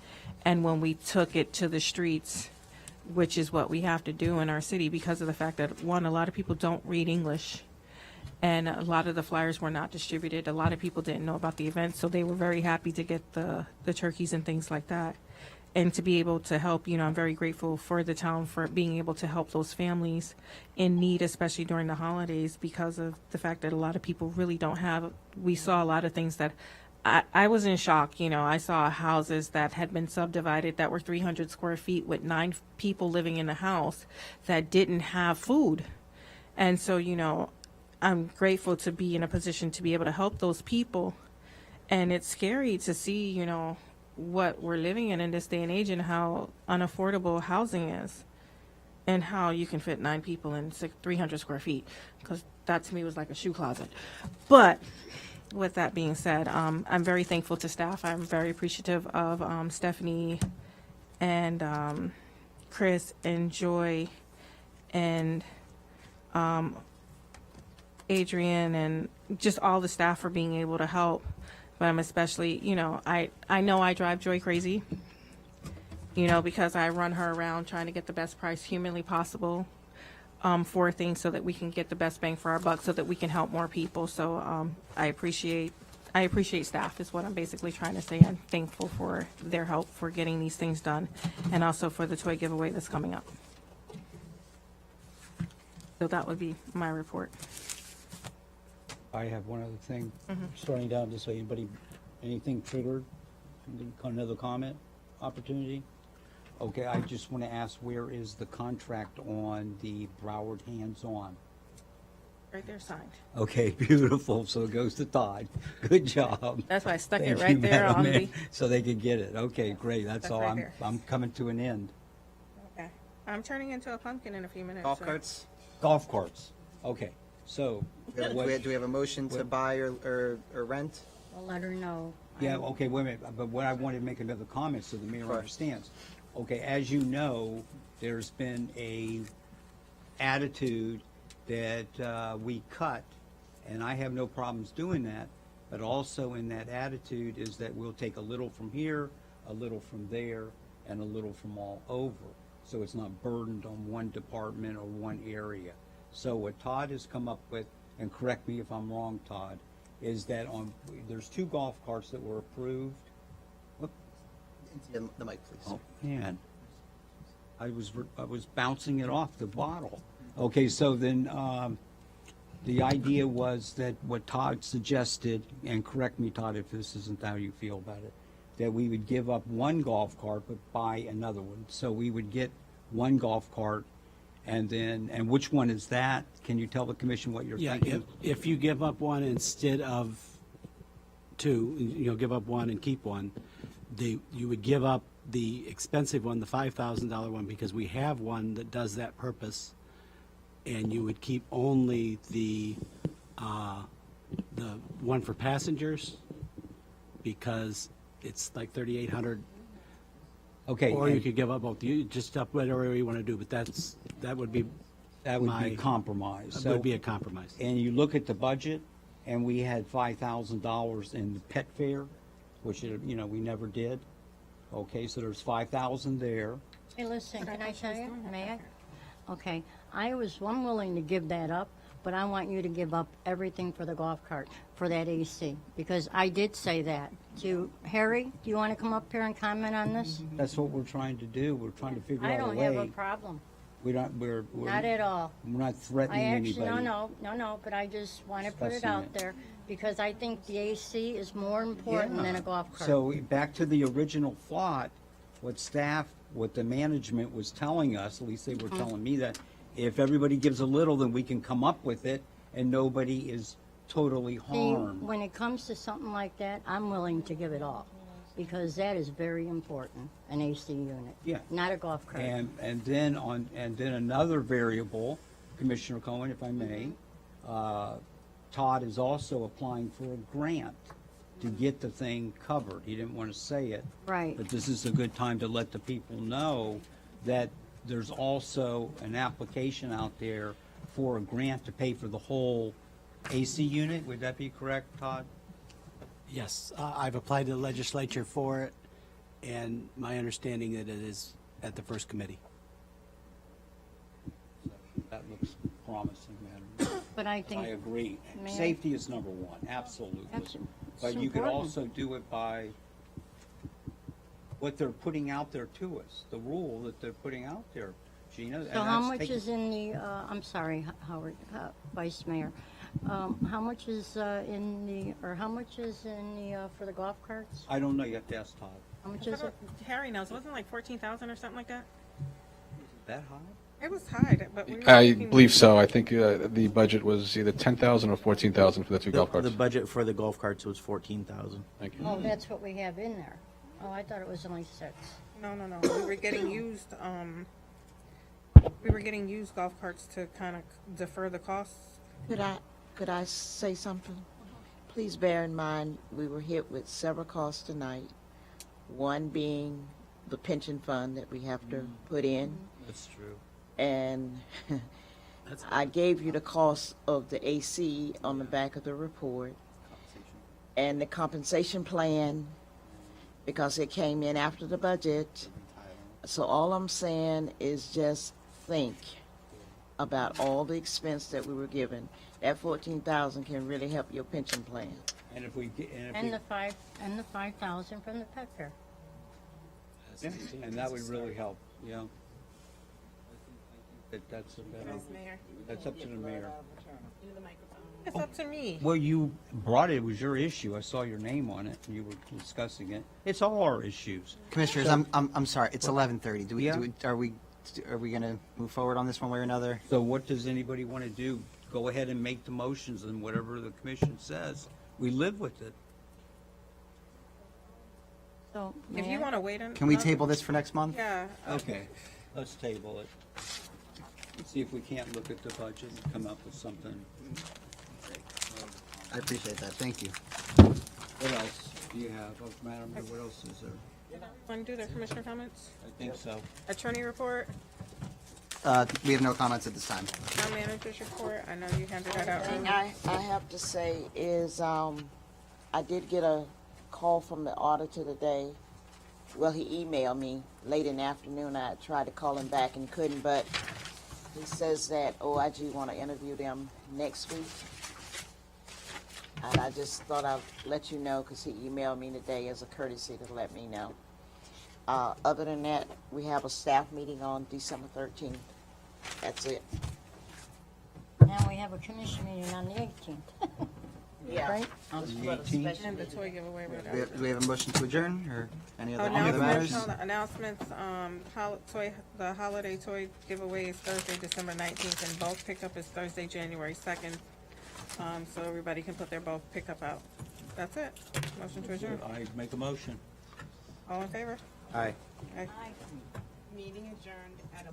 And when we took it to the streets, which is what we have to do in our city because of the fact that, one, a lot of people don't read English. And a lot of the flyers were not distributed. A lot of people didn't know about the event, so they were very happy to get the turkeys and things like that. And to be able to help, I'm very grateful for the town for being able to help those families in need, especially during the holidays, because of the fact that a lot of people really don't have. We saw a lot of things that I was in shock. I saw houses that had been subdivided that were 300 square feet with 9 people living in the house that didn't have food. And so, I'm grateful to be in a position to be able to help those people. And it's scary to see, what we're living in this day and age and how unaffordable housing is and how you can fit 9 people in 300 square feet, because that to me was like a shoe closet. But with that being said, I'm very thankful to staff. I'm very appreciative of Stephanie and Chris and Joy and Adrian and just all the staff for being able to help. But I'm especially, I know I drive Joy crazy, because I run her around trying to get the best price humanly possible for things so that we can get the best bang for our buck so that we can help more people. So I appreciate staff is what I'm basically trying to say. I'm thankful for their help for getting these things done and also for the toy giveaway that's coming up. So that would be my report. I have one other thing, starting down this way. Anything triggered? Another comment opportunity? Okay, I just want to ask, where is the contract on the Broward hands-on? Right there, signed. Okay, beautiful. So it goes to Todd. Good job. That's why I stuck it Thank right you, there Madam on Mayor, the. so they could get it. Okay, great. That's all. right there. I'm coming to an end. Okay. I'm turning into a pumpkin in a few minutes. Golf so- carts? Golf carts. Okay, so. Do we have a motion to buy or rent? I'll let her know. Yeah, okay, wait a minute, but what I wanted to make another comment so the mayor Sure. understands. Okay, as you know, there's been a attitude that we cut, and I have no problems doing that, but also in that attitude is that we'll take a little from here, a little from there, and a little from all over. So it's not burdened on one department or one area. So what Todd has come up with, and correct me if I'm wrong, Todd, is that there's 2 golf carts that were approved. Whoop. The mic, please. Oh, man. I was bouncing it off the bottle. Okay, so then the idea was that what Todd suggested, and correct me, Todd, if this isn't how you feel about it, that we would give up 1 golf cart but buy another one. So we would get 1 golf cart, and which one is that? Can you tell the commission what you're thinking? If you give up one instead of 2, give up 1 and keep 1, you would give up the expensive one, the $5,000 one, because we have one that does that purpose, and you would keep only the one for passengers, because it's like $3,800. Okay. Or you could give up both. You just up whatever you want to do, but that would be be compromise. That would be a compromise. And you look at the budget, and we had $5,000 in the pet fair, which we never did. Okay, so there's $5,000 there. Hey, listen, can I tell you? May I? Okay, I'm willing to give that up, but I want you to give up everything for the golf cart, for that AC, because I did say that. Harry, do you want to come up here and comment on this? That's what we're trying to do. We're trying to figure out a I don't way. have a problem. We're Not at all. We're not threatening anybody. No, but I just want to put it Discussing out it. there, because I think the AC is more important than a golf cart. So back to the original thought, what the management was telling us, at least they were telling me that, if everybody gives a little, then we can come up with it, and nobody is totally See, harmed. when it comes to something like that, I'm willing to give it all, because that is very important, an AC unit. Yeah. Not a golf cart. And then another variable, Commissioner Cohen, if I may, Todd is also applying for a grant to get the thing covered. He didn't want to say it. Right. But this is a good time to let the people know that there's also an application out there for a grant to pay for the whole AC unit. Would that be correct, Todd? Yes, I've applied to the legislature for it, and my understanding that it is at the first committee. That looks promising, Madam. But I think. I agree. May I- Safety is number one, absolutely. That's- But it's you could important. also do it by what they're putting out there to us, the rule that they're putting out there, Gina. So how much is in the, I'm sorry, Howard, Vice Mayor, how much is in the, or how much is in the, for the golf carts? I don't know, you have to ask Todd. How much is it? Harry knows, wasn't it like 14,000 or something like that? That high? It was high, but we were I looking- believe so. I think the budget was either 10,000 or 14,000 for the two golf carts. The budget for the golf carts was 14,000. Thank you. Oh, that's what we have in there. Oh, I thought it was only 6. No. We were getting used, golf carts to kind of defer the costs. Could I say something? Please bear in mind, we were hit with several costs tonight. One being the pension fund that we have to put in. That's true. And I gave you the cost of the AC on the back of the report. And the compensation plan, because it came in after the budget. So all I'm saying is just think about all the expense that we were given. That 14,000 can really help your pension plan. And if we get, And the 5,000 from the pet fair. yeah, and that would really help, yeah. That's a better, Vice Mayor. that's up to the mayor. Do the microphone. It's up to me. Well, you brought it, it was your issue. I saw your name on it, and you were discussing it. It's all our issues. Commissioners, So- I'm sorry, it's 11:30. Yeah. Are we going to move forward on this one way or another? So what does anybody want to do? Go ahead and make the motions, and whatever the commission says, we live with it. So, If you want to wait on. Can we table this for next month? Yeah. Okay, let's table it. Let's see if we can't look at the budget and come up with something. I appreciate that, thank you. What else do you have? Oh, Madam, what else is there? Want to do the commissioner comments? I think so. Attorney report, We have no comments at this time. town manager's report. I know you handed that out. Thing I have to say is, I did get a call from the auditor today. Well, he emailed me late in the afternoon. I tried to call him back and couldn't, but he says that OIG want to interview them next week. And I just thought I'd let you know because he emailed me today as a courtesy to let me know. Other than that, we have a staff meeting on December 13th. That's it. And we have a commission meeting on the 18th. Yeah. Right? And the toy giveaway. Do we have a motion to adjourn, or any other matters? Announcements, the holiday toy giveaway is Thursday, December 19th, and bulk pickup is Thursday, January 2nd. So everybody can put their bulk pickup out. That's it. Motion to adjourn. I make a motion. All in favor? Aye. Aye. Meeting adjourned at